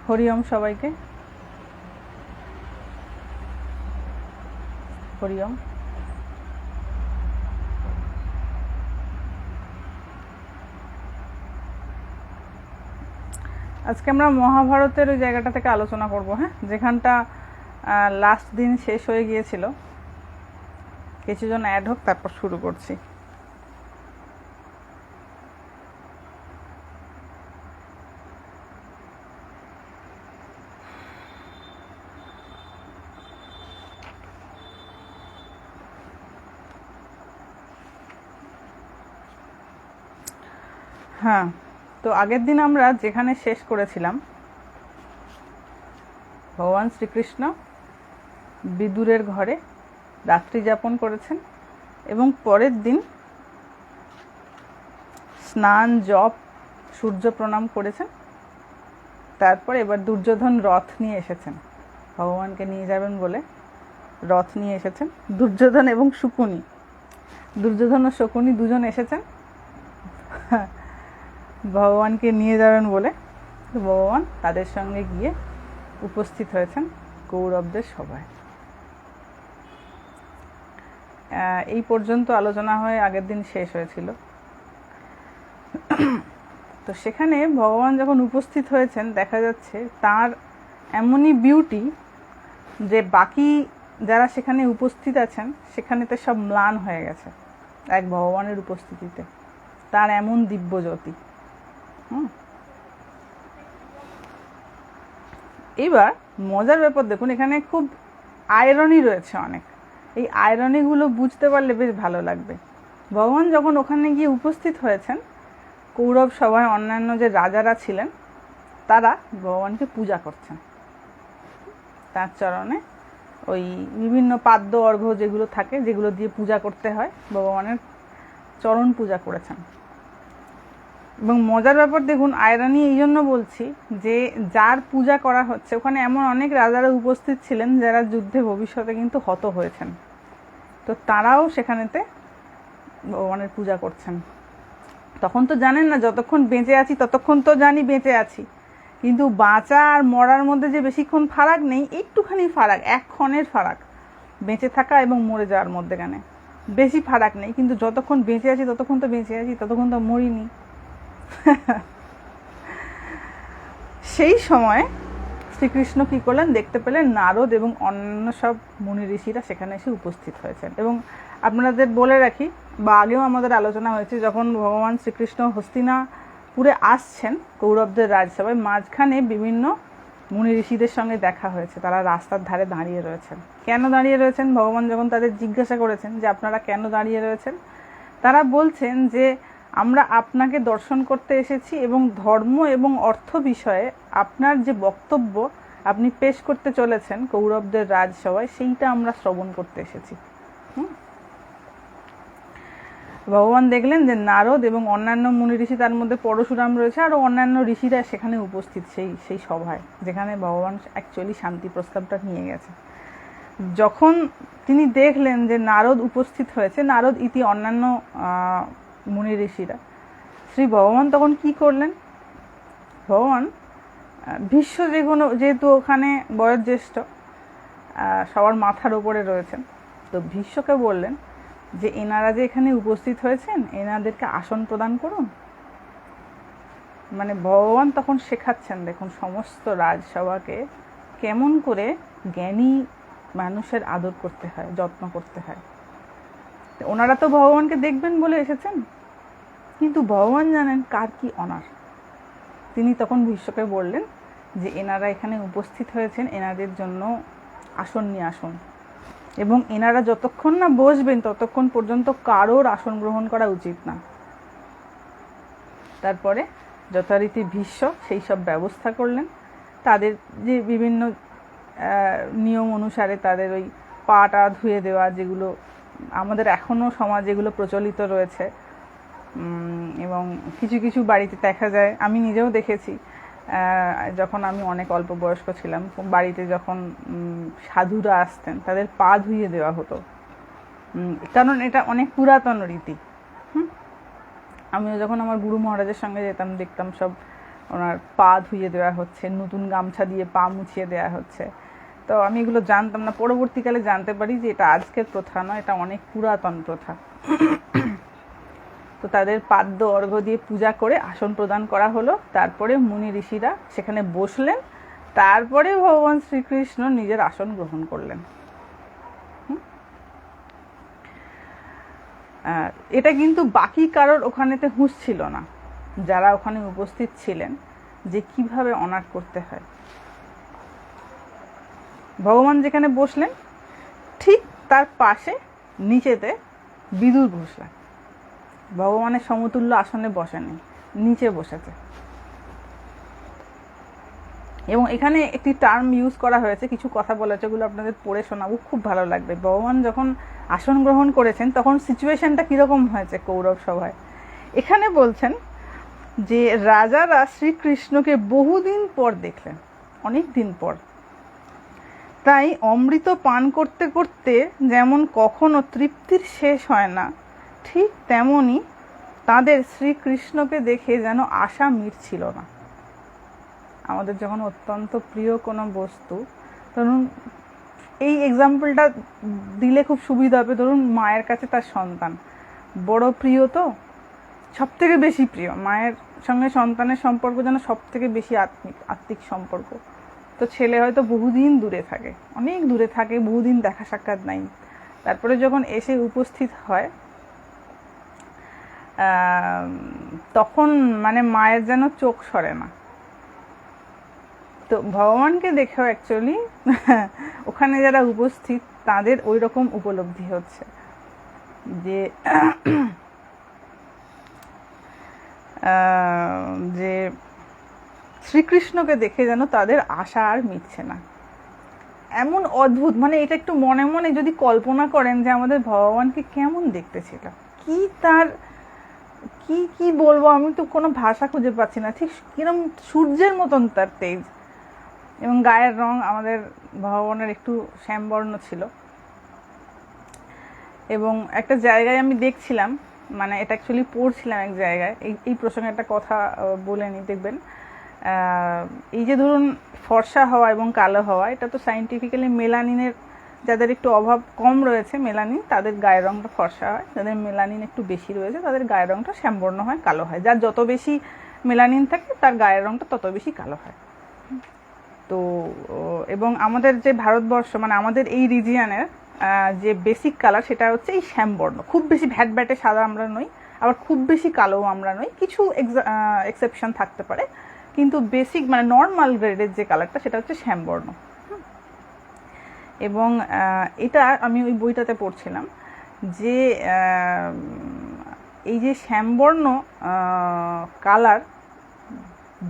হরি ওম সবাইকে, হরি ওম। আজকে আমরা মহাভারতের ওই জায়গাটা থেকে আলোচনা করব, হ্যাঁ, যেখানটা লাস্ট দিন শেষ হয়ে গিয়েছিল। কিছুজন অ্যাড হোক, তারপর শুরু করছি। হ্যাঁ, তো আগের দিন আমরা যেখানে শেষ করেছিলাম, ভগবান শ্রীকৃষ্ণ বিদুরের ঘরে রাত্রি যাপন করেছেন এবং পরের দিন স্নান, জপ, সূর্য প্রণাম করেছেন। তারপর এবার দুর্যোধন রথ নিয়ে এসেছেন, ভগবানকে নিয়ে যাবেন বলে রথ নিয়ে এসেছেন। দুর্যোধন এবং শকুনি, দুর্যোধন ও শকুনি দুজন এসেছেন ভগবানকে নিয়ে যাবেন বলে। ভগবান তাদের সঙ্গে গিয়ে উপস্থিত হয়েছেন কৌরবদের সভায়। এই পর্যন্ত আলোচনা হয়ে আগের দিন শেষ হয়েছিল। তো সেখানে ভগবান যখন উপস্থিত হয়েছেন, দেখা যাচ্ছে তার এমনই বিউটি যে বাকি যারা সেখানে উপস্থিত আছেন সেখানেতে সব ম্লান হয়ে গেছে এক ভগবানের উপস্থিতিতে। তার এমন দিব্য জ্যোতি। এবার মজার ব্যাপার দেখুন, এখানে খুব আয়রনি রয়েছে অনেক। এই আয়রনিগুলো বুঝতে পারলে বেশ ভালো লাগবে। ভগবান যখন ওখানে গিয়ে উপস্থিত হয়েছেন, কৌরব সভায় অন্যান্য যে রাজারা ছিলেন তারা ভগবানকে পূজা করছেন। তার চরণে ওই বিভিন্ন পাদ্য অর্ঘ্য যেগুলো থাকে, যেগুলো দিয়ে পূজা করতে হয়, ভগবানের চরণ পূজা করেছেন। এবং মজার ব্যাপার দেখুন, আয়রানি এই জন্য বলছি যে যার পূজা করা হচ্ছে ওখানে এমন অনেক রাজারা উপস্থিত ছিলেন যারা যুদ্ধে ভবিষ্যতে কিন্তু হত হয়েছেন। তো তারাও সেখানেতে ভগবানের পূজা করছেন। তখন তো জানেন না, যতক্ষণ বেঁচে আছি ততক্ষণ তো জানি বেঁচে আছি, কিন্তু বাঁচা আর মরার মধ্যে যে বেশিক্ষণ ফারাক নেই, একটুখানি ফারাক, এক ক্ষণের ফারাক বেঁচে থাকা এবং মরে যাওয়ার মধ্যেখানে। বেশি ফারাক নেই, কিন্তু যতক্ষণ বেঁচে আছি ততক্ষণ তো বেঁচে আছি, ততক্ষণ তো মরিনি। সেই সময় শ্রীকৃষ্ণ কি করলেন, দেখতে পেলেন নারদ এবং অন্যান্য সব মুনি ঋষিরা সেখানে এসে উপস্থিত হয়েছেন। এবং আপনাদের বলে রাখি, বা আগেও আমাদের আলোচনা হয়েছে, যখন ভগবান শ্রীকৃষ্ণ হস্তিনাপুরে আসছেন কৌরবদের রাজসভায়, মাঝখানে বিভিন্ন মুনি ঋষিদের সঙ্গে দেখা হয়েছে। তারা রাস্তার ধারে দাঁড়িয়ে রয়েছেন। কেন দাঁড়িয়ে রয়েছেন? ভগবান যখন তাদের জিজ্ঞাসা করেছেন যে আপনারা কেন দাঁড়িয়ে রয়েছেন, তারা বলছেন যে আমরা আপনাকে দর্শন করতে এসেছি এবং ধর্ম এবং অর্থ বিষয়ে আপনার যে বক্তব্য আপনি পেশ করতে চলেছেন কৌরবদের রাজসভায়, সেইটা আমরা শ্রবণ করতে এসেছি। ভগবান দেখলেন যে নারদ এবং অন্যান্য মুনি ঋষি, তার মধ্যে পরশুরাম রয়েছে, আরও অন্যান্য ঋষিরা সেখানে উপস্থিত সেই সভায়, যেখানে ভগবান অ্যাকচুয়ালি শান্তি প্রস্তাবটা নিয়ে গেছে। যখন তিনি দেখলেন যে নারদ উপস্থিত হয়েছে, নারদ ইতি অন্যান্য মুনি ঋষিরা, শ্রী ভগবান তখন কি করলেন, ভগবান ভীষ্ম যেহেতু ওখানে বয়োজ্যেষ্ঠ, সবার মাথার ওপরে রয়েছেন, তো ভীষ্মকে বললেন যে এনারা যে এখানে উপস্থিত হয়েছেন এনাদেরকে আসন প্রদান করুন। মানে ভগবান তখন শেখাচ্ছেন, দেখুন, সমস্ত রাজসভাকে কেমন করে জ্ঞানী মানুষের আদর করতে হয়, যত্ন করতে হয়। ওনারা তো ভগবানকে দেখবেন বলে এসেছেন, কিন্তু ভগবান জানেন কার কি অনার। তিনি তখন ভীষ্মকে বললেন যে এনারা এখানে উপস্থিত হয়েছেন, এনাদের জন্য আসন নিয়ে আসুন, এবং এনারা যতক্ষণ না বসবেন ততক্ষণ পর্যন্ত কারোর আসন গ্রহণ করা উচিত না। তারপরে যথারীতি ভীষ্ম সেই সব ব্যবস্থা করলেন। তাদের যে বিভিন্ন নিয়ম অনুসারে তাদের ওই পাটা ধুয়ে দেওয়া, যেগুলো আমাদের এখনও সমাজ যেগুলো প্রচলিত রয়েছে, এবং কিছু কিছু বাড়িতে দেখা যায়, আমি নিজেও দেখেছি, যখন আমি অনেক অল্প বয়স্ক ছিলাম, বাড়িতে যখন সাধুরা আসতেন তাদের পা ধুইয়ে দেওয়া হতো, কারণ এটা অনেক পুরাতন রীতি। আমিও যখন আমার গুরু মহারাজের সঙ্গে যেতাম, দেখতাম সব ওনার পা ধুয়ে দেওয়া হচ্ছে, নতুন গামছা দিয়ে পা মুছিয়ে দেওয়া হচ্ছে। তো আমি এগুলো জানতাম না, পরবর্তীকালে জানতে পারি যে এটা আজকের প্রথা নয়, এটা অনেক পুরাতন প্রথা। তো তাদের পাদ্য অর্ঘ্য দিয়ে পূজা করে আসন প্রদান করা হলো, তারপরে মুনি ঋষিরা সেখানে বসলেন, তারপরে ভগবান শ্রীকৃষ্ণ নিজের আসন গ্রহণ করলেন। এটা কিন্তু বাকি কারোর ওখানেতে হুঁশ ছিল না, যারা ওখানে উপস্থিত ছিলেন, যে কিভাবে অনার করতে হয়। ভগবান যেখানে বসলেন ঠিক তার পাশে নিচেতে বিদুর বসলেন। ভগবানের সমতুল্য আসনে বসেনি, নিচে বসেছে। এবং এখানে একটি টার্ম ইউজ করা হয়েছে, কিছু কথা বলেছে, এগুলো আপনাদের পড়ে শোনাবো, খুব ভালো লাগবে। ভগবান যখন আসন গ্রহণ করেছেন তখন সিচুয়েশনটা কীরকম হয়েছে কৌরব সভায়। এখানে বলছেন যে রাজারা শ্রীকৃষ্ণকে বহুদিন পর দেখলেন, অনেক দিন পর। তাই অমৃত পান করতে করতে যেমন কখনো তৃপ্তির শেষ হয় না, ঠিক তেমনি তাদের শ্রীকৃষ্ণকে দেখে যেন আশা মিটছিল না। আমাদের যখন অত্যন্ত প্রিয় কোনো বস্তু, ধরুন এই এক্সাম্পলটা দিলে খুব সুবিধা হবে, ধরুন মায়ের কাছে তার সন্তান বড় প্রিয়, তো সব থেকে বেশি প্রিয়, মায়ের সঙ্গে সন্তানের সম্পর্ক যেন সব থেকে বেশি আত্মিক সম্পর্ক। তো ছেলে হয়তো বহুদিন দূরে থাকে, অনেক দূরে থাকে, বহুদিন দেখা সাক্ষাৎ নাই, তারপরে যখন এসে উপস্থিত হয় তখন মানে মায়ের যেন চোখ সরে না। তো ভগবানকে দেখেও অ্যাকচুয়ালি ওখানে যারা উপস্থিত তাদের ওই রকম উপলব্ধি হচ্ছে যে যে শ্রীকৃষ্ণকে দেখে যেন তাদের আশা আর মিটছে না। এমন অদ্ভুত, মানে এটা একটু মনে মনে যদি কল্পনা করেন যে আমাদের ভগবানকে কেমন দেখতে ছিল, কি তার কি বলবো, আমি তো কোনো ভাষা খুঁজে পাচ্ছি না, ঠিক কিরম সূর্যের মতন তার তেজ। এবং গায়ের রং আমাদের ভগবানের একটু শ্যামবর্ণ ছিল। এবং একটা জায়গায় আমি দেখছিলাম, মানে এটা অ্যাকচুয়ালি পড়ছিলাম এক জায়গায়, এই প্রসঙ্গে একটা কথা বলে নি, দেখবেন এই যে ধরুন ফর্সা হওয়া এবং কালো হওয়া, এটা তো সাইন্টিফিক্যালি মেলানিনের, যাদের একটু অভাব কম রয়েছে মেলানিন, তাদের গায়ের রংটা ফর্সা হয়, যাদের মেলানিন একটু বেশি রয়েছে তাদের গায়ের রংটা শ্যামবর্ণ হয়, কালো হয়। যার যত বেশি মেলানিন থাকে তার গায়ের রংটা তত বেশি কালো হয়। তো এবং আমাদের যে ভারতবর্ষ, মানে আমাদের এই রিজিয়নের যে বেসিক কালার সেটা হচ্ছে এই শ্যামবর্ণ। খুব বেশি ভ্যাট ব্যাটে সাদা আমরা নই, আবার খুব বেশি কালোও আমরা নই, কিছু এক্সেপশন থাকতে পারে, কিন্তু বেসিক মানে নর্মাল গ্রেডের যে কালারটা সেটা হচ্ছে শ্যামবর্ণ। এবং এটা আমি ওই বইটাতে পড়ছিলাম যে এই যে শ্যামবর্ণ কালার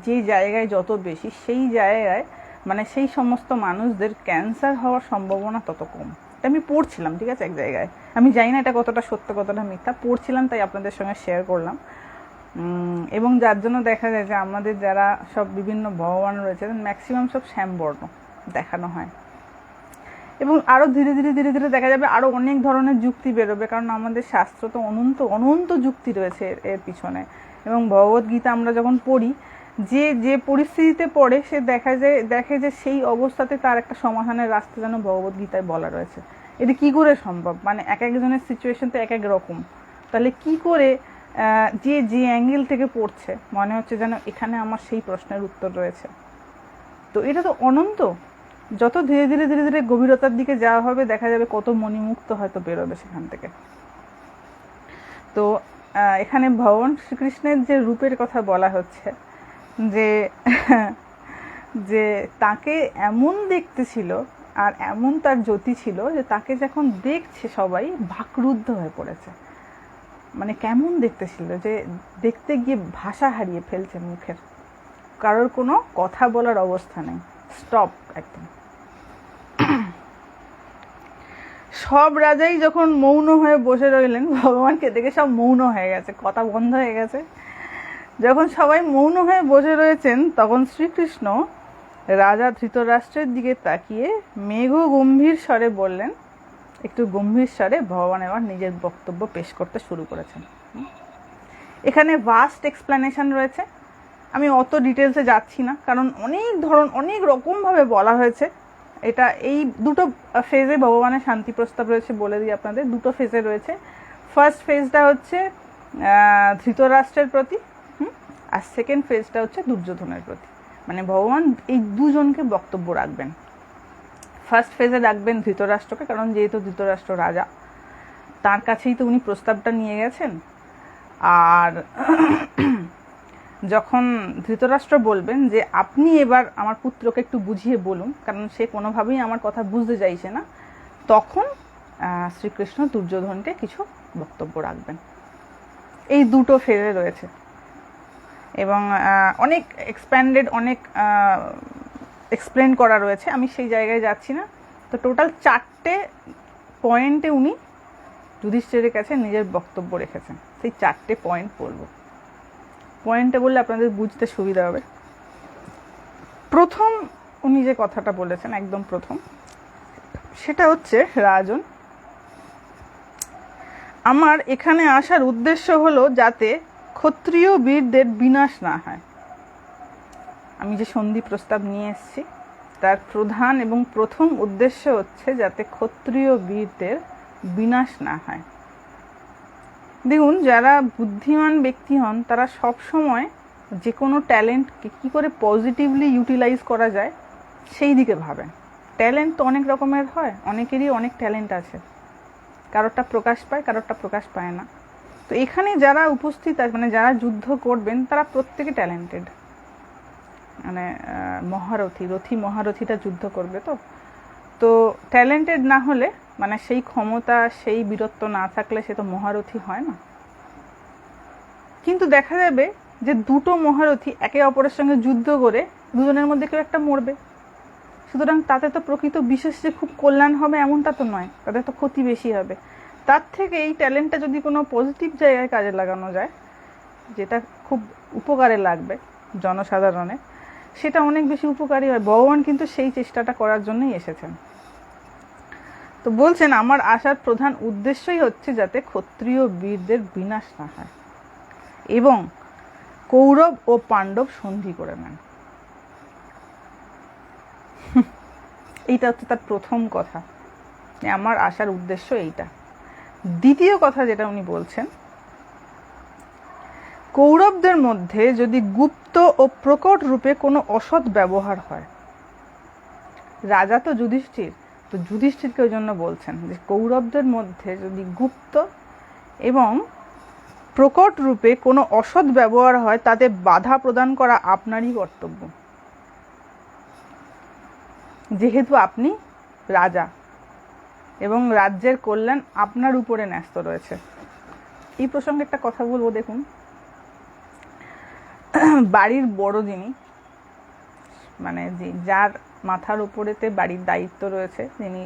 যে জায়গায় যত বেশি, সেই জায়গায় মানে সেই সমস্ত মানুষদের ক্যান্সার হওয়ার সম্ভাবনা তত কম। এটা আমি পড়ছিলাম, ঠিক আছে, এক জায়গায়, আমি জানি না এটা কতটা সত্য কতটা মিথ্যা, পড়ছিলাম তাই আপনাদের সঙ্গে শেয়ার করলাম। এবং যার জন্য দেখা যায় যে আমাদের যারা সব বিভিন্ন ভগবান রয়েছে ম্যাক্সিমাম সব শ্যামবর্ণ দেখানো হয়। এবং আরও ধীরে ধীরে ধীরে ধীরে দেখা যাবে আরও অনেক ধরনের যুক্তি বেরোবে, কারণ আমাদের শাস্ত্র তো অনন্ত যুক্তি রয়েছে এর পিছনে। এবং ভগবদ্গীতা আমরা যখন পড়ি, যে পরিস্থিতিতে পড়ে সে দেখে যে সেই অবস্থাতে তার একটা সমাধানের রাস্তা যেন ভগবদ্গীতায় বলা রয়েছে। এটা কি করে সম্ভব, মানে এক একজনের সিচুয়েশন তো এক এক রকম, তাহলে কি করে যে অ্যাঙ্গেল থেকে পড়ছে মনে হচ্ছে যেন এখানে আমার সেই প্রশ্নের উত্তর রয়েছে। তো এটা তো অনন্ত, যত ধীরে ধীরে ধীরে ধীরে গভীরতার দিকে যাওয়া হবে দেখা যাবে কত মণিমুক্ত হয়তো বেরোবে সেখান থেকে। তো এখানে ভগবান শ্রীকৃষ্ণের যে রূপের কথা বলা হচ্ছে, যে তাকে এমন দেখতে ছিল আর এমন তার জ্যোতি ছিল যে তাকে যখন দেখছে সবাই বাকরুদ্ধ হয়ে পড়েছে। মানে কেমন দেখতে ছিল যে দেখতে গিয়ে ভাষা হারিয়ে ফেলছে মুখের, কারোর কোনো কথা বলার অবস্থা নেই, স্টপ একদম। সব রাজাই যখন মৌন হয়ে বসে রইলেন, ভগবানকে দেখে সব মৌন হয়ে গেছে, কথা বন্ধ হয়ে গেছে। যখন সবাই মৌন হয়ে বসে রয়েছেন তখন শ্রীকৃষ্ণ রাজা ধৃতরাষ্ট্রের দিকে তাকিয়ে মেঘ গম্ভীর স্বরে বললেন, একটু গম্ভীর স্বরে ভগবান এবার নিজের বক্তব্য পেশ করতে শুরু করেছেন। এখানে ভাস্ট এক্সপ্লেনেশন রয়েছে, আমি অত ডিটেলসে যাচ্ছি না, কারণ অনেক রকমভাবে বলা হয়েছে। এটা এই দুটো ফেজে ভগবানের শান্তি প্রস্তাব রয়েছে, বলে দিই আপনাদের, দুটো ফেজে রয়েছে। ফার্স্ট ফেজটা হচ্ছে ধৃতরাষ্ট্রের প্রতি, আর সেকেন্ড ফেজটা হচ্ছে দুর্যোধনের প্রতি। মানে ভগবান এই দুজনকে বক্তব্য রাখবেন। ফার্স্ট ফেজে রাখবেন ধৃতরাষ্ট্রকে, কারণ যেহেতু ধৃতরাষ্ট্র রাজা, তার কাছেই তো উনি প্রস্তাবটা নিয়ে গেছেন। আর যখন ধৃতরাষ্ট্র বলবেন যে আপনি এবার আমার পুত্রকে একটু বুঝিয়ে বলুন, কারণ সে কোনোভাবেই আমার কথা বুঝতে চাইছে না, তখন শ্রীকৃষ্ণ দুর্যোধনকে কিছু বক্তব্য রাখবেন। এই দুটো ফেজে রয়েছে এবং অনেক এক্সপ্যান্ডেড, অনেক এক্সপ্লেন করা রয়েছে, আমি সেই জায়গায় যাচ্ছি না। তো টোটাল 4টে পয়েন্টে উনি যুধিষ্ঠিরের কাছে নিজের বক্তব্য রেখেছেন। সেই 4টে পয়েন্ট বলবো, পয়েন্টে বললে আপনাদের বুঝতে সুবিধা হবে। প্রথম উনি যে কথাটা বলেছেন, একদম প্রথম, সেটা হচ্ছে, রাজন, আমার এখানে আসার উদ্দেশ্য হলো যাতে ক্ষত্রিয় বীরদের বিনাশ না হয়। আমি যে সন্ধি প্রস্তাব নিয়ে এসেছি তার প্রধান এবং প্রথম উদ্দেশ্য হচ্ছে যাতে ক্ষত্রিয় বীরদের বিনাশ না হয়। দেখুন, যারা বুদ্ধিমান ব্যক্তি হন তারা সব সময় যে কোনো ট্যালেন্টকে কী করে পজিটিভলি ইউটিলাইজ করা যায় সেই দিকে ভাবেন। ট্যালেন্ট তো অনেক রকমের হয়, অনেকেরই অনেক ট্যালেন্ট আছে, কারোরটা প্রকাশ পায়, কারোরটা প্রকাশ পায় না। তো এখানে যারা উপস্থিত আছে, মানে যারা যুদ্ধ করবেন, তারা প্রত্যেকে ট্যালেন্টেড, মানে রথী মহারথীটা যুদ্ধ করবে। তো ট্যালেন্টেড না হলে, মানে সেই ক্ষমতা, সেই বীরত্ব না থাকলে সে তো মহারথী হয় না। কিন্তু দেখা যাবে যে দুটো মহারথী একে অপরের সঙ্গে যুদ্ধ করে দুজনের মধ্যে কেউ একটা মরবে, সুতরাং তাতে তো প্রকৃত বিশেষ যে খুব কল্যাণ হবে এমনটা তো নয়, তাদের তো ক্ষতি বেশি হবে। তার থেকে এই ট্যালেন্টটা যদি কোনো পজিটিভ জায়গায় কাজে লাগানো যায়, যেটা খুব উপকারে লাগবে জনসাধারণের, সেটা অনেক বেশি উপকারী হয়। ভগবান কিন্তু সেই চেষ্টাটা করার জন্যই এসেছেন। তো বলছেন, আমার আসার প্রধান উদ্দেশ্যই হচ্ছে যাতে ক্ষত্রিয় বীরদের বিনাশ না হয় এবং কৌরব ও পাণ্ডব সন্ধি করে নেন। এইটা হচ্ছে তার প্রথম কথা, যে আমার আসার উদ্দেশ্য এইটা। দ্বিতীয় কথা যেটা উনি বলছেন, কৌরবদের মধ্যে যদি গুপ্ত ও প্রকট রূপে কোনো অসৎ ব্যবহার হয়, রাজা তো যুধিষ্ঠির, তো যুধিষ্ঠিরকে ওই জন্য বলছেন যে কৌরবদের মধ্যে যদি গুপ্ত এবং প্রকট রূপে কোনো অসৎ ব্যবহার হয়, তাতে বাধা প্রদান করা আপনারই কর্তব্য, যেহেতু আপনি রাজা এবং রাজ্যের কল্যাণ আপনার উপরে ন্যস্ত রয়েছে। এই প্রসঙ্গে একটা কথা বলবো। দেখুন, বাড়ির বড় যিনি, মানে যার মাথার উপরেতে বাড়ির দায়িত্ব রয়েছে, যিনি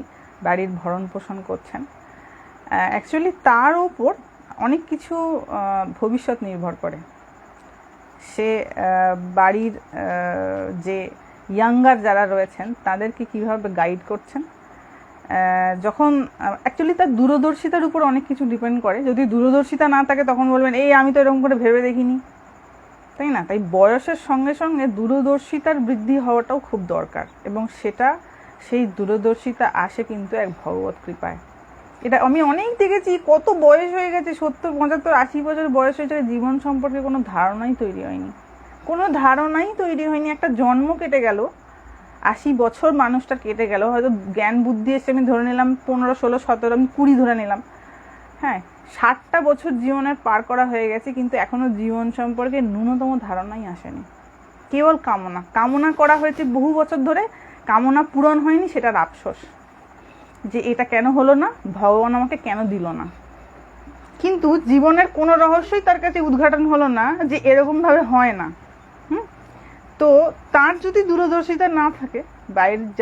বাড়ির ভরণ পোষণ করছেন, অ্যাকচুয়ালি তার উপর অনেক কিছু ভবিষ্যৎ নির্ভর করে। সে বাড়ির যে ইয়াঙ্গার যারা রয়েছেন তাদেরকে কিভাবে গাইড করছেন, যখন অ্যাকচুয়ালি তার দূরদর্শিতার উপর অনেক কিছু ডিপেন্ড করে। যদি দূরদর্শিতা না থাকে তখন বলবেন এই আমি তো এরকম করে ভেবে দেখিনি, তাই না? তাই বয়সের সঙ্গে সঙ্গে দূরদর্শিতার বৃদ্ধি হওয়াটাও খুব দরকার, এবং সেই দূরদর্শিতা আসে কিন্তু এক ভগবত কৃপায়। এটা আমি অনেক দেখেছি, কত বয়স হয়ে গেছে, 70, 75, 80 বছর বয়স হয়েছে, জীবন সম্পর্কে কোনো ধারণাই তৈরি হয়নি, একটা জন্ম কেটে গেল, 80 বছর মানুষটা কেটে গেল, হয়তো জ্ঞান বুদ্ধি এসে আমি ধরে নিলাম 15, 16, 17, আমি 20 ধরে নিলাম, হ্যাঁ, 60টা বছর জীবনের পার করা হয়ে গেছে, কিন্তু এখনো জীবন সম্পর্কে ন্যূনতম ধারণাই আসেনি। কেবল কামনা করা হয়েছে বহু বছর ধরে, কামনা পূরণ হয়নি, সেটার আফসোস যে এটা কেন হলো না, ভগবান আমাকে কেন দিল না। কিন্তু জীবনের কোনো রহস্যই তার কাছে উদ্ঘাটন হলো না যে এরকম ভাবে হয় না। তো তার যদি দূরদর্শিতা না থাকে,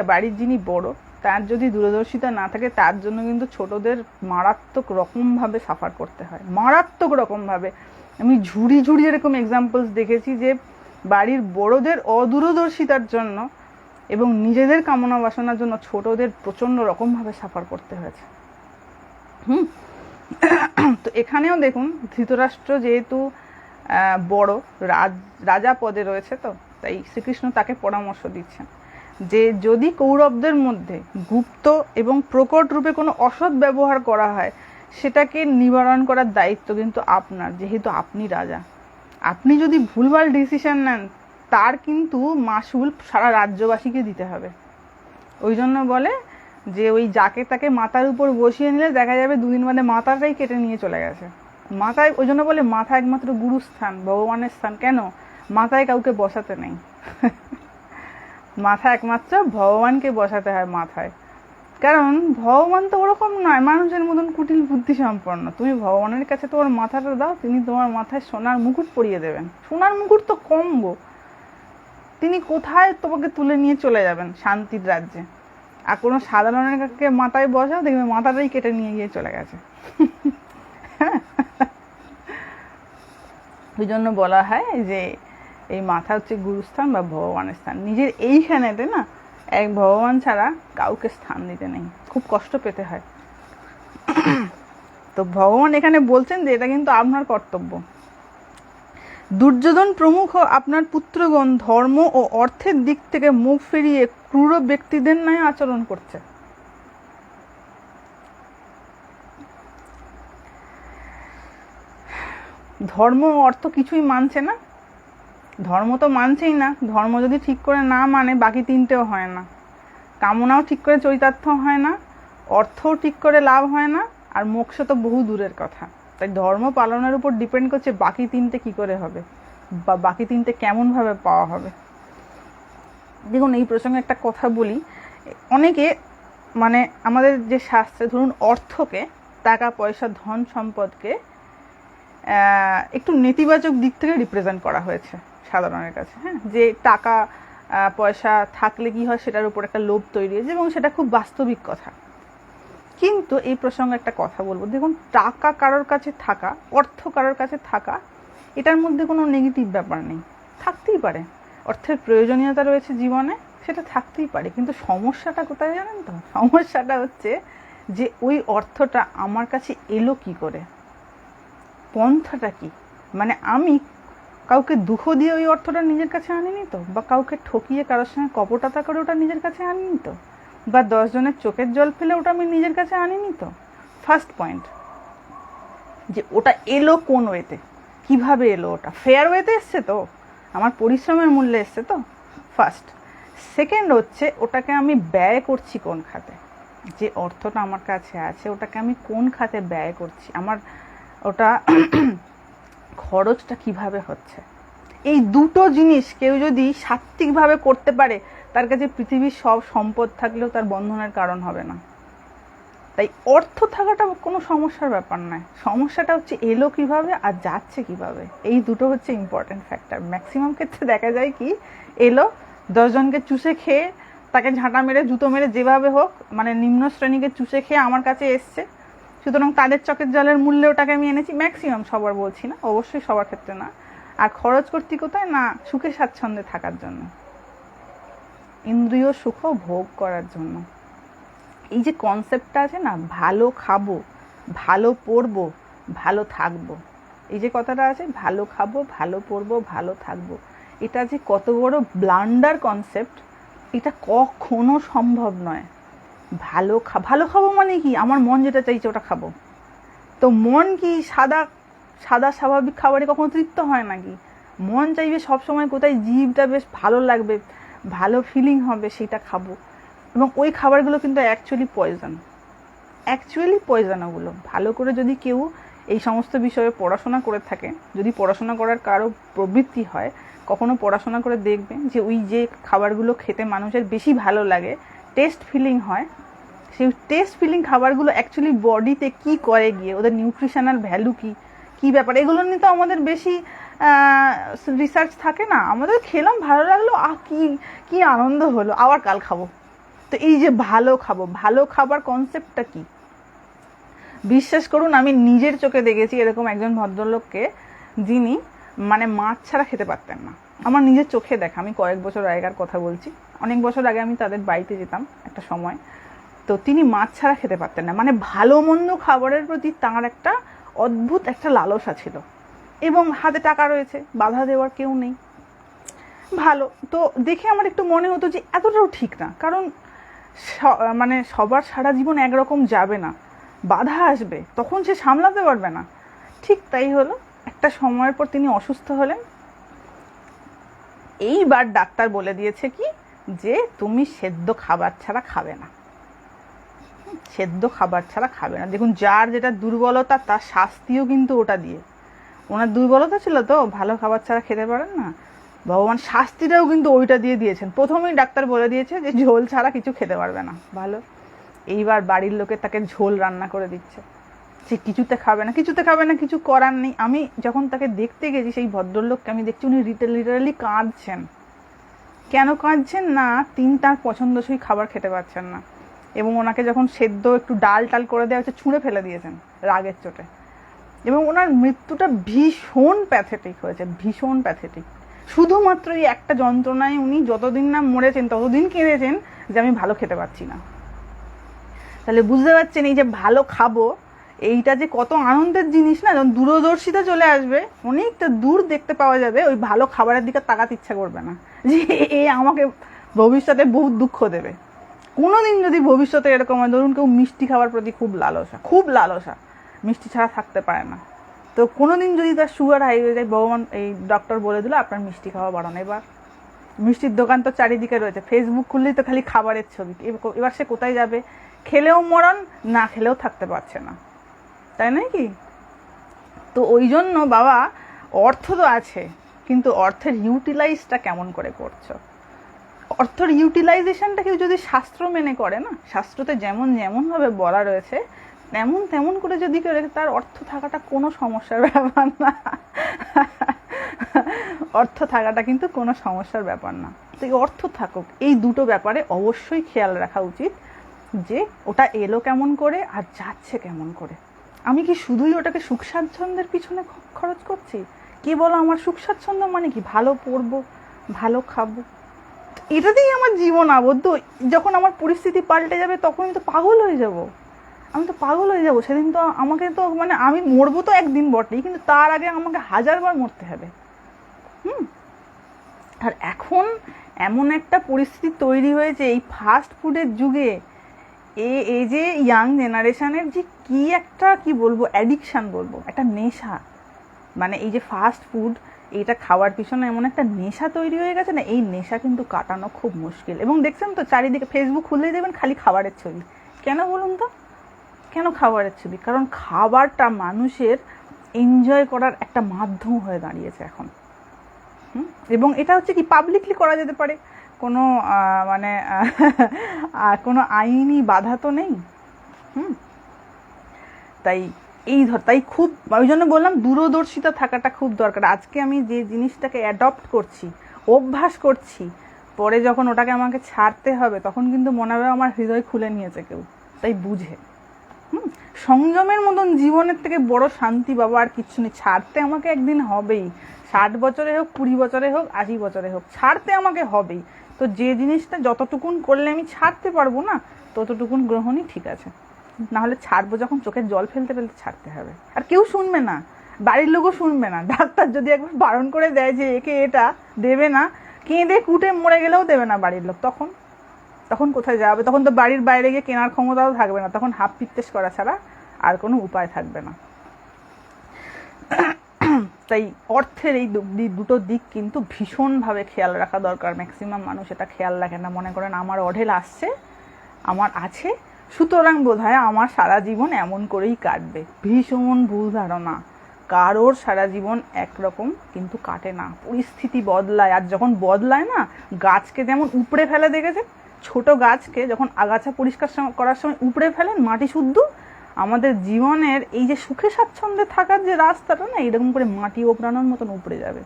বাড়ির যিনি বড়, তার যদি দূরদর্শিতা না থাকে, তার জন্য কিন্তু ছোটদের মারাত্মক রকমভাবে সাফার করতে হয়, মারাত্মক রকমভাবে। আমি ঝুড়ি এরকম এক্সাম্পলস দেখেছি যে বাড়ির বড়দের অদূরদর্শিতার জন্য এবং নিজেদের কামনা বাসনার জন্য ছোটদের প্রচন্ড রকমভাবে সাফার করতে হয়েছে। তো এখানেও দেখুন, ধৃতরাষ্ট্র যেহেতু বড় রাজা পদে রয়েছে, তো তাই শ্রীকৃষ্ণ তাকে পরামর্শ দিচ্ছেন যে যদি কৌরবদের মধ্যে গুপ্ত এবং প্রকট রূপে কোনো অসৎ ব্যবহার করা হয়, সেটাকে নিবারণ করার দায়িত্ব কিন্তু আপনার, যেহেতু আপনি রাজা। আপনি যদি ভুলভাল ডিসিশন নেন, তার কিন্তু মাসুল সারা রাজ্যবাসীকে দিতে হবে। ওই জন্য বলে যে ওই যাকে তাকে মাথার উপর বসিয়ে নিলে দেখা যাবে দুদিন বাদে মাথাটাই কেটে নিয়ে চলে গেছে। মাথায়, ওই জন্য বলে মাথা একমাত্র গুরুস্থান, ভগবানের স্থান। কেন? মাথায় কাউকে বসাতে নেই। মাথা একমাত্র ভগবানকে বসাতে হয় মাথায়। কারণ ভগবান তো ওরকম নয়, মানুষের মতন কুটিল বুদ্ধি সম্পন্ন। তুমি ভগবানের কাছে তোমার মাথাটা দাও, তিনি তোমার মাথায় সোনার মুকুট পরিয়ে দেবেন। সোনার মুকুট তো কমবো, তিনি কোথায় তোমাকে তুলে নিয়ে চলে যাবেন শান্তির রাজ্যে। আর কোনো সাধারণের কাছে মাথায় বসাও, দেখবে মাথাটাই কেটে নিয়ে গিয়ে চলে গেছে। ওই জন্য বলা হয় যে এই মাথা হচ্ছে গুরুস্থান বা ভগবানের স্থান। নিজের এইখানেতে না এক ভগবান ছাড়া কাউকে স্থান দিতে নেই, খুব কষ্ট পেতে হয়। তো ভগবান এখানে বলছেন যে এটা কিন্তু আপনার কর্তব্য। দুর্যোধন প্রমুখ আপনার পুত্রগণ ধর্ম ও অর্থের দিক থেকে মুখ ফিরিয়ে ক্রূর ব্যক্তিদের ন্যায় আচরণ করছে। ধর্ম ও অর্থ কিছুই মানছে না, ধর্ম তো মানছেই না। ধর্ম যদি ঠিক করে না মানে বাকি তিনটেও হয় না। কামনাও ঠিক করে চরিতার্থ হয় না, অর্থও ঠিক করে লাভ হয় না, আর মোক্ষ তো বহু দূরের কথা। তাই ধর্ম পালনের উপর ডিপেন্ড করছে বাকি তিনটে কি করে হবে বা বাকি তিনটে কেমনভাবে পাওয়া হবে। দেখুন, এই প্রসঙ্গে একটা কথা বলি। অনেকে মানে আমাদের যে শাস্ত্রে ধরুন অর্থকে, টাকা পয়সা ধন সম্পদকে একটু নেতিবাচক দিক থেকে রিপ্রেজেন্ট করা হয়েছে সাধারণের কাছে। হ্যাঁ, যে টাকা পয়সা থাকলে কি হয় সেটার উপর একটা লোভ তৈরি হয়েছে, এবং সেটা খুব বাস্তবিক কথা। কিন্তু এই প্রসঙ্গে একটা কথা বলবো। দেখুন, টাকা কারোর কাছে থাকা, অর্থ কারোর কাছে থাকা, এটার মধ্যে কোনো নেগেটিভ ব্যাপার নেই, থাকতেই পারে। অর্থের প্রয়োজনীয়তা রয়েছে জীবনে, সেটা থাকতেই পারে। কিন্তু সমস্যাটা কোথায় জানেন তো? সমস্যাটা হচ্ছে যে ওই অর্থটা আমার কাছে এলো কি করে, পন্থাটা কি। মানে আমি কাউকে দুঃখ দিয়ে ওই অর্থটা নিজের কাছে আনিনি তো, বা কাউকে ঠকিয়ে কারোর সঙ্গে কপটতা করে ওটা নিজের কাছে আনিনি তো, বা 10 জনের চোখের জল ফেলে ওটা আমি নিজের কাছে আনিনি তো। ফার্স্ট পয়েন্ট, যে ওটা এলো কোন ওয়েতে, কিভাবে এলো, ওটা ফেয়ার ওয়েতে এসছে তো, আমার পরিশ্রমের মূল্যে এসছে তো, ফার্স্ট। সেকেন্ড হচ্ছে ওটাকে আমি ব্যয় করছি কোন খাতে, যে অর্থটা আমার কাছে আছে ওটাকে আমি কোন খাতে ব্যয় করছি, আমার ওটা খরচটা কিভাবে হচ্ছে। এই দুটো জিনিস কেউ যদি সাত্ত্বিকভাবে করতে পারে, তার কাছে পৃথিবীর সব সম্পদ থাকলেও তার বন্ধনের কারণ হবে না। তাই অর্থ থাকাটা কোনো সমস্যার ব্যাপার নয়, সমস্যাটা হচ্ছে এলো কিভাবে আর যাচ্ছে কিভাবে। এই দুটো হচ্ছে ইম্পর্টেন্ট ফ্যাক্টর। ম্যাক্সিমাম ক্ষেত্রে দেখা যায় কি, এলো 10 জনকে চুষে খেয়ে, তাকে ঝাঁটা মেরে জুতো মেরে যেভাবে হোক, মানে নিম্ন শ্রেণীকে চুষে খেয়ে আমার কাছে এসছে, সুতরাং তাদের চকের জলের মূল্যে ওটাকে আমি এনেছি। ম্যাক্সিমাম, সবার বলছি না, অবশ্যই সবার ক্ষেত্রে না। আর খরচ করতে কোথায় না, সুখে স্বাচ্ছন্দ্যে থাকার জন্য, ইন্দ্রিয় সুখ ভোগ করার জন্য। এই যে কনসেপ্টটা আছে না, ভালো খাবো, ভালো পরবো, ভালো থাকবো, এই যে কথাটা আছে, ভালো খাবো, ভালো পরবো, ভালো থাকবো, এটা যে কত বড় ব্লান্ডার কনসেপ্ট, এটা কখনো সম্ভব নয়। ভালো খাবো মানে কি, আমার মন যেটা চাইছে ওটা খাবো। তো মন কি সাদা স্বাভাবিক খাবারে কখনো তৃপ্ত হয় নাকি? মন চাইবে সবসময় কোথায় জিভটা বেশ ভালো লাগবে, ভালো ফিলিং হবে, সেটা খাবো। এবং ওই খাবারগুলো কিন্তু অ্যাকচুয়ালি পয়জন। ওগুলো ভালো করে যদি কেউ এই সমস্ত বিষয়ে পড়াশোনা করে থাকে, যদি পড়াশোনা করার কারো প্রবৃত্তি হয়, কখনো পড়াশোনা করে দেখবে যে ওই যে খাবারগুলো খেতে মানুষের বেশি ভালো লাগে, টেস্ট ফিলিং হয়, সেই টেস্ট ফিলিং খাবারগুলো অ্যাকচুয়ালি বডিতে কি করে গিয়ে, ওদের নিউট্রিশনাল ভ্যালু কি ব্যাপার, এগুলো নিয়ে তো আমাদের বেশি রিসার্চ থাকে না। আমাদের খেলাম, ভালো লাগলো, কি আনন্দ হলো, আবার কাল খাবো। তো এই যে ভালো খাবার কনসেপ্টটা কি? বিশ্বাস করুন, আমি নিজের চোখে দেখেছি এরকম একজন ভদ্রলোককে, যিনি মানে মাছ ছাড়া খেতে পারতেন না। আমার নিজের চোখে দেখা, আমি কয়েক বছর আগেকার কথা বলছি, অনেক বছর আগে আমি তাদের বাড়িতে যেতাম একটা সময়। তো তিনি মাছ ছাড়া খেতে পারতেন না, মানে ভালো মন্দ খাবারের প্রতি তাঁর একটা অদ্ভুত একটা লালসা ছিল। এবং হাতে টাকা রয়েছে, বাধা দেওয়ার কেউ নেই, ভালো। তো দেখে আমার একটু মনে হতো যে এতটাও ঠিক না, কারণ মানে সবার সারা জীবন একরকম যাবে না, বাধা আসবে, তখন সে সামলাতে পারবে না। ঠিক তাই হলো, একটা সময়ের পর তিনি অসুস্থ হলেন। এইবার ডাক্তার বলে দিয়েছে কি, যে তুমি সেদ্ধ খাবার ছাড়া খাবে না, সেদ্ধ খাবার ছাড়া খাবে না। দেখুন, যার যেটা দুর্বলতা তার শাস্তিও কিন্তু ওটা দিয়ে। ওনার দুর্বলতা ছিল তো ভালো খাবার ছাড়া খেতে পারেন না, ভগবান শাস্তিটাও কিন্তু ওইটা দিয়ে দিয়েছেন। প্রথমেই ডাক্তার বলে দিয়েছে যে ঝোল ছাড়া কিছু খেতে পারবে না, ভালো। এইবার বাড়ির লোকে তাকে ঝোল রান্না করে দিচ্ছে, সে কিছুতে খাবে না, কিছুতে খাবে না, কিছু করার নেই। আমি যখন তাকে দেখতে গেছি, সেই ভদ্রলোককে আমি দেখছি উনি লিটারালি কাঁদছেন। কেন কাঁদছেন না, তিনি তার পছন্দসই খাবার খেতে পারছেন না, এবং ওনাকে যখন সেদ্ধ একটু ডাল টাল করে দেওয়া হচ্ছে, ছুঁড়ে ফেলে দিয়েছেন রাগের চোটে। এবং ওনার মৃত্যুটা ভীষণ প্যাথেটিক হয়েছে, ভীষণ প্যাথেটিক। শুধুমাত্র এই একটা যন্ত্রণায় উনি যতদিন না মরেছেন ততদিন কেঁদেছেন যে আমি ভালো খেতে পারছি না। তাহলে বুঝতে পারছেন এই যে ভালো খাবো, এইটা যে কত আনন্দের জিনিস না। যখন দূরদর্শিতা চলে আসবে, অনেকটা দূর দেখতে পাওয়া যাবে, ওই ভালো খাবারের দিকে তাকাতে ইচ্ছা করবে না যে এ আমাকে ভবিষ্যতে বহুত দুঃখ দেবে। কোনোদিন যদি ভবিষ্যতে এরকম হয়, ধরুন কেউ মিষ্টি খাওয়ার প্রতি খুব লালসা, খুব লালসা, মিষ্টি ছাড়া থাকতে পারে না, তো কোনোদিন যদি তার সুগার হাই হয়ে যায়, ভগবান এই ডক্টর বলে দিল আপনার মিষ্টি খাওয়া বাড়ানো। এবার মিষ্টির দোকান তো চারিদিকে রয়েছে, ফেসবুক খুললেই তো খালি খাবারের ছবি। এবার সে কোথায় যাবে? খেলেও মরণ, না খেলেও থাকতে পারছে না, তাই নয় কি? তো ওই জন্য বাবা, অর্থ তো আছে, কিন্তু অর্থের ইউটিলাইজটা কেমন করে করছো? অর্থের ইউটিলাইজেশনটা কেউ যদি শাস্ত্র মেনে করে না, শাস্ত্রতে যেমন যেমনভাবে বলা রয়েছে তেমন তেমন করে যদি করে, তার অর্থ থাকাটা কোনো সমস্যার ব্যাপার না। অর্থ থাকাটা কিন্তু কোনো সমস্যার ব্যাপার না। তো এই অর্থ থাকুক, এই দুটো ব্যাপারে অবশ্যই খেয়াল রাখা উচিত, যে ওটা এলো কেমন করে আর যাচ্ছে কেমন করে। আমি কি শুধুই ওটাকে সুখ স্বাচ্ছন্দ্যের পিছনে খরচ করছি? কে বলো আমার সুখ স্বাচ্ছন্দ্য মানে কি? ভালো পড়বো, ভালো খাবো, এটাতেই আমার জীবন আবদ্ধ। যখন আমার পরিস্থিতি পাল্টে যাবে তখনই তো পাগল হয়ে যাব, আমি তো পাগল হয়ে যাব। সেদিন তো আমাকে তো মানে আমি মরবো তো একদিন বটেই, কিন্তু তার আগে আমাকে 1000বার মরতে হবে। আর এখন এমন একটা পরিস্থিতি তৈরি হয়েছে এই ফাস্ট ফুডের যুগে, এই যে ইয়াং জেনারেশনের যে কি বলবো, অ্যাডিকশান বলবো, একটা নেশা। মানে এই যে ফাস্ট ফুড, এইটা খাওয়ার পিছনে এমন একটা নেশা তৈরি হয়ে গেছে না, এই নেশা কিন্তু কাটানো খুব মুশকিল। এবং দেখছেন তো চারিদিকে ফেসবুক খুললেই দেখবেন খালি খাবারের ছবি। কেন বলুন তো, কেন খাবারের ছবি? কারণ খাবারটা মানুষের এনজয় করার একটা মাধ্যম হয়ে দাঁড়িয়েছে এখন। এবং এটা হচ্ছে কি পাবলিকলি করা যেতে পারে, কোনো মানে কোনো আইনি বাধা তো নেই। তাই খুব, ওই জন্য বললাম দূরদর্শিতা থাকাটা খুব দরকার। আজকে আমি যে জিনিসটাকে অ্যাডপ্ট করছি, অভ্যাস করছি, পরে যখন ওটাকে আমাকে ছাড়তে হবে তখন কিন্তু মনে হবে আমার হৃদয় খুলে নিয়েছে কেউ, তাই বুঝে। সংযমের মতন জীবনের থেকে বড় শান্তি বাবা আর কিচ্ছু নেই। ছাড়তে আমাকে একদিন হবেই, 60 বছরে হোক, 20 বছরে হোক, 80 বছরে হোক, ছাড়তে আমাকে হবেই। তো যে জিনিসটা যতটুকুন করলে আমি ছাড়তে পারবো না, ততটুকুন গ্রহণই ঠিক আছে। নাহলে ছাড়বো যখন চোখের জল ফেলতে ফেলতে ছাড়তে হবে। আর কেউ শুনবে না, বাড়ির লোকও শুনবে না। ডাক্তার যদি একবার বারণ করে দেয় যে একে এটা দেবে না, কেঁদে কুটে মরে গেলেও দেবে না বাড়ির লোক, তখন কোথায় যাবে? তখন তো বাড়ির বাইরে গিয়ে কেনার ক্ষমতাও থাকবে না, তখন হাফ পিত্তেশ করা ছাড়া আর কোনো উপায় থাকবে না। তাই অর্থের এই দুটো দিক কিন্তু ভীষণভাবে খেয়াল রাখা দরকার। ম্যাক্সিমাম মানুষ এটা খেয়াল রাখে না, মনে করেন আমার অঢেল আসছে, আমার আছে, সুতরাং বোধহয় আমার সারা জীবন এমন করেই কাটবে। ভীষণ ভুল ধারণা। কারোর সারা জীবন একরকম কিন্তু কাটে না, পরিস্থিতি বদলায়। আর যখন বদলায় না, গাছকে যেমন উপড়ে ফেলে, দেখেছে ছোট গাছকে যখন আগাছা পরিষ্কার করার সময় উপড়ে ফেলেন মাটি শুদ্ধ, আমাদের জীবনের এই যে সুখে স্বাচ্ছন্দ্যে থাকার যে রাস্তাটা না, এরকম করে মাটি ওপড়ানোর মতন উপড়ে যাবে,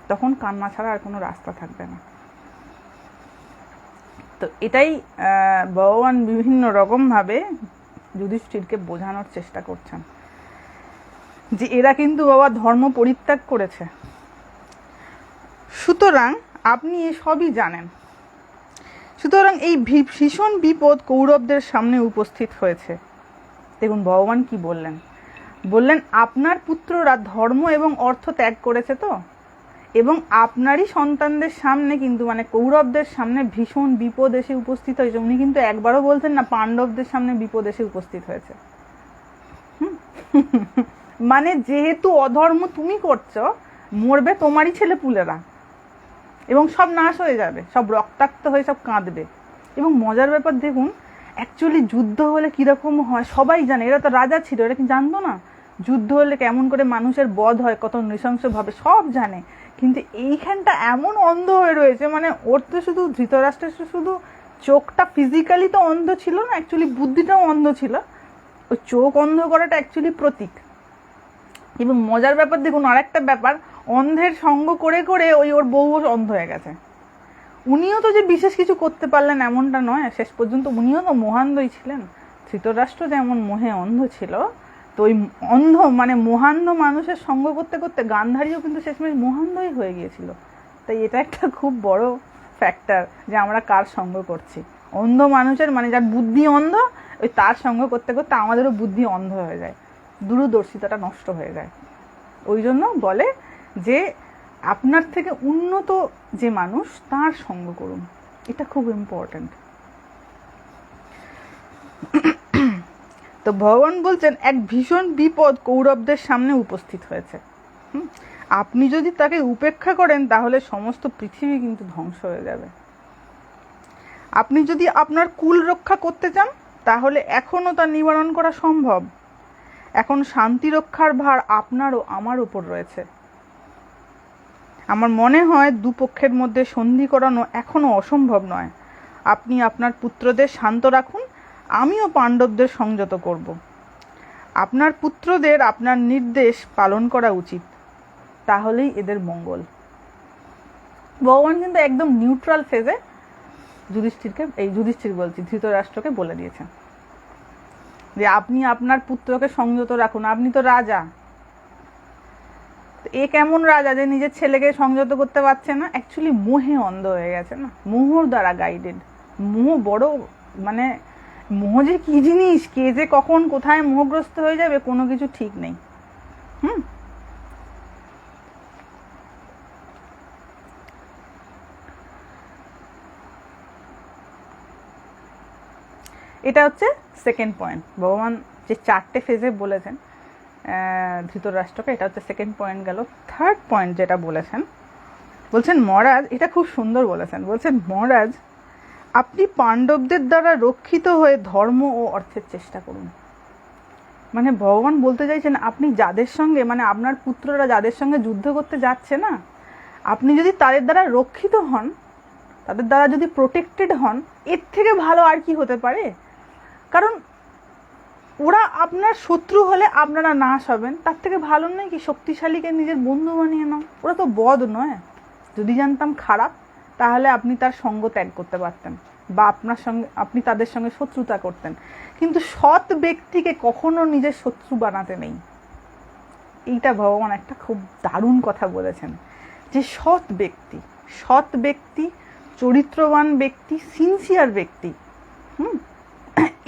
তখন কান্না ছাড়া আর কোনো রাস্তা থাকবে না। তো এটাই ভগবান বিভিন্ন রকমভাবে যুধিষ্ঠিরকে বোঝানোর চেষ্টা করছেন, যে এরা কিন্তু বাবা ধর্ম পরিত্যাগ করেছে, সুতরাং আপনি এসবই জানেন। সুতরাং এই ভীষণ বিপদ কৌরবদের সামনে উপস্থিত হয়েছে। দেখুন ভগবান কি বললেন, বললেন আপনার পুত্ররা ধর্ম এবং অর্থ ত্যাগ করেছে তো, এবং আপনারই সন্তানদের সামনে কিন্তু মানে কৌরবদের সামনে ভীষণ বিপদ এসে উপস্থিত হয়েছে। উনি কিন্তু একবারও বলছেন না পাণ্ডবদের সামনে বিপদ এসে উপস্থিত হয়েছে। মানে যেহেতু অধর্ম তুমি করছো, মরবে তোমারই ছেলে পুলেরা, এবং সব নাশ হয়ে যাবে, সব রক্তাক্ত হয়ে সব কাঁদবে। এবং মজার ব্যাপার দেখুন, অ্যাকচুয়ালি যুদ্ধ হলে কীরকম হয় সবাই জানে, এরা তো রাজা ছিল, এরা কি জানতো না যুদ্ধ হলে কেমন করে মানুষের বধ হয়, কত নৃশংসভাবে, সব জানে। কিন্তু এইখানটা এমন অন্ধ হয়ে রয়েছে, মানে ওর তো শুধু ধৃতরাষ্ট্রের শুধু চোখটা ফিজিক্যালি তো অন্ধ ছিল না, অ্যাকচুয়ালি বুদ্ধিটাও অন্ধ ছিল। ওই চোখ অন্ধ করাটা অ্যাকচুয়ালি প্রতীক। এবং মজার ব্যাপার দেখুন, আর একটা ব্যাপার, অন্ধের সঙ্গ করে করে ওর বউও অন্ধ হয়ে গেছে। উনিও তো যে বিশেষ কিছু করতে পারলেন এমনটা নয়, শেষ পর্যন্ত উনিও তো মোহান্ধই ছিলেন। ধৃতরাষ্ট্র যেমন মোহে অন্ধ ছিল, তো ওই অন্ধ মানে মোহান্ধ মানুষের সঙ্গ করতে করতে গান্ধারীও কিন্তু শেষমেশ মোহান্ধই হয়ে গিয়েছিল। তাই এটা একটা খুব বড় ফ্যাক্টর যে আমরা কার সঙ্গ করছি। অন্ধ মানুষের মানে যার বুদ্ধি অন্ধ, ওই তার সঙ্গ করতে করতে আমাদেরও বুদ্ধি অন্ধ হয়ে যায়, দূরদর্শিতাটা নষ্ট হয়ে যায়। ওই জন্য বলে যে আপনার থেকে উন্নত যে মানুষ তার সঙ্গ করুন, এটা খুব ইম্পর্টেন্ট। তো ভগবান বলছেন এক ভীষণ বিপদ কৌরবদের সামনে উপস্থিত হয়েছে। আপনি যদি তাকে উপেক্ষা করেন তাহলে সমস্ত পৃথিবী কিন্তু ধ্বংস হয়ে যাবে। আপনি যদি আপনার কুল রক্ষা করতে চান তাহলে এখনও তা নিবারণ করা সম্ভব। এখন শান্তি রক্ষার ভার আপনার ও আমার উপর রয়েছে। আমার মনে হয় দুপক্ষের মধ্যে সন্ধি করানো এখনো অসম্ভব নয়। আপনি আপনার পুত্রদের শান্ত রাখুন, আমিও পাণ্ডবদের সংযত করব। আপনার পুত্রদের আপনার নির্দেশ পালন করা উচিত, তাহলেই এদের মঙ্গল। ভগবান কিন্তু একদম নিউট্রাল ফেজে ধৃতরাষ্ট্রকে বলে দিয়েছেন যে আপনি আপনার পুত্রকে সংযত রাখুন, আপনি তো রাজা। এ কেমন রাজা যে নিজের ছেলেকে সংযত করতে পারছে না? অ্যাকচুয়ালি মোহে অন্ধ হয়ে গেছে না, মোহর দ্বারা গাইডেড। মোহ বড় মানে মোহ যে কি জিনিস, কে যে কখন কোথায় মোহগ্রস্ত হয়ে যাবে কোনো কিছু ঠিক নেই। এটা হচ্ছে সেকেন্ড পয়েন্ট। ভগবান যে 4টে ফেজে বলেছেন ধৃতরাষ্ট্রকে, এটা হচ্ছে সেকেন্ড পয়েন্ট গেল। থার্ড পয়েন্ট যেটা বলেছেন, বলছেন মহারাজ, এটা খুব সুন্দর বলেছেন, বলছেন মহারাজ আপনি পাণ্ডবদের দ্বারা রক্ষিত হয়ে ধর্ম ও অর্থের চেষ্টা করুন। মানে ভগবান বলতে চাইছেন আপনি যাদের সঙ্গে মানে আপনার পুত্ররা যাদের সঙ্গে যুদ্ধ করতে যাচ্ছে না, আপনি যদি তাদের দ্বারা রক্ষিত হন, তাদের দ্বারা যদি প্রোটেক্টেড হন, এর থেকে ভালো আর কি হতে পারে? কারণ ওরা আপনার শত্রু হলে আপনারা নাশ হবেন, তার থেকে ভালো নয় কি শক্তিশালীকে নিজের বন্ধু বানিয়ে নাও? ওরা তো বদ নয়। যদি জানতাম খারাপ তাহলে আপনি তার সঙ্গ ত্যাগ করতে পারতেন বা আপনি তাদের সঙ্গে শত্রুতা করতেন। কিন্তু সৎ ব্যক্তিকে কখনো নিজের শত্রু বানাতে নেই। এইটা ভগবান একটা খুব দারুণ কথা বলেছেন যে সৎ ব্যক্তি, চরিত্রবান ব্যক্তি, সিনসিয়ার ব্যক্তি,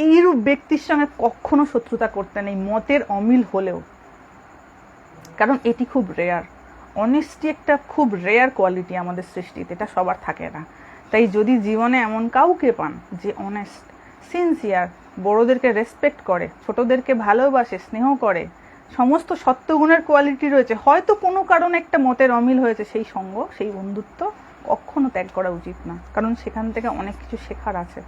এইরূপ ব্যক্তির সঙ্গে কখনো শত্রুতা করতে নেই, মতের অমিল হলেও। কারণ এটি খুব রেয়ার। অনেস্টি একটা খুব রেয়ার কোয়ালিটি আমাদের সৃষ্টিতে, এটা সবার থাকে না। তাই যদি জীবনে এমন কাউকে পান যে অনেস্ট, সিনসিয়ার, বড়োদেরকে রেসপেক্ট করে, ছোটদেরকে ভালোবাসে, স্নেহ করে, সমস্ত সত্যগুণের কোয়ালিটি রয়েছে, হয়তো কোনো কারণে একটা মতের অমিল হয়েছে, সেই সঙ্গ, সেই বন্ধুত্ব কখনো ত্যাগ করা উচিত না। কারণ সেখান থেকে অনেক কিছু শেখার আছে।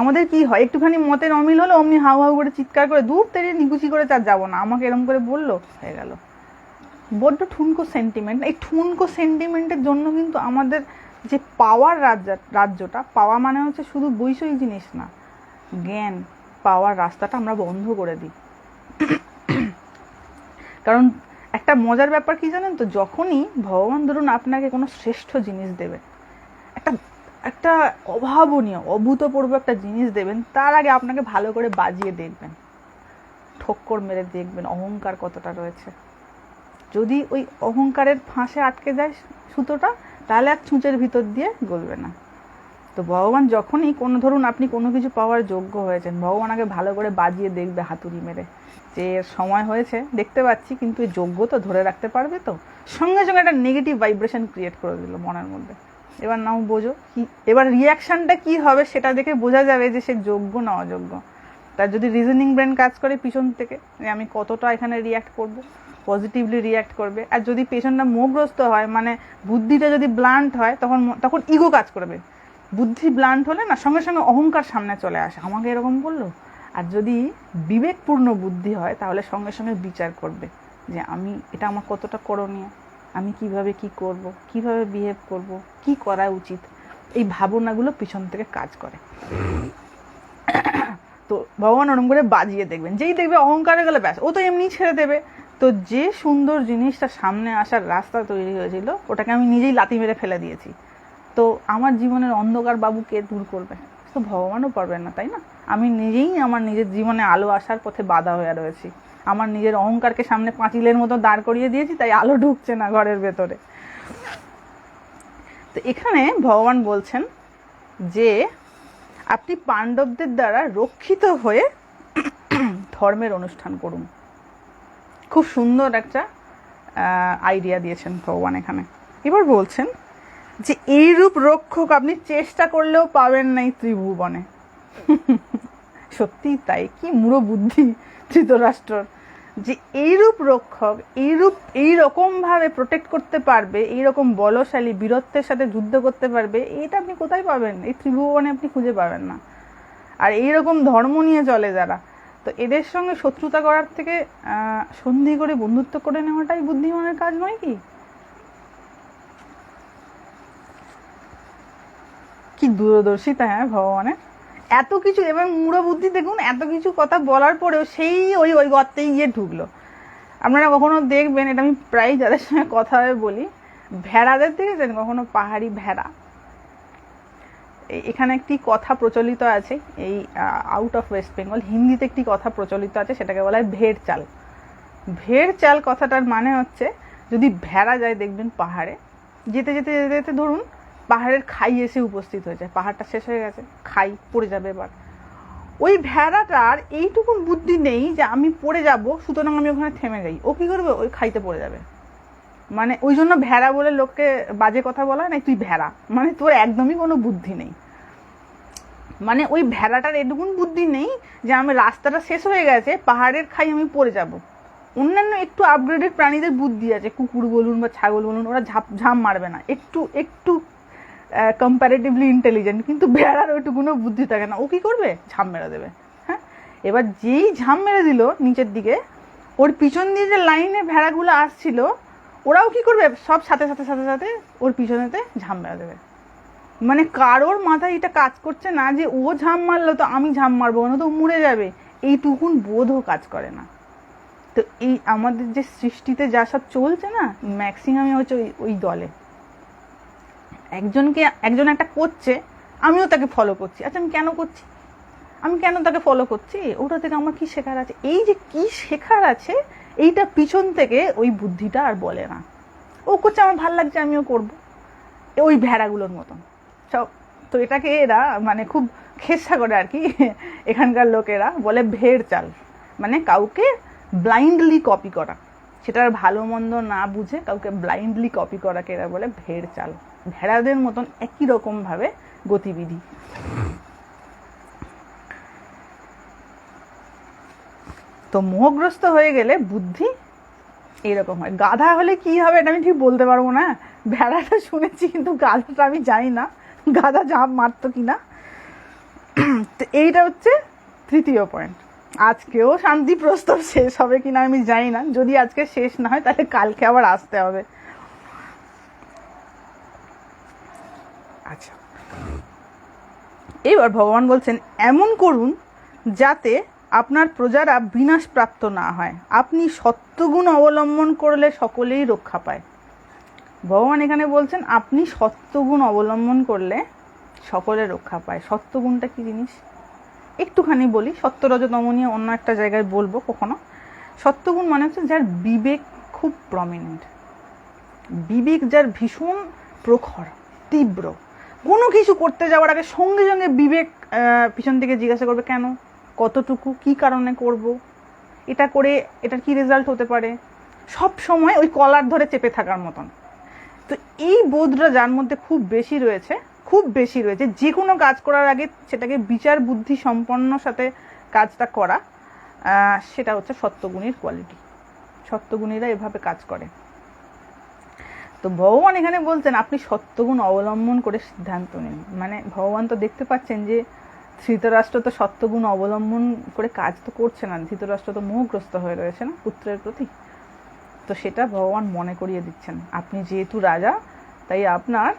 আমাদের কি হয়, একটুখানি মতের অমিল হলো অমনি হাউ হাউ করে চিৎকার করে দূর থেকে নিকুচি করে তার যাবো না, আমাকে এরকম করে বললো, হয়ে গেল। বড্ড ঠুনকো সেন্টিমেন্ট। এই ঠুনকো সেন্টিমেন্টের জন্য কিন্তু আমাদের যে পাওয়ার রাজ্যটা, পাওয়া মানে হচ্ছে শুধু বৈষয়িক জিনিস না, জ্ঞান পাওয়ার রাস্তাটা আমরা বন্ধ করে দিই। কারণ একটা মজার ব্যাপার কি জানেন তো, যখনই ভগবান ধরুন আপনাকে কোনো শ্রেষ্ঠ জিনিস দেবে, একটা অভাবনীয় অভূতপূর্ব একটা জিনিস দেবেন, তার আগে আপনাকে ভালো করে বাজিয়ে দেখবেন, ঠক্কর মেরে দেখবেন অহংকার কতটা রয়েছে। যদি ওই অহংকারের ফাঁসে আটকে যায় সুতোটা, তাহলে এক ছুঁচের ভিতর দিয়ে গলবে না। তো ভগবান যখনই কোনো, ধরুন আপনি কোনো কিছু পাওয়ার যোগ্য হয়েছেন, ভগবান আগে ভালো করে বাজিয়ে দেখবে হাতুড়ি মেরে, যে এর সময় হয়েছে দেখতে পাচ্ছি, কিন্তু এই যোগ্য তো ধরে রাখতে পারবে তো, সঙ্গে সঙ্গে একটা নেগেটিভ ভাইব্রেশন ক্রিয়েট করে দিল মনের মধ্যে। এবার নাও বোঝো কি, এবার রিয়াকশানটা কি হবে সেটা দেখে বোঝা যাবে যে সে যোগ্য না অযোগ্য। তার যদি রিজনিং ব্রেন কাজ করে পিছন থেকে, যে আমি কতটা এখানে রিয়্যাক্ট করব, পজিটিভলি রিয়্যাক্ট করবে। আর যদি পেশেন্টটা মোহগ্রস্ত হয়, মানে বুদ্ধিটা যদি ব্লান্ট হয়, তখন ইগো কাজ করবে। বুদ্ধি ব্লান্ট হলে না সঙ্গে সঙ্গে অহংকার সামনে চলে আসে, আমাকে এরকম বললো। আর যদি বিবেকপূর্ণ বুদ্ধি হয় তাহলে সঙ্গে সঙ্গে বিচার করবে যে এটা আমার কতটা করণীয়, আমি কিভাবে কি করব, কিভাবে বিহেভ করব, কি করা উচিত। এই ভাবনাগুলো পিছন থেকে কাজ করে। তো ভগবান ওরম করে বাজিয়ে দেখবেন, যেই দেখবে অহংকারে গেলে ব্যাস ও তো এমনি ছেড়ে দেবে। তো যে সুন্দর জিনিসটা সামনে আসার রাস্তা তৈরি হয়েছিল, ওটাকে আমি নিজেই লাথি মেরে ফেলে দিয়েছি। তো আমার জীবনের অন্ধকার বাবু কে দূর করবে? তো ভগবানও পারবেন না, তাই না? আমি নিজেই আমার নিজের জীবনে আলো আসার পথে বাধা হয়ে রয়েছি। আমার নিজের অহংকারকে সামনে পাঁচিলের মতো দাঁড় করিয়ে দিয়েছি, তাই আলো ঢুকছে না ঘরের ভেতরে। তো এখানে ভগবান বলছেন যে আপনি পাণ্ডবদের দ্বারা রক্ষিত হয়ে ধর্মের অনুষ্ঠান করুন। খুব সুন্দর একটা আইডিয়া দিয়েছেন ভগবান এখানে। এবার বলছেন যে এইরূপ রক্ষক আপনি চেষ্টা করলেও পাবেন না এই ত্রিভুবনে। সত্যিই তাই, কি মূঢ় বুদ্ধি ধৃতরাষ্ট্রর, যে এইরূপ রক্ষক এইরকম ভাবে প্রোটেক্ট করতে পারবে, এইরকম বলশালী, বীরত্বের সাথে যুদ্ধ করতে পারবে, এটা আপনি কোথায় পাবেন? এই ত্রিভুবনে আপনি খুঁজে পাবেন না। আর এইরকম ধর্ম নিয়ে চলে যারা, তো এদের সঙ্গে শত্রুতা করার থেকে সন্ধি করে বন্ধুত্ব করে নেওয়াটাই বুদ্ধিমানের কাজ নয় কি? কি দূরদর্শিতা, হ্যাঁ ভগবানের এত কিছু। এবং মূঢ় বুদ্ধি দেখুন, এত কিছু কথা বলার পরেও সেই ওই গর্তেই গিয়ে ঢুকলো। আপনারা কখনো দেখবেন, এটা আমি প্রায় যাদের সঙ্গে কথা হয়ে বলি, ভেড়াদের দেখেছেন কখনো? পাহাড়ি ভেড়া। এখানে একটি কথা প্রচলিত আছে, এই আউট অফ ওয়েস্ট বেঙ্গল হিন্দিতে একটি কথা প্রচলিত আছে, সেটাকে বলা হয় ভেড় চাল। ভেড় চাল কথাটার মানে হচ্ছে, যদি ভেড়া যায় দেখবেন পাহাড়ে, যেতে যেতে যেতে যেতে ধরুন পাহাড়ের খাই এসে উপস্থিত হয়েছে, পাহাড়টা শেষ হয়ে গেছে, খাই পড়ে যাবে। এবার ওই ভেড়াটার এইটুকুন বুদ্ধি নেই যে আমি পড়ে যাব, সুতরাং আমি ওখানে থেমে যাই। ও কি করবে? ওই খাইতে পড়ে যাবে। মানে ওই জন্য ভেড়া বলে লোককে বাজে কথা বলা হয় না, তুই ভেড়া, মানে তোর একদমই কোনো বুদ্ধি নেই। মানে ওই ভেড়াটার এটুকুন বুদ্ধি নেই যে আমি রাস্তাটা শেষ হয়ে গেছে, পাহাড়ের খাই আমি পড়ে যাব। অন্যান্য একটু আপগ্রেডেড প্রাণীদের বুদ্ধি আছে, কুকুর বলুন বা ছাগল বলুন, ওরা ঝাঁপ মারবে না, একটু কম্প্যারেটিভলি ইন্টেলিজেন্ট, কিন্তু ভেড়ার ওইটুকুনো বুদ্ধি থাকে না। ও কি করবে? ঝাঁপ মেরে দেবে। হ্যাঁ, এবার যেই ঝাঁপ মেরে দিল নিচের দিকে, ওর পিছন দিয়ে যে লাইনে ভেড়াগুলো আসছিল, ওরাও কি করবে? সব সাথে সাথে সাথে সাথে ওর পিছনেতে ঝাঁপ মেরে দেবে। মানে কারোর মাথায় এটা কাজ করছে না যে ও ঝাঁপ মারলো তো আমি ঝাঁপ মারবো না, তো মরে যাবে, এইটুকুন বোধও কাজ করে না। তো এই আমাদের যে সৃষ্টিতে যা সব চলছে না, ম্যাক্সিমামই হচ্ছে ওই দলে। একজন একটা করছে, আমিও তাকে ফলো করছি। আচ্ছা, আমি কেন করছি? আমি কেন তাকে ফলো করছি? ওটা থেকে আমার কি শেখার আছে? এই যে কি শেখার আছে, এইটা পিছন থেকে ওই বুদ্ধিটা আর বলে না। ও করছে, আমার ভাল লাগছে, আমিও করব, ওই ভেড়াগুলোর মতন সব। তো এটাকে এরা মানে খুব খেসা করে আর কি, এখানকার লোকেরা বলে ভেড় চাল। মানে কাউকে ব্লাইন্ডলি কপি করা, সেটার ভালো মন্দ না বুঝে কাউকে ব্লাইন্ডলি কপি করাকে এরা বলে ভেড় চাল। ভেড়াদের মতন একই রকম ভাবে গতিবিধি। তো মোহগ্রস্ত হয়ে গেলে বুদ্ধি এরকম হয়। গাধা হলে কি হবে এটা আমি ঠিক বলতে পারবো না, ভেড়াটা শুনেছি, কিন্তু গাধাটা আমি জানি না গাধা ঝাঁপ মারতো কিনা। তো এইটা হচ্ছে তৃতীয় পয়েন্ট। আজকেও শান্তি প্রস্তাব শেষ হবে কিনা আমি জানি না, যদি আজকে শেষ না হয় তাহলে কালকে আবার আসতে হবে। আচ্ছা, এবার ভগবান বলছেন এমন করুন যাতে আপনার প্রজারা বিনাশপ্রাপ্ত না হয়। আপনি সত্যগুণ অবলম্বন করলে সকলেই রক্ষা পায়। ভগবান এখানে বলছেন আপনি সত্যগুণ অবলম্বন করলে সকলে রক্ষা পায়। সত্যগুণটা কি জিনিস একটুখানি বলি, সত্য রজতম নিয়ে অন্য একটা জায়গায় বলবো কখনো। সত্যগুণ মানে হচ্ছে যার বিবেক খুব প্রমিনেন্ট, বিবেক যার ভীষণ প্রখর তীব্র, কোনো কিছু করতে যাওয়ার আগে সঙ্গে সঙ্গে বিবেক পিছন থেকে জিজ্ঞাসা করবে কেন, কতটুকু, কি কারণে করব, এটা করে এটার কি রেজাল্ট হতে পারে, সব সময় ওই কলার ধরে চেপে থাকার মতন। তো এই বোধটা যার মধ্যে খুব বেশি রয়েছে, যে কোনো কাজ করার আগে সেটাকে বিচার বুদ্ধি সম্পন্ন সাথে কাজটা করা, সেটা হচ্ছে সত্যগুণীর কোয়ালিটি। সত্যগুণীরা এভাবে কাজ করে। তো ভগবান এখানে বলছেন আপনি সত্যগুণ অবলম্বন করে সিদ্ধান্ত নিন। মানে ভগবান তো দেখতে পাচ্ছেন যে ধৃতরাষ্ট্র তো সত্যগুণ অবলম্বন করে কাজ তো করছে না, ধৃতরাষ্ট্র তো মোহগ্রস্ত হয়ে রয়েছে না পুত্রের প্রতি। তো সেটা ভগবান মনে করিয়ে দিচ্ছেন, আপনি যেহেতু রাজা তাই আপনার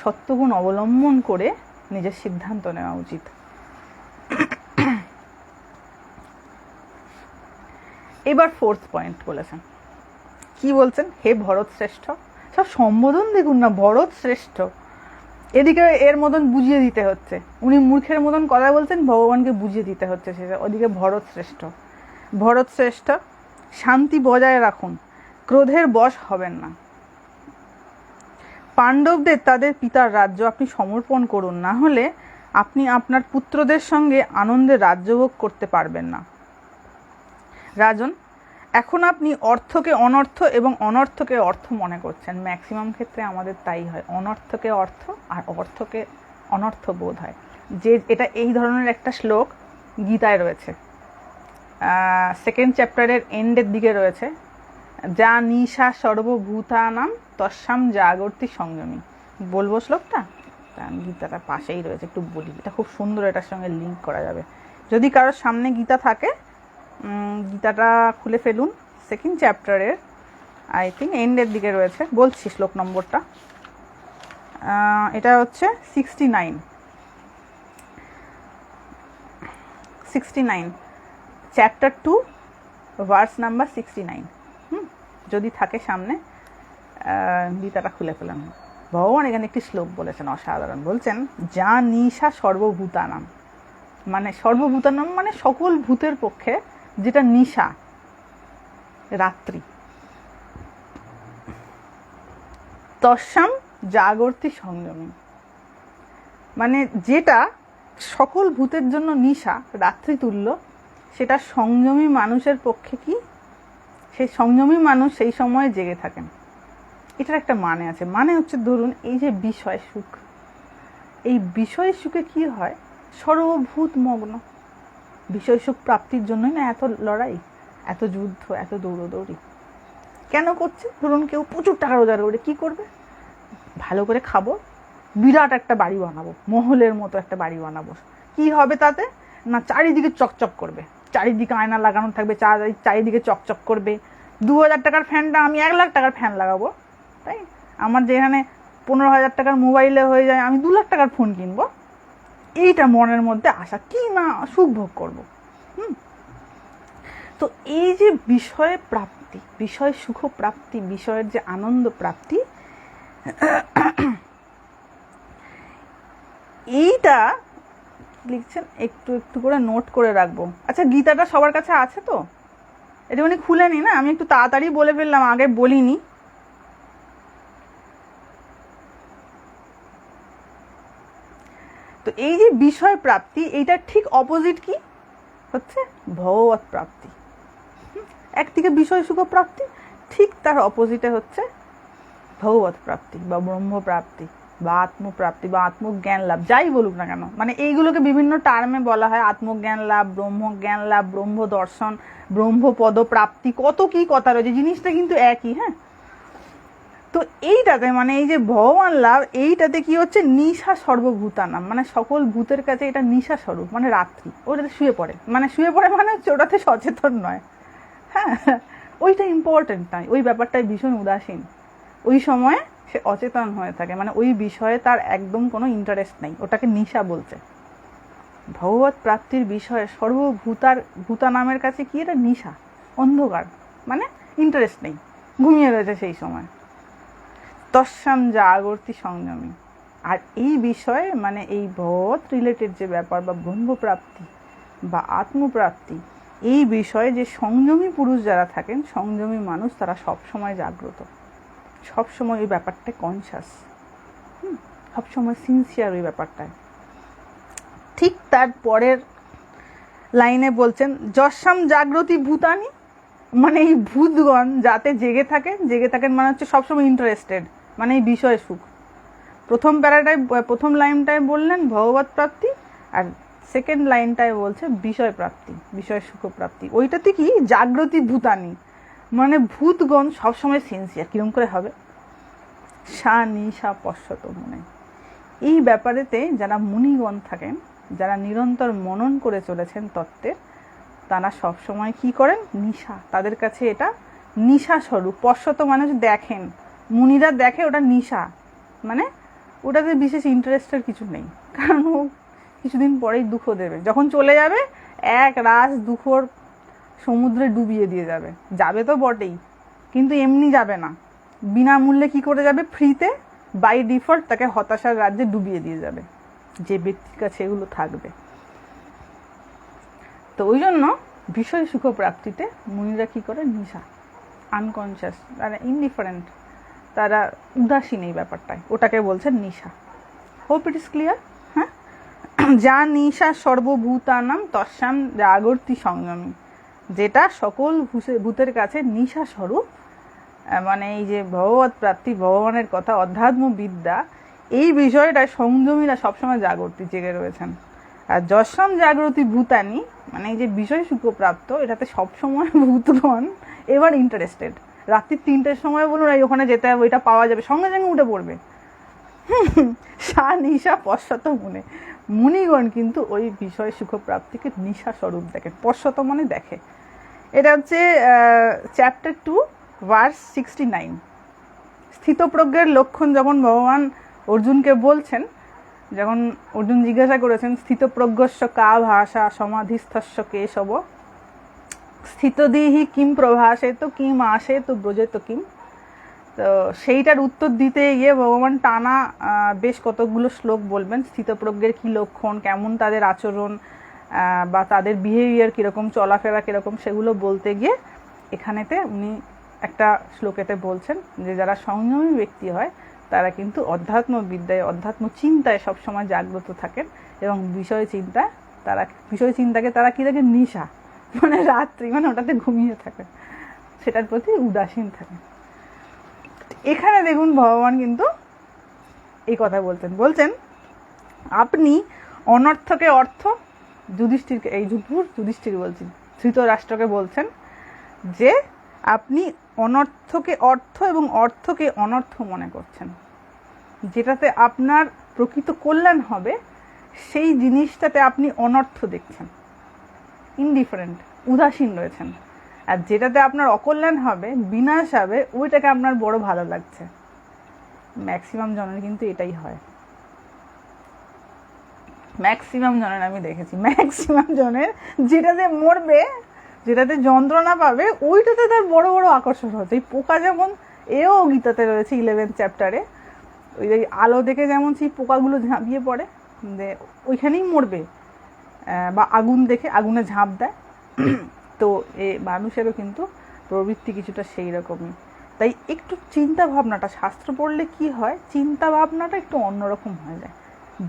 সত্যগুণ অবলম্বন করে নিজের সিদ্ধান্ত নেওয়া উচিত। এবার 4th পয়েন্ট বলেছেন, কি বলছেন, হে ভরত শ্রেষ্ঠ। সব সম্বোধন দেখুন না, ভরত শ্রেষ্ঠ। এদিকে এর মতন বুঝিয়ে দিতে হচ্ছে, উনি মূর্খের মতন কথা বলছেন, ভগবানকে বুঝিয়ে দিতে হচ্ছে সেটা। ওদিকে ভরত শ্রেষ্ঠ। ভরত শ্রেষ্ঠ, শান্তি বজায় রাখুন, ক্রোধের বশ হবেন না। পাণ্ডবদের তাদের পিতার রাজ্য আপনি সমর্পণ করুন, না হলে আপনি আপনার পুত্রদের সঙ্গে আনন্দে রাজ্যভোগ করতে পারবেন না। রাজন, এখন আপনি অর্থকে অনর্থ এবং অনর্থকে অর্থ মনে করছেন। ম্যাক্সিমাম ক্ষেত্রে আমাদের তাই হয়, অনর্থকে অর্থ আর অর্থকে অনর্থ বোধ হয়। যে এটা এই ধরনের একটা শ্লোক গীতায় রয়েছে, 2nd চ্যাপ্টারের এন্ডের দিকে রয়েছে, যা নিশা সর্বভূতানাম তস্যাম জাগর্তি সংযমী। বলবো শ্লোকটা, গীতাটা পাশেই রয়েছে, একটু বলি। এটা খুব সুন্দর, এটার সঙ্গে লিঙ্ক করা যাবে। যদি কারোর সামনে গীতা থাকে, গীতাটা খুলে ফেলুন। 2nd চ্যাপ্টারের আই থিঙ্ক এন্ডের দিকে রয়েছে, বলছি শ্লোক নম্বরটা। এটা হচ্ছে 69 চ্যাপ্টার 2 ভার্স নাম্বার 69। যদি থাকে সামনে, গীতাটা খুলে ফেলাম। ভগবান এখানে একটি শ্লোক বলেছেন অসাধারণ, বলছেন যা নিশা সর্বভূতানাম, মানে সর্বভূতানাম মানে সকল ভূতের পক্ষে যেটা নিশা, রাত্রি, তস্যাম জাগর্তি সংযমী, মানে যেটা সকল ভূতের জন্য নিশা, রাত্রি তুল্য, সেটা সংযমী মানুষের পক্ষে কি, সেই সংযমী মানুষ সেই সময় জেগে থাকেন। এটার একটা মানে আছে, মানে হচ্ছে ধরুন এই যে বিষয় সুখ, এই বিষয় সুখে কি হয়, সর্বভূত মগ্ন। বিষয় সুখ প্রাপ্তির জন্যই না এত লড়াই, এত যুদ্ধ, এত দৌড়দৌড়ি কেন করছে? ধরুন কেউ প্রচুর টাকা রোজগার করে, কি করবে, ভালো করে খাবো, বিরাট একটা বাড়ি বানাবো, মহলের মতো একটা বাড়ি বানাবো। কি হবে তাতে না, চারিদিকে চকচক করবে, চারিদিকে আয়না লাগানো থাকবে, চারিদিকে চকচক করবে। 2000 টাকার ফ্যানটা আমি 1 লাখ টাকার ফ্যান লাগাবো, তাই আমার যেখানে 15,000 টাকার মোবাইলে হয়ে যায়, আমি 2 লাখ টাকার ফোন কিনবো। এইটা মনের মধ্যে আশা, কি না সুখ ভোগ করবো। তো এই যে বিষয় প্রাপ্তি, বিষয় সুখ প্রাপ্তি, বিষয়ের যে আনন্দ প্রাপ্তি, এইটা লিখছেন, একটু একটু করে নোট করে রাখবো। আচ্ছা, গীতাটা সবার কাছে আছে তো? এটা উনি খুলে নি না, আমি একটু তাড়াতাড়ি বলে ফেললাম, আগে বলিনি। তো এই যে বিষয় প্রাপ্তি, এইটা ঠিক অপোজিট কি হচ্ছে, ভগবত প্রাপ্তি। একদিকে বিষয় সুখ প্রাপ্তি, ঠিক তার অপোজিটে হচ্ছে ভগবত প্রাপ্তি বা ব্রহ্ম প্রাপ্তি বা আত্মপ্রাপ্তি বা আত্মজ্ঞান লাভ, যাই বলুক না কেন। মানে এইগুলোকে বিভিন্ন টার্মে বলা হয়, আত্মজ্ঞান লাভ, ব্রহ্মজ্ঞান লাভ, ব্রহ্ম দর্শন, ব্রহ্মপদ প্রাপ্তি, কত কি কথা রয়েছে, জিনিসটা কিন্তু একই। হ্যাঁ, তো এইটাতে মানে এই যে ভগবান লাভ, এইটাতে কি হচ্ছে, নিশা সর্বভূতানাম, মানে সকল ভূতের কাছে এটা নিশা স্বরূপ, মানে রাত্রি, ওটাতে শুয়ে পড়ে, মানে হচ্ছে ওটাতে সচেতন নয়। হ্যাঁ, ওইটা ইম্পর্টেন্ট নয়, ওই ব্যাপারটাই ভীষণ উদাসীন, ওই সময়ে সে অচেতন হয়ে থাকে, মানে ওই বিষয়ে তার একদম কোনো ইন্টারেস্ট নেই, ওটাকে নিশা বলছে। ভগবত প্রাপ্তির বিষয়ে ভূতা নামের কাছে কি, এটা নিশা, অন্ধকার, মানে ইন্টারেস্ট নেই, ঘুমিয়ে রয়েছে সেই সময়। তস্যাম জাগর্তি সংযমী। আর এই বিষয়ে মানে এই ভগবত রিলেটেড যে ব্যাপার বা ব্রহ্মপ্রাপ্তি বা আত্মপ্রাপ্তি, এই বিষয়ে যে সংযমী পুরুষ যারা থাকেন, সংযমী মানুষ, তারা সবসময় জাগ্রত, সবসময় এই ব্যাপারটা কনসাস। সবসময় সিনসিয়ার ওই ব্যাপারটায়। ঠিক তার পরের লাইনে বলছেন যশাম জাগ্রতি ভূতানি, মানে এই ভূতগণ যাতে জেগে থাকেন মানে হচ্ছে সবসময় ইন্টারেস্টেড, মানে এই বিষয় সুখ। প্রথম লাইনটায় বললেন ভগবত প্রাপ্তি, আর সেকেন্ড লাইনটায় বলছে বিষয় প্রাপ্তি, বিষয় সুখ প্রাপ্তি। ওইটাতে কি জাগ্রতি ভূতানি, মানে ভূতগণ সবসময় সিনসিয়ার। কিরম করে হবে? সা নিশা পশ্যত মনে। এই ব্যাপারেতে যারা মুনিগণ থাকেন, যারা নিরন্তর মনন করে চলেছেন তত্ত্বের, তারা সবসময় কি করেন? নিশা, তাদের কাছে এটা নিশা স্বরূপ। পশ্যত মানে দেখেন, মুনিরা দেখে, ওটা নিশা, মানে ওটাতে বিশেষ ইন্টারেস্টের কিছু নেই, কারণ ও কিছুদিন পরেই দুঃখ দেবে। যখন চলে যাবে এক রাস দুঃখর সমুদ্রে ডুবিয়ে দিয়ে যাবে। যাবে তো বটেই, কিন্তু এমনি যাবে না, বিনামূল্যে কি করে যাবে? ফ্রিতে, বাই ডিফল্ট তাকে হতাশার রাজ্যে ডুবিয়ে দিয়ে যাবে যে ব্যক্তির কাছে এগুলো থাকবে। তো ওই জন্য বিষয় সুখ প্রাপ্তিতে মুনিরা কি করে? নিশা, আনকনসিয়াস, তারা ইনডিফারেন্ট, তারা উদাসীন এই ব্যাপারটায়, ওটাকে বলছেন নিশা। Hope it is clear? হ্যাঁ, যা নিশা সর্বভূতানাম তস্যাম জাগর্তি সংযমী, যেটা সকল ভূতের কাছে নিশা স্বরূপ, মানে এই যে ভগবত প্রাপ্তি, ভগবানের কথা, অধ্যাত্ম বিদ্যা, এই বিষয়টায় সংযমীরা সবসময় জাগর্তি, জেগে রয়েছেন। আর যশাম জাগ্রতি ভূতানি, মানে এই যে বিষয় সুখ প্রাপ্ত, এটাতে সবসময় ভূতগণ এবার ইন্টারেস্টেড। রাত্রি 3টের সময় বলুন এই ওখানে যেতে হবে, ওইটা পাওয়া যাবে, সঙ্গে সঙ্গে উঠে পড়বে। সা নিশা পশ্যত মনে, মুনিগণ কিন্তু ওই বিষয় সুখ প্রাপ্তিকে নিশা স্বরূপ দেখেন। পশ্যত মানে দেখে। এটা হচ্ছে চ্যাপ্টার 2 ভার্স 69। স্থিতপ্রজ্ঞের লক্ষণ যখন ভগবান অর্জুনকে বলছেন, যখন অর্জুন জিজ্ঞাসা করেছেন স্থিতপ্রজ্ঞস্য কা ভাষা সমাধিস্থস্য কেশব স্থিতদিহি কিম প্রভাসে তো কিম আসে তো ব্রজে তো কিম, তো সেইটার উত্তর দিতে গিয়ে ভগবান টানা বেশ কতগুলো শ্লোক বলবেন। স্থিতপ্রজ্ঞের কী লক্ষণ, কেমন তাদের আচরণ, বা তাদের বিহেভিয়ার কীরকম, চলাফেরা কীরকম, সেগুলো বলতে গিয়ে এখানেতে উনি একটা শ্লোকেতে বলছেন যে যারা সংযমী ব্যক্তি হয় তারা কিন্তু অধ্যাত্ম বিদ্যায়, অধ্যাত্ম চিন্তায় সবসময় জাগ্রত থাকেন, এবং বিষয় চিন্তাকে তারা কী দেখে? নিশা, মানে রাত্রি, মানে ওটাতে ঘুমিয়ে থাকেন, সেটার প্রতি উদাসীন থাকেন। এখানে দেখুন ভগবান কিন্তু এই কথা বলছেন আপনি অনর্থকে অর্থ, যুধিষ্ঠিরকে, এই যুধিষ্ঠির বলছেন, ধৃতরাষ্ট্রকে বলছেন যে আপনি অনর্থকে অর্থ এবং অর্থকে অনর্থ মনে করছেন, যেটাতে আপনার প্রকৃত কল্যাণ হবে সেই জিনিসটাতে আপনি অনর্থ দেখছেন, ইনডিফারেন্ট, উদাসীন রয়েছেন। আর যেটাতে আপনার অকল্যাণ হবে, বিনাশ হবে, ওইটাকে আপনার বড় ভালো লাগছে। ম্যাক্সিমাম জনের কিন্তু এটাই হয়। ম্যাক্সিমাম জনের আমি দেখেছি, ম্যাক্সিমাম জনের যেটাতে মরবে, যেটাতে যন্ত্রণা পাবে, ওইটাতে তার বড় বড় আকর্ষণ হচ্ছে। এই পোকা যেমন, এও গীতাতে রয়েছে 11th চ্যাপ্টারে, ওই আলো দেখে যেমন সেই পোকাগুলো ঝাঁপিয়ে পড়ে, ওইখানেই মরবে, বা আগুন দেখে আগুনে ঝাঁপ দেয়। তো মানুষেরও কিন্তু প্রবৃত্তি কিছুটা সেই রকমই। তাই একটু চিন্তা ভাবনাটা, শাস্ত্র পড়লে কি হয়, চিন্তা ভাবনাটা একটু অন্যরকম হয়ে যায়,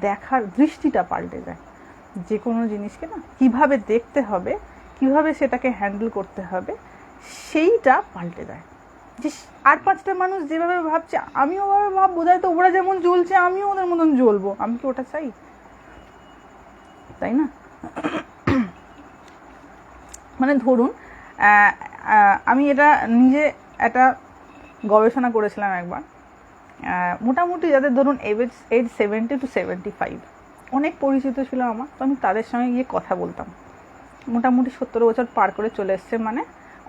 দেখার দৃষ্টিটা পাল্টে যায়। যে কোনো জিনিসকে না কীভাবে দেখতে হবে, কিভাবে সেটাকে হ্যান্ডেল করতে হবে, সেইটা পাল্টে যায়। যে আর 5টা মানুষ যেভাবে ভাবছে আমিও ওভাবে ভাব, বোঝায় তো ওরা যেমন জ্বলছে আমিও ওদের মতন জ্বলবো, আমি কি ওটা চাই? তাই না? মানে ধরুন আমি এটা নিজে একটা গবেষণা করেছিলাম একবার, মোটামুটি যাদের ধরুন এজ 70 to 75 অনেক পরিচিত ছিল আমার, তো আমি তাদের সঙ্গে গিয়ে কথা বলতাম। মোটামুটি 70 বছর পার করে চলে এসছে, মানে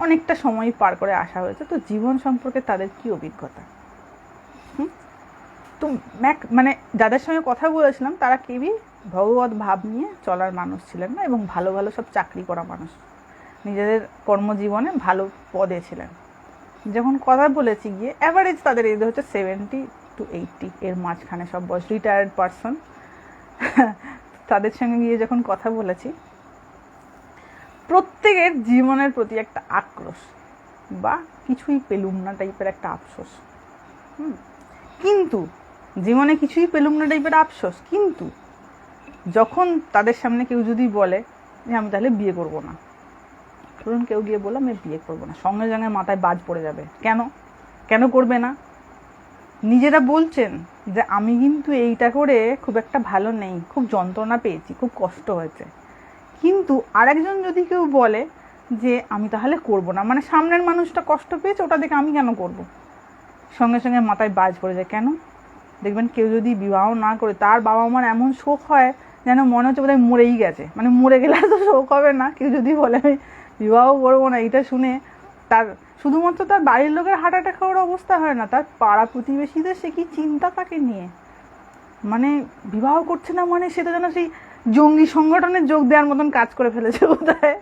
অনেকটা সময় পার করে আসা হয়েছে। তো জীবন সম্পর্কে তাদের কি অভিজ্ঞতা, তো মানে যাদের সঙ্গে কথা বলেছিলাম তারা কেউই ভগবত ভাব নিয়ে চলার মানুষ ছিলেন না, এবং ভালো ভালো সব চাকরি করা মানুষ, নিজেদের কর্মজীবনে ভালো পদে ছিলেন। যখন কথা বলেছি গিয়ে, অ্যাভারেজ তাদের এজ হচ্ছে 70 to 80, এর মাঝখানে সব বয়স, রিটায়ার্ড পারসন। তাদের সঙ্গে গিয়ে যখন কথা বলেছি, প্রত্যেকের জীবনের প্রতি একটা আক্রোশ বা কিছুই পেলুম না টাইপের একটা আফসোস। কিন্তু জীবনে কিছুই পেলুম না টাইপের আফসোস। কিন্তু যখন তাদের সামনে কেউ যদি বলে যে আমি তাহলে বিয়ে করব না, ধরুন কেউ গিয়ে বললো আমি বিয়ে করবো না, সঙ্গে সঙ্গে মাথায় বাজ পড়ে যাবে। কেন করবে না? নিজেরা বলছেন যে আমি কিন্তু এইটা করে খুব একটা ভালো নেই, খুব যন্ত্রণা পেয়েছি, খুব কষ্ট হয়েছে। কিন্তু আরেকজন যদি কেউ বলে যে আমি তাহলে করব না, মানে সামনের মানুষটা কষ্ট পেয়েছে, ওটা দেখে আমি কেন করব, সঙ্গে সঙ্গে মাথায় বাজ পড়ে যায়। কেন? দেখবেন কেউ যদি বিবাহ না করে তার বাবা মার এমন শোক হয় যেন মনে হচ্ছে বোধহয় মরেই গেছে, মানে মরে গেলে তো শোক হবে না। কেউ যদি বলে আমি বিবাহ করবো না, এটা শুনে তার শুধুমাত্র তার বাড়ির লোকের হার্ট অ্যাটাক হওয়ার অবস্থা হয় না, তার পাড়া প্রতিবেশীদের সে কি চিন্তা তাকে নিয়ে, মানে বিবাহ করছে না মানে সেটা যেন সেই জঙ্গি সংগঠনে যোগ দেওয়ার মতন কাজ করে ফেলেছে বোধহয়,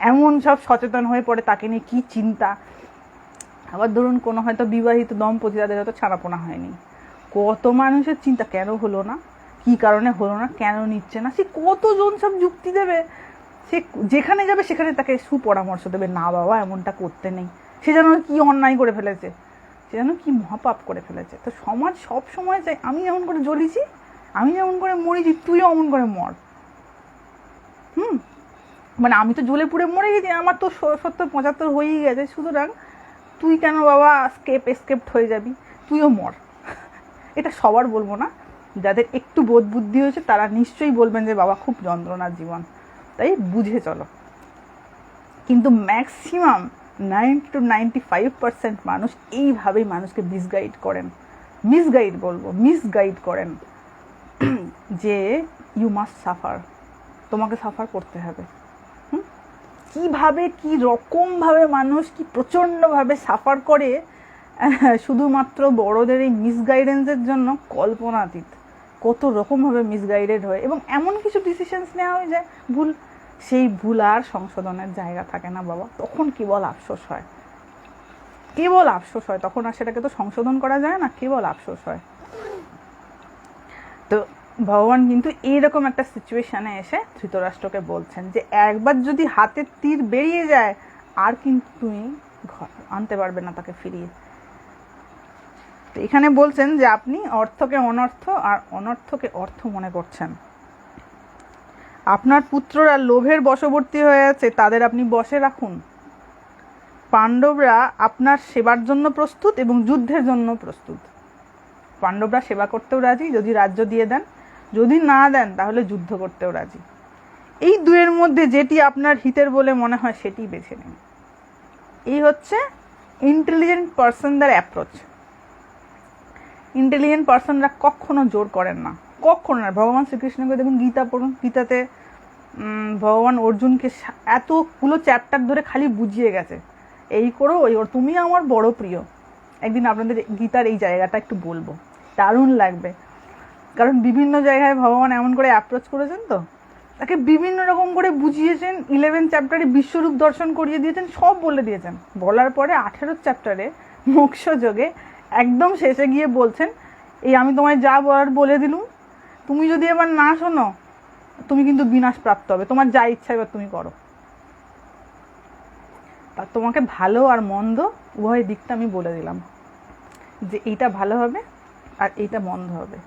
এমন সব সচেতন হয়ে পড়ে তাকে নিয়ে কি চিন্তা। আবার ধরুন কোনো হয়তো বিবাহিত দম্পতি, তাদের হয়তো ছাড়াপোনা হয়নি, কত মানুষের চিন্তা কেন হলো না, কি কারণে হলো না, কেন নিচ্ছে না, সে কতজন সব যুক্তি দেবে। সে যেখানে যাবে সেখানে তাকে সুপরামর্শ দেবে, না বাবা এমনটা করতে নেই, সে যেন কি অন্যায় করে ফেলেছে, সে যেন কি মহাপাপ করে ফেলেছে। তো সমাজ সব সময় চাই আমি যেমন করে জ্বলিছি, আমি যেমন করে মরেছি, তুইও অমন করে মর। মানে আমি তো জ্বলে পুড়ে মরে গেছি, আমার তো 70-75 হয়েই গেছে, সুতরাং তুই কেন বাবা এসকেপ্ট হয়ে যাবি, তুইও মর। এটা সবার বলবো না, যাদের একটু বোধ বুদ্ধি হয়েছে তারা নিশ্চয়ই বলবেন যে বাবা খুব যন্ত্রণার জীবন, তাই বুঝে চলো। কিন্তু ম্যাক্সিমাম 90-95% মানুষ এইভাবেই মানুষকে মিসগাইড করেন যে ইউ মাস্ট সাফার, তোমাকে সাফার করতে হবে। কিভাবে কি রকমভাবে মানুষ কি প্রচণ্ডভাবে সাফার করে শুধুমাত্র বড়দের এই মিসগাইডেন্সের জন্য কল্পনাতীত, কত রকমভাবে মিসগাইডেড হয় এবং এমন কিছু ডিসিশনস নেওয়া হয়ে যায় ভুল, সেই ভুল আর সংশোধনের জায়গা থাকে না বাবা, তখন কেবল আফসোস হয়, তখন আর সেটাকে তো সংশোধন করা যায় না, কেবল আফসোস হয়। তো ভগবান কিন্তু এইরকম একটা সিচুয়েশনে এসে ধৃতরাষ্ট্রকে বলছেন যে একবার যদি হাতের তীর বেরিয়ে যায় আর কিন্তু তুমি আনতে পারবে না তাকে ফিরিয়ে। তো এখানে বলছেন যে আপনি অর্থকে অনর্থ আর অনর্থকে অর্থ মনে করছেন, আপনার পুত্ররা লোভের বশবর্তী হয়ে আছে, তাদের আপনি বশে রাখুন। পাণ্ডবরা আপনার সেবার জন্য প্রস্তুত এবং যুদ্ধের জন্য প্রস্তুত। পাণ্ডবরা সেবা করতেও রাজি যদি রাজ্য দিয়ে দেন, যদি না দেন তাহলে যুদ্ধ করতেও রাজি। এই দুয়ের মধ্যে যেটি আপনার হিতের বলে মনে হয় সেটি বেছে নিন। এই হচ্ছে ইন্টেলিজেন্ট পার্সনদের অ্যাপ্রোচ। ইন্টেলিজেন্ট পার্সনরা কখনো জোর করেন না, কখনো না। ভগবান শ্রীকৃষ্ণকে দেখুন, গীতা পড়ুন, গীতাতে ভগবান অর্জুনকে এতগুলো চ্যাপ্টার ধরে খালি বুঝিয়ে গেছে, এই করো ওই করো, তুমি আমার বড় প্রিয়। একদিন আপনাদের গীতার এই জায়গাটা একটু বলবো, দারুণ লাগবে, কারণ বিভিন্ন জায়গায় ভগবান এমন করে অ্যাপ্রোচ করেছেন, তো তাকে বিভিন্ন রকম করে বুঝিয়েছেন। 11 চ্যাপ্টারে বিশ্বরূপ দর্শন করিয়ে দিয়েছেন, সব বলে দিয়েছেন। বলার পরে 18 চ্যাপ্টারে মোক্ষ যোগে একদম শেষে গিয়ে বলছেন এই আমি তোমায় যা বলার বলে দিলুম, তুমি যদি এবার না শোনো তুমি কিন্তু বিনাশ প্রাপ্ত হবে, তোমার যা ইচ্ছা এবার তুমি করো। তা তোমাকে ভালো আর মন্দ উভয় দিকটা আমি বলে দিলাম যে এইটা ভালো হবে আর এইটা মন্দ হবে,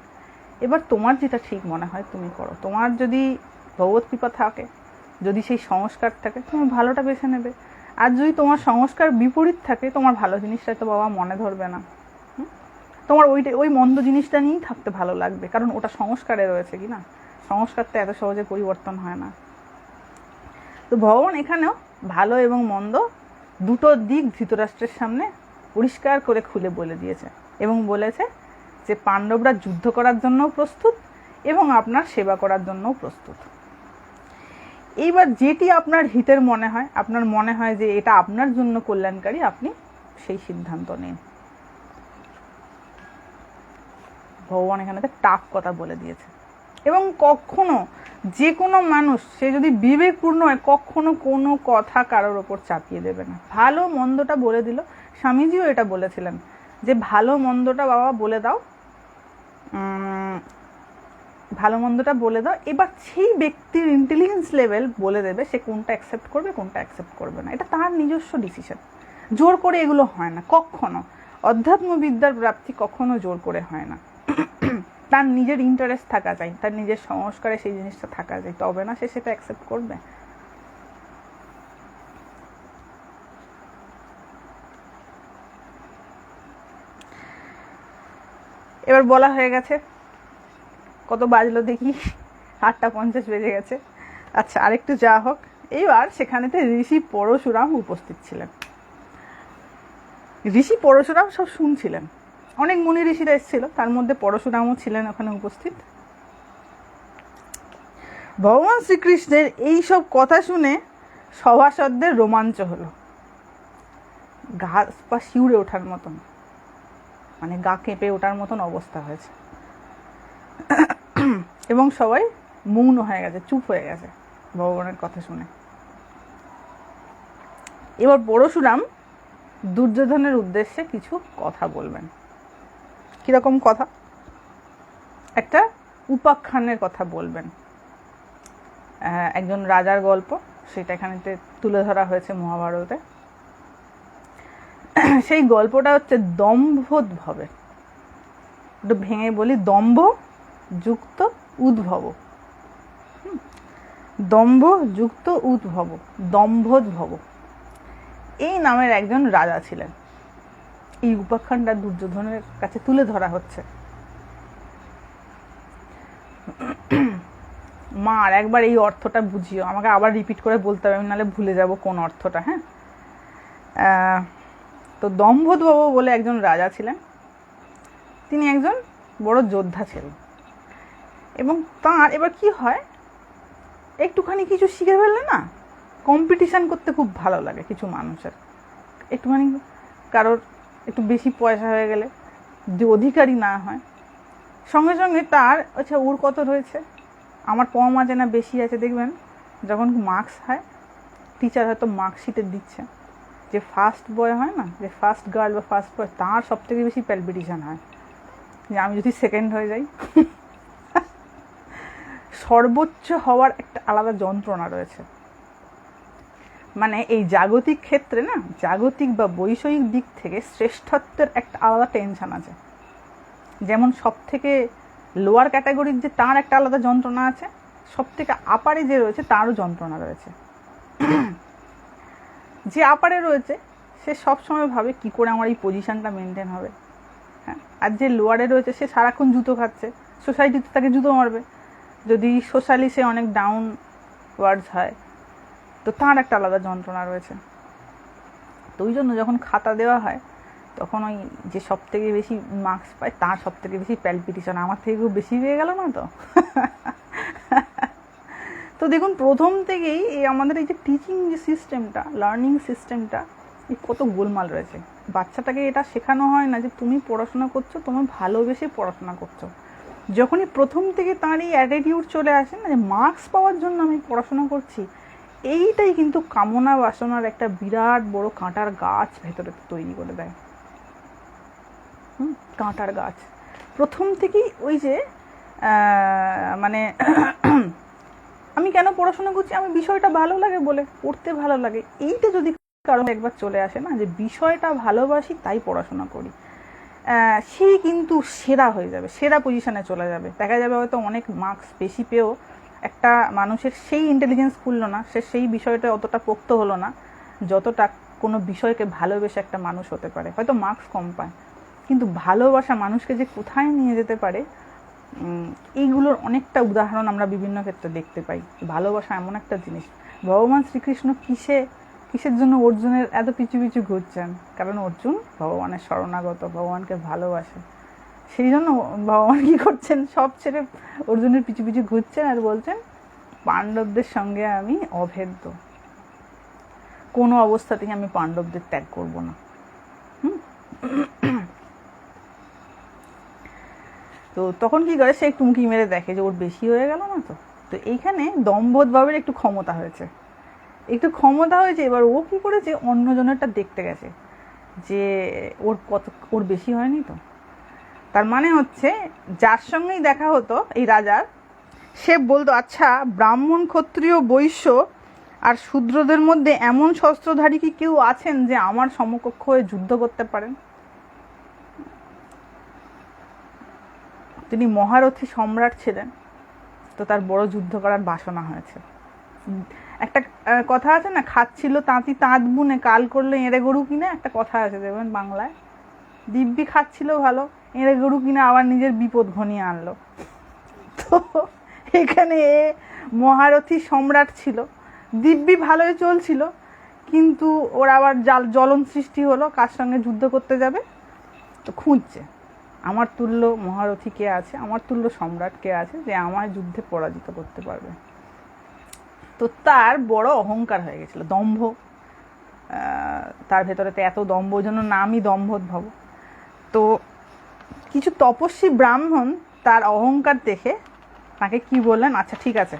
এবার তোমার যেটা ঠিক মনে হয় তুমি করো। তোমার যদি ভগবত কৃপা থাকে, যদি সেই সংস্কার থাকে, তুমি ভালোটা বেছে নেবে। আর যদি তোমার সংস্কার বিপরীত থাকে, তোমার ভালো জিনিসটা তো বাবা মনে ধরবে না, তোমার ওই মন্দ জিনিসটা নিয়েই থাকতে ভালো লাগবে, কারণ ওটা সংস্কারে রয়েছে কি না। সংস্কারটা এত সহজে পরিবর্তন হয় না। তো ভগবান এখানেও ভালো এবং মন্দ দুটো দিক ধৃতরাষ্ট্রের সামনে পরিষ্কার করে খুলে বলে দিয়েছে এবং বলেছে যে পাণ্ডবরা যুদ্ধ করার জন্যও প্রস্তুত এবং আপনার সেবা করার জন্যও প্রস্তুত। এইবার যেটি আপনার হিতের মনে হয়, আপনার মনে হয় যে এটা আপনার জন্য কল্যাণকারী, আপনি সেই সিদ্ধান্ত নিন। ভগবান এখানে টাফ কথা বলে দিয়েছে। এবং কখনো যে কোনো মানুষ সে যদি বিবেকপূর্ণ হয়, কখনো কোনো কথা কারোর ওপর চাপিয়ে দেবে না। ভালো মন্দটা বলে দিল, স্বামীজিও এটা বলেছিলেন যে ভালো মন্দটা বাবা বলে দাও, ভালো মন্দটা বলে দাও, এবার সেই ব্যক্তির ইন্টেলিজেন্স লেভেল বলে দেবে সে কোনটা অ্যাকসেপ্ট করবে কোনটা অ্যাকসেপ্ট করবে না। এটা তার নিজস্ব ডিসিশন, জোর করে এগুলো হয় না কখনো। অধ্যাত্মবিদ্যার প্রাপ্তি কখনো জোর করে হয় না। তার নিজের ইন্টারেস্ট থাকা চাই, তার নিজের সংস্কারে সেই জিনিসটা থাকা চাই, তবে না সে সেটা অ্যাকসেপ্ট করবে। এবার বলা হয়ে গেছে, কত বাজলো দেখি, 8:50 বেজে গেছে। আচ্ছা, আরেকটু যা হোক, এইবার সেখানেতে ঋষি পরশুরাম উপস্থিত ছিলেন। ঋষি পরশুরাম সব শুনছিলেন, অনেক মুনি ঋষিরা এসেছিল, তার মধ্যে পরশুরামও ছিলেন ওখানে উপস্থিত। ভগবান শ্রীকৃষ্ণের এই সব কথা শুনে সভাসদদের রোমাঞ্চ হলো, গা পা শিউরে ওঠার মতন, মানে গা কেঁপে ওঠার মতন অবস্থা হয়েছে, এবং সবাই মৌন হয়ে গেছে, চুপ হয়ে গেছে ভগবানের কথা শুনে। এবার পরশুরাম দুর্যোধনের উদ্দেশ্যে কিছু কথা বলবেন। কিরকম কথা? একটা উপাখ্যানের কথা বলবেন, একজন রাজার গল্প, সেটা এখানেতে তুলে ধরা হয়েছে মহাভারতে। সেই গল্পটা হচ্ছে দম্ভোদ্ভবের। একটু ভেঙে বলি, দম্ভ যুক্ত উদ্ভব, দম্ভ যুক্ত উদ্ভব, দম্ভোদ্ভব, এই নামের একজন রাজা ছিলেন। এই উপাখ্যানটা দুর্যোধনের কাছে তুলে ধরা হচ্ছে। মা আর একবার এই অর্থটা বুঝিও, আমাকে আবার রিপিট করে বলতে হবে, আমি নাহলে ভুলে যাব কোন অর্থটা। হ্যাঁ, তো দম্ভোদ্ভব বলে একজন রাজা ছিলেন, তিনি একজন বড় যোদ্ধা ছিলেন, এবং তার এবার কি হয়, একটুখানি কিছু শিখে ফেললে না, কম্পিটিশান করতে খুব ভালো লাগে কিছু মানুষের। একটুখানি কারোর একটু বেশি পয়সা হয়ে গেলে, যে অধিকারী না হয়, সঙ্গে সঙ্গে তার আচ্ছা ওর কত রয়েছে, আমার কম আছে না বেশি আছে। দেখবেন যখন মার্কস হয়, টিচার হয়তো মার্কশিটে দিচ্ছে, যে ফার্স্ট বয় হয় না, যে ফার্স্ট গার্ল বা ফার্স্ট বয়, তার সব থেকে বেশি প্যালপিটেশন হয় যে আমি যদি সেকেন্ড হয়ে যাই। সর্বোচ্চ হওয়ার একটা আলাদা যন্ত্রণা রয়েছে, মানে এই জাগতিক ক্ষেত্রে না, জাগতিক বা বৈষয়িক দিক থেকে শ্রেষ্ঠত্বের একটা আলাদা টেনশন আছে। যেমন সব থেকে লোয়ার ক্যাটাগরির যে, তার একটা আলাদা যন্ত্রণা আছে, সব থেকে আপারে যে রয়েছে তারও যন্ত্রণা রয়েছে। যে আপারে রয়েছে সে সবসময় ভাবে কি করে আমার এই পজিশনটা মেনটেন হবে। হ্যাঁ, আর যে লোয়ারে রয়েছে সে সারাক্ষণ জুতো খাচ্ছে, সোসাইটিতে তাকে জুতো মারবে। যদি সোশ্যালি সে অনেক ডাউন ওয়ার্ডস হয়, তো তার একটা আলাদা যন্ত্রণা রয়েছে। তো ওই জন্য যখন খাতা দেওয়া হয়, তখন ওই যে সব থেকে বেশি মার্কস পায় তার সব থেকে বেশি প্যালপিটেশন, আমার থেকে খুব বেশি হয়ে গেল না তো। তো দেখুন, প্রথম থেকেই এই আমাদের এই যে টিচিং যে সিস্টেমটা, লার্নিং সিস্টেমটা, এই কত গোলমাল রয়েছে। বাচ্চাটাকে এটা শেখানো হয় না যে তুমি পড়াশোনা করছো, তুমি ভালোবেসে পড়াশোনা করছো। যখনই প্রথম থেকে তার এই অ্যাটিটিউড চলে আসে না যে মার্কস পাওয়ার জন্য আমি পড়াশোনা করছি, এইটাই কিন্তু কামনা বাসনার একটা বিরাট বড় কাঁটার গাছ ভেতরে তৈরি করে দেয়। কাঁটার গাছ প্রথম থেকেই ওই যে মানে আমি কেন পড়াশোনা করছি, আমি বিষয়টা ভালো লাগে বলে, পড়তে ভালো লাগে, এইটা যদি কারণ একবার চলে আসে না যে বিষয়টা ভালোবাসি তাই পড়াশোনা করি, সে কিন্তু সেরা হয়ে যাবে, সেরা পজিশনে চলে যাবে। দেখা যাবে হয়তো অনেক মার্কস বেশি পেয়েও একটা মানুষের সেই ইন্টেলিজেন্স খুললো না, সে সেই বিষয়টা অতটা পোক্ত হলো না যতটা কোনো বিষয়কে ভালোবেসে একটা মানুষ হতে পারে। হয়তো মার্কস কম পায়, কিন্তু ভালোবাসা মানুষকে যে কোথায় নিয়ে যেতে পারে, এইগুলোর অনেকটা উদাহরণ আমরা বিভিন্ন ক্ষেত্রে দেখতে পাই। ভালোবাসা এমন একটা জিনিস। ভগবান শ্রীকৃষ্ণ কিসের জন্য অর্জুনের এত পিছু পিছু ঘুরছেন? কারণ অর্জুন ভগবানের শরণাগত, ভগবানকে ভালোবাসে। সেই জন্য ভগবান কি করছেন, সব ছেড়ে অর্জুনের পিছু পিছু ঘুরছেন আর বলছেন পাণ্ডবদের সঙ্গে আমি অভেদ্য, কোনো অবস্থাতেই আমি পাণ্ডবদের ত্যাগ করব না। তো তখন কি করে, সে একটু উঁকি মেরে দেখে যে ওর বেশি হয়ে গেল না তো। তো এইখানে দম্ভোদ্ভবের একটু ক্ষমতা হয়েছে, এবার ও কি করেছে, অন্যজনেরটা দেখতে গেছে যে ওর বেশি হয়নি তো। তার মানে হচ্ছে যার সঙ্গেই দেখা হতো এই রাজার, সে বলতো আচ্ছা ব্রাহ্মণ, ক্ষত্রিয়, বৈশ্য আর শূদ্রদের মধ্যে এমন শস্ত্রধারী কি কেউ আছেন যে আমার সমকক্ষ হয়ে যুদ্ধ করতে পারেন? তিনি মহারথী সম্রাট ছিলেন, তো তার বড় যুদ্ধ করার বাসনা হয়েছে। একটা কথা আছে না, খাচ্ছিল তাঁতি তাঁত বুনে, কাল করলো এঁড়ে গরু কিনে, একটা কথা আছে দেখবেন বাংলায়। দিব্যি খাচ্ছিল ভালো, এঁড়ে গরু কিনে আবার নিজের বিপদ ঘনিয়ে আনলো। তো এখানে মহারথী সম্রাট ছিল, দিব্যি ভালোই চলছিল, কিন্তু ওর আবার জ্বলন সৃষ্টি হলো, কার সঙ্গে যুদ্ধ করতে যাবে। তো খুঁজছে আমার তুল্য মহারথী কে আছে, আমার তুল্য সম্রাট কে আছে যে আমার যুদ্ধে পরাজিত করতে পারবে। তো তার বড় অহংকার হয়ে গেছিল, দম্ভ, তার ভেতরে তো এত দম্ভ, ওই জন্য নামই দম্ভোদ্ভব। তো কিছু তপস্বী ব্রাহ্মণ তার অহংকার দেখে তাকে কি বললেন, আচ্ছা ঠিক আছে,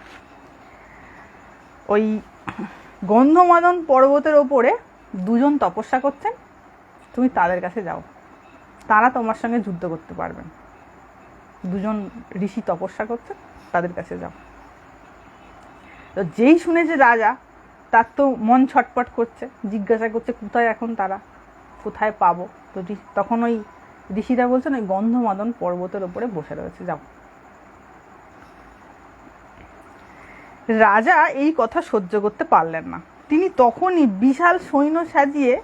ওই গন্ধমাদন পর্বতের ওপরে দুজন তপস্যা করছেন, তুমি তাদের কাছে যাও, তারা তোমার সঙ্গে যুদ্ধ করতে পারবেন। দুজন ঋষি তপস্যা করছেন, তাদের কাছে যাও। তো যেই শুনেছে রাজা, তার তো মন ছটপট করছে, জিজ্ঞাসা করছে কোথায় এখন তারা, কোথায় পাবো। তো তখন ওই ঋষিরা বলছেন ওই গন্ধমাদন পর্বতের ওপরে বসে রয়েছে, যাও। রাজা এই কথা সহ্য করতে পারলেন না, তিনি তখনই বিশাল সৈন্য সাজিয়ে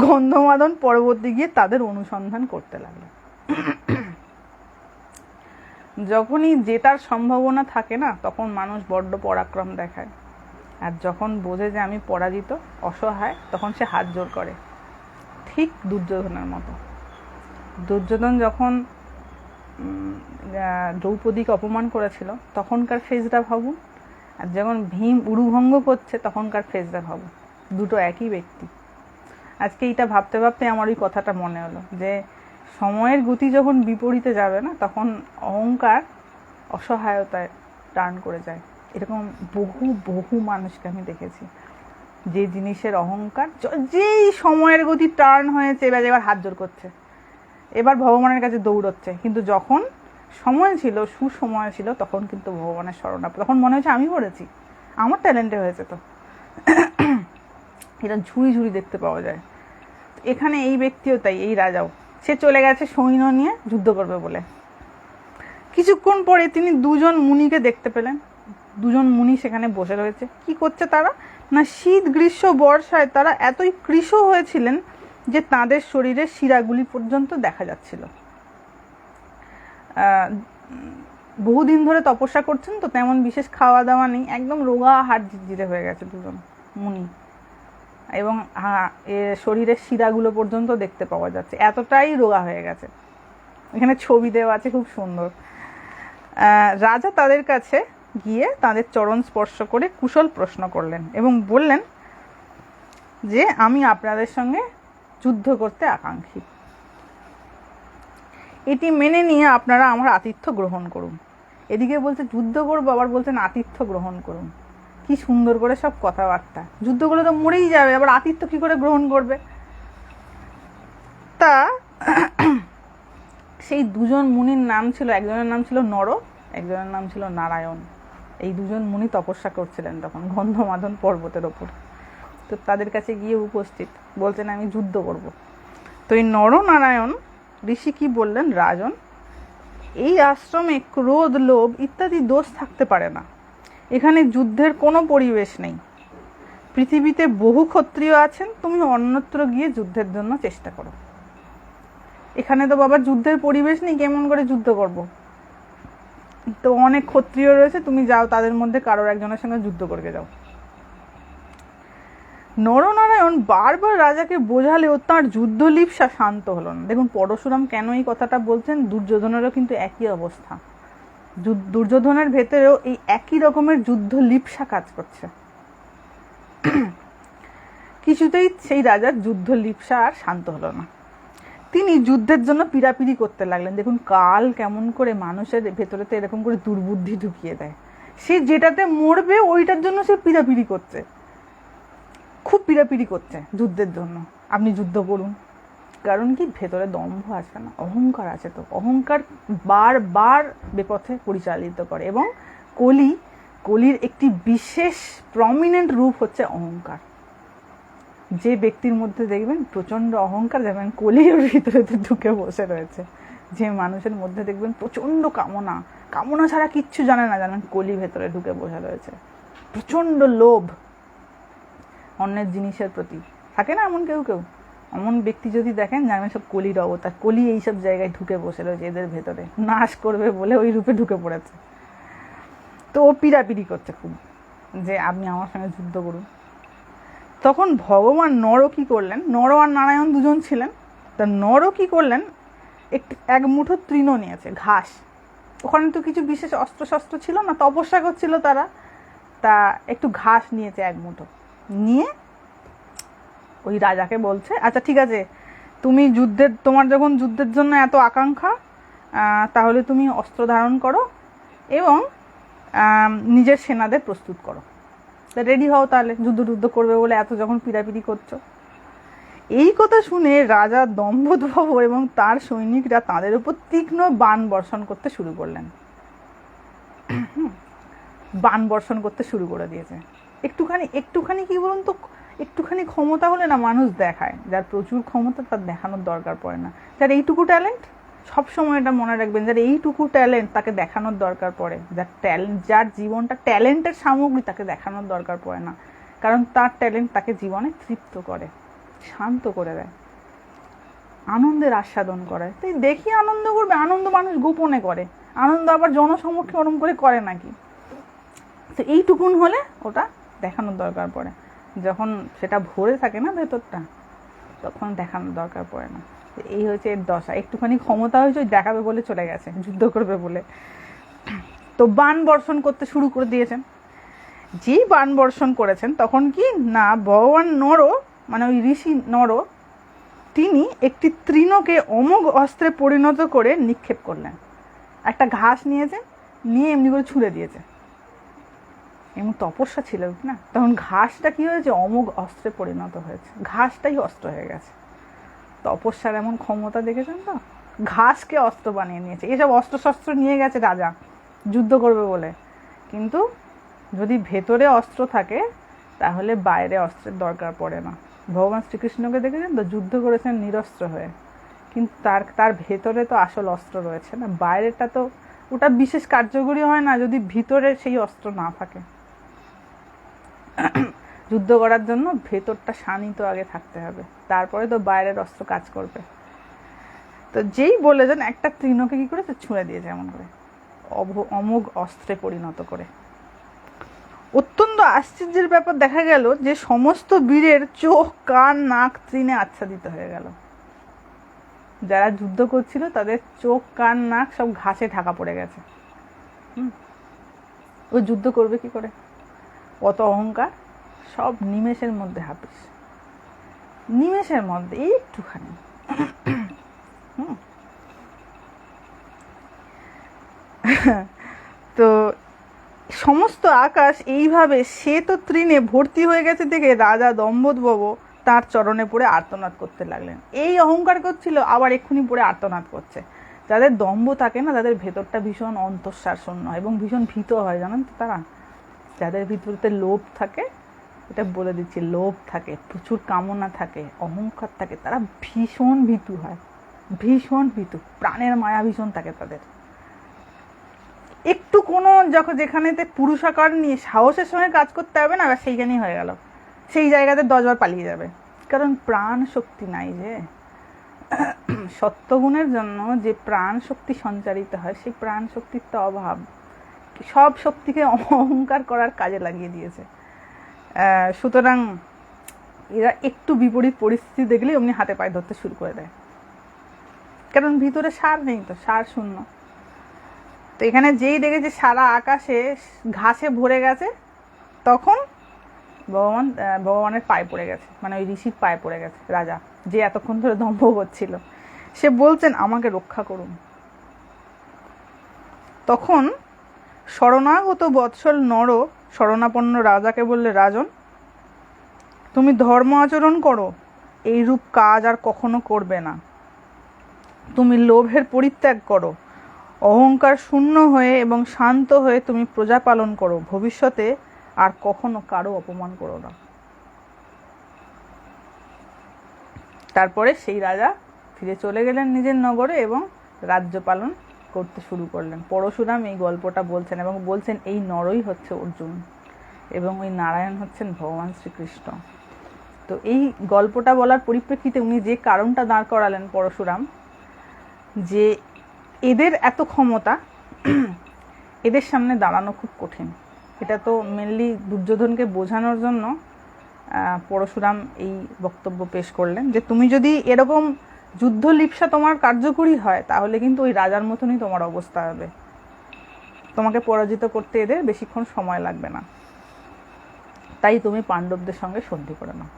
গন্ধমাদন পর্বতে গিয়ে তাদের অনুসন্ধান করতে লাগলেন। যখনই জেতার সম্ভাবনা থাকে না, তখন মানুষ বড্ড পরাক্রম দেখায়, আর যখন বোঝে যে আমি পরাজিত, অসহায়, তখন সে হাত জোর করে, ঠিক দুর্যোধনের মতো। দুর্যোধন যখন দ্রৌপদীকে অপমান করেছিল, তখনকার ফেজটা ভাবুন, আর যখন ভীম উরুভঙ্গ করছে তখনকার ফেজটা ভাবুন, দুটো একই ব্যক্তি। আজকে এইটা ভাবতে ভাবতে আমার ওই কথাটা মনে হলো যে সময়ের গতি যখন বিপরীতে যাবে না, তখন অহংকার অসহায়তায় টার্ন করে যায়। এরকম বহু বহু মানুষকে আমি দেখেছি, যে জিনিসের অহংকার, যেই সময়ের গতি টার্ন হয়েছে, এবার হাত জোর করছে, এবার ভগবানের কাছে দৌড়চ্ছে, কিন্তু যখন সময় ছিল, সুসময় ছিল, তখন কিন্তু ভগবানের শরণাপন্ন, তখন মনে হচ্ছে আমি করেছি, আমার ট্যালেন্টে হয়েছে। তো এটা ঝুড়ি ঝুড়ি দেখতে পাওয়া যায়। এখানে এই ব্যক্তিও তাই, এই রাজাও, সে চলে গেছে সৈন্য নিয়ে যুদ্ধ করবে বলে। কিছুক্ষণ পরে তিনি দুজন মুনিকে দেখতে পেলেন, দুজন মুনি সেখানে বসে রয়েছে। কি করছে তারা না, শীত গ্রীষ্ম বর্ষায় তারা এতই কৃশ হয়েছিলেন যে তাদের শরীরের শিরাগুলি পর্যন্ত দেখা যাচ্ছিল। বহুদিন ধরে তপস্যা করছেন, তো তেমন বিশেষ খাওয়া দাওয়া নেই, একদম রোগা হাড় ঝিরঝিরে হয়ে গেছে দুজন মুনি, এবং শরীরের শিরাগুলো পর্যন্ত দেখতে পাওয়া যাচ্ছে, এতটাই রোগা হয়ে গেছে। এখানে ছবি দেওয়া আছে, খুব সুন্দর। রাজা তাদের কাছে গিয়ে তাদের চরণ স্পর্শ করে কুশল প্রশ্ন করলেন এবং বললেন যে আমি আপনাদের সঙ্গে যুদ্ধ করতে আকাঙ্ক্ষী, এটি মেনে নিয়ে আপনারা আমার আতিথ্য গ্রহণ করুন। এদিকে বলছে যুদ্ধ করবো, আবার বলছেন আতিথ্য গ্রহণ করুন। কি সুন্দর করে সব কথাবার্তা, যুদ্ধ করলে তো মরেই যাবে, আবার আতিথ্য কি করে গ্রহণ করবে। তা সেই দুজন মুনির নাম ছিল, একজনের নাম ছিল নর, একজনের নাম ছিল নারায়ণ। এই দুজন মুনি তপস্যা করছিলেন তখন গন্ধমাদন পর্বতের ওপর। তো তাদের কাছে গিয়ে উপস্থিত, বলছেন আমি যুদ্ধ করব। তো এই নরনারায়ণ ঋষি কি বললেন, রাজন, এই আশ্রমে ক্রোধ, লোভ ইত্যাদি দোষ থাকতে পারে না, এখানে যুদ্ধের কোনো পরিবেশ নেই, পৃথিবীতে বহু ক্ষত্রিয় আছেন, তুমি অন্যত্র গিয়ে যুদ্ধের জন্য চেষ্টা করো। এখানে তো বাবা যুদ্ধের পরিবেশ নেই, কেমন করে যুদ্ধ করব? তো অনেক ক্ষত্রিয় রয়েছে, তুমি যাও, তাদের মধ্যে কারোর একজনের সঙ্গে যুদ্ধ করে যাও। নরনারায়ণ বারবার রাজাকে বোঝালেও তাঁর যুদ্ধ লিপ্সা শান্ত হলো না। দেখুন পরশুরাম কেন এই কথাটা বলছেন, দুর্যোধনেরও কিন্তু একই অবস্থা, দুর্যোধনের ভেতরেও এই একই রকমের যুদ্ধ লিপ্সা কাজ করছে। কিছুতেই সেই রাজার যুদ্ধ লিপ্সা আর শান্ত হলো না, তিনি যুদ্ধের জন্য পিড়াপিড়ি করতে লাগলেন। দেখুন কাল কেমন করে মানুষের ভেতরে তো এরকম করে দুর্বুদ্ধি ঢুকিয়ে দেয়, সে যেটাতে মরবে ওইটার জন্য সে পিড়াপিড়ি করছে, খুব পিড়াপিড়ি করছে যুদ্ধের জন্য। আপনি যুদ্ধ করুন, কারণ কি ভেতরে দম্ভ আছে না, অহংকার আছে। তো অহংকার বারবার বিপথে পরিচালিত করে, এবং কলির একটি বিশেষ প্রমিনেন্ট রূপ হচ্ছে অহংকার। যে ব্যক্তির মধ্যে দেখবেন প্রচন্ড অহংকার, দেখবেন কলির ভিতরে ঢুকে বসে রয়েছে, যে মানুষের মধ্যে দেখবেন প্রচণ্ড কামনা, কামনা ছাড়া কিচ্ছু জানে না, জানেন কলি ভেতরে ঢুকে বসে রয়েছে, প্রচণ্ড লোভ অন্যের জিনিসের প্রতি। থাকে না এমন কেউ কেউ, এমন ব্যক্তি যদি দেখেন জানবেন সব কলির অবতার, কলি এইসব জায়গায় ঢুকে বসে রয়েছে এদের ভেতরে, নাশ করবে বলে ওই রূপে ঢুকে পড়েছে। তো ও পিড়াপিড়ি করছে খুব যে আপনি আমার সঙ্গে যুদ্ধ করুন। তখন ভগবান নর কি করলেন, নর আর নারায়ণ দুজন ছিলেন, তা নর কি করলেন, এক মুঠো তৃণ নিয়েছে, ঘাস। ওখানে তো কিছু বিশেষ অস্ত্র শস্ত্র ছিল না, তপস্যা করছিল তারা, তা একটু ঘাস নিয়েছে এক মুঠো, নিয়ে ওই রাজাকে বলছে আচ্ছা ঠিক আছে, তুমি তোমার যখন যুদ্ধের জন্য এত আকাঙ্ক্ষা, তাহলে তুমি অস্ত্র ধারণ করো এবং নিজের সেনাদের প্রস্তুত করো, রেডি হও, তাহলে যুদ্ধ করবে বলে এত যখন পিড়াপিড়ি করছো। এই কথা শুনে রাজা দম্ভোদভ এবং তার সৈনিকরা তাদের উপর তীক্ষ্ণ বাণ বর্ষণ করতে শুরু করলেন। বাণ বর্ষণ করতে শুরু করে দিয়েছে। একটুখানি কি বলুন তো, একটুখানি ক্ষমতা হলে না মানুষ দেখায়, যার প্রচুর ক্ষমতা তার দেখানোর দরকার পড়ে না, যার এইটুকু ট্যালেন্ট, সবসময় এটা মনে রাখবেন, যার এইটুকু ট্যালেন্ট তাকে দেখানোর দরকার পড়ে, যার জীবনটা ট্যালেন্টের সামগ্রী তাকে দেখানোর দরকার পড়ে না, কারণ তার ট্যালেন্ট তাকে জীবনে তৃপ্ত করে, শান্ত করে দেয়, আনন্দের আস্বাদন করে। তাই দেখি আনন্দ করবে, আনন্দ মানুষ গোপনে করে, আনন্দ আবার জনসমক্ষে ওরম করে নাকি। তো এইটুকুন হলে ওটা দেখানোর দরকার পড়ে, যখন সেটা ভরে থাকে না ভেতরটা, তখন দেখানোর দরকার পড়ে না। এই হয়েছে এর দশা, একটুখানি ক্ষমতা হয়েছে ওই দেখাবে বলে চলে গেছে, যুদ্ধ করবে বলে। তো বাণ বর্ষণ করতে শুরু করে দিয়েছেন। যেই বাণ বর্ষণ করেছেন তখন কি না, ভগবান নর, মানে ওই ঋষি নর, তিনি একটি তৃণকে অমোঘ অস্ত্রে পরিণত করে নিক্ষেপ করলেন। একটা ঘাস নিয়েছে, নিয়ে এমনি করে ছুঁড়ে দিয়েছে, এমন তপস্যা ছিল না, তখন ঘাসটা কি হয়েছে, অমোঘ অস্ত্রে পরিণত হয়েছে, ঘাসটাই অস্ত্র হয়ে গেছে। তপস্যার এমন ক্ষমতা দেখেছেন তো, ঘাসকে অস্ত্র বানিয়ে নিয়েছে। এসব অস্ত্রশস্ত্র নিয়ে গেছে রাজা যুদ্ধ করবে বলে, কিন্তু যদি ভেতরে অস্ত্র থাকে তাহলে বাইরে অস্ত্রের দরকার পড়ে না। ভগবান শ্রীকৃষ্ণকে দেখেছেন তো, যুদ্ধ করেছেন নিরস্ত্র হয়ে, কিন্তু তার ভেতরে তো আসল অস্ত্র রয়েছে না, বাইরেটা তো ওটা বিশেষ কার্যকরী হয় না যদি ভিতরে সেই অস্ত্র না থাকে। যুদ্ধ করার জন্য ভেতরটা শানিত আগে থাকতে হবে, তারপরে তো বাইরের অস্ত্র কাজ করবে। তো যেই বলেছেন একটা তৃণকে কি করেছে, ছুঁড়ে দিয়েছে এমন করে, অমোঘ অস্ত্রে পরিণত করে। অত্যন্ত আশ্চর্যের ব্যাপার দেখা গেল যে সমস্ত বীরের চোখ, কান, নাক তৃণে আচ্ছাদিত হয়ে গেল। যারা যুদ্ধ করছিল তাদের চোখ, কান, নাক সব ঘাসে ঢাকা পড়ে গেছে। ও যুদ্ধ করবে কি করে, কত অহংকার, সব নিমেষের মধ্যে হাপিস, নিমেষের মধ্যে একটুখানি। তো সমস্ত আকাশ এইভাবে শ্বেত তৃণে ভর্তি হয়ে গেছে দেখে রাজা দম্ভোদভ তার চরণে পড়ে আর্তনাদ করতে লাগলেন। এই অহংকার করছিল, আবার এক্ষুনি পড়ে আর্তনাদ করছে। যাদের দম্ভ থাকে না, তাদের ভেতরটা ভীষণ অন্তঃসার শূন্য এবং ভীষণ ভীত হয়, জানেন তো তারা। যাদের ভিতরতে লোভ থাকে, এটা বলে দিচ্ছি, লোভ থাকে, প্রচুর কামনা থাকে, অহংকার থাকে, তারা ভীষণ ভীতু হয়, ভীষণ ভীতু, প্রাণের মায়া ভীষণ থাকে তাদের। একটু কোনো যেখানেতে পুরুষাকার নিয়ে সাহসের সঙ্গে কাজ করতে হবে না, সেইখানেই হয়ে গেল, সেই জায়গাতে 10 বার পালিয়ে যাবে, কারণ প্রাণ শক্তি নাই। যে সত্যগুণের জন্য যে প্রাণ শক্তি সঞ্চারিত হয়, সেই প্রাণ শক্তির তো অভাব, সব শক্তিকে অহংকার করার কাজে লাগিয়ে দিয়েছে। সুতরাং এরা একটু বিপরীত পরিস্থিতি দেখলেই অমনি হাতে পায়ে ধরতে শুরু করে দেয়, কারণ ভিতরে সার নেই, তো সার শূন্য। তো এখানে যেই দেখেছে সারা আকাশে ঘাসে ভরে গেছে, তখন ভগবানের পায়ে পড়ে গেছে, মানে ওই ঋষির পায়ে পড়ে গেছে রাজা, যে এতক্ষণ ধরে দম্ভ করছিল। সে বলছেন আমাকে রক্ষা করুন। তখন শরণাগত বৎসল নর শরণাপন্ন রাজাকে বললে, রাজন, তুমি ধর্ম আচরণ করো, এইরূপ কাজ আর কখনো করবে না। তুমি লোভের পরিত্যাগ করো, অহংকার শূন্য হয়ে এবং শান্ত হয়ে তুমি প্রজা পালন করো, ভবিষ্যতে আর কখনো কারো অপমান করো না। তারপরে সেই রাজা ফিরে চলে গেলেন নিজের নগরে এবং রাজ্য পালন করতে শুরু করলেন। পরশুরাম এই গল্পটা বলছেন এবং বলছেন এই নরই হচ্ছে অর্জুন এবং ওই নারায়ণ হচ্ছেন ভগবান শ্রীকৃষ্ণ। তো এই গল্পটা বলার পরিপ্রেক্ষিতে উনি যে কারণটা দাঁড় করালেন পরশুরাম, যে এদের এত ক্ষমতা, এদের সামনে দাঁড়ানো খুব কঠিন। এটা তো মেনলি দুর্যোধনকে বোঝানোর জন্য পরশুরাম এই বক্তব্য পেশ করলেন, যে তুমি যদি এরকম যুদ্ধ লিপ্সা তোমার কার্যকরী হয় তাহলে কিন্তু ওই রাজার মতনই তোমার অবস্থা হবে, তোমাকে পরাজিত করতে এদের বেশিক্ষণ সময় লাগবে না, তাই তুমি পাণ্ডবদের সঙ্গে সন্ধি করে নাও।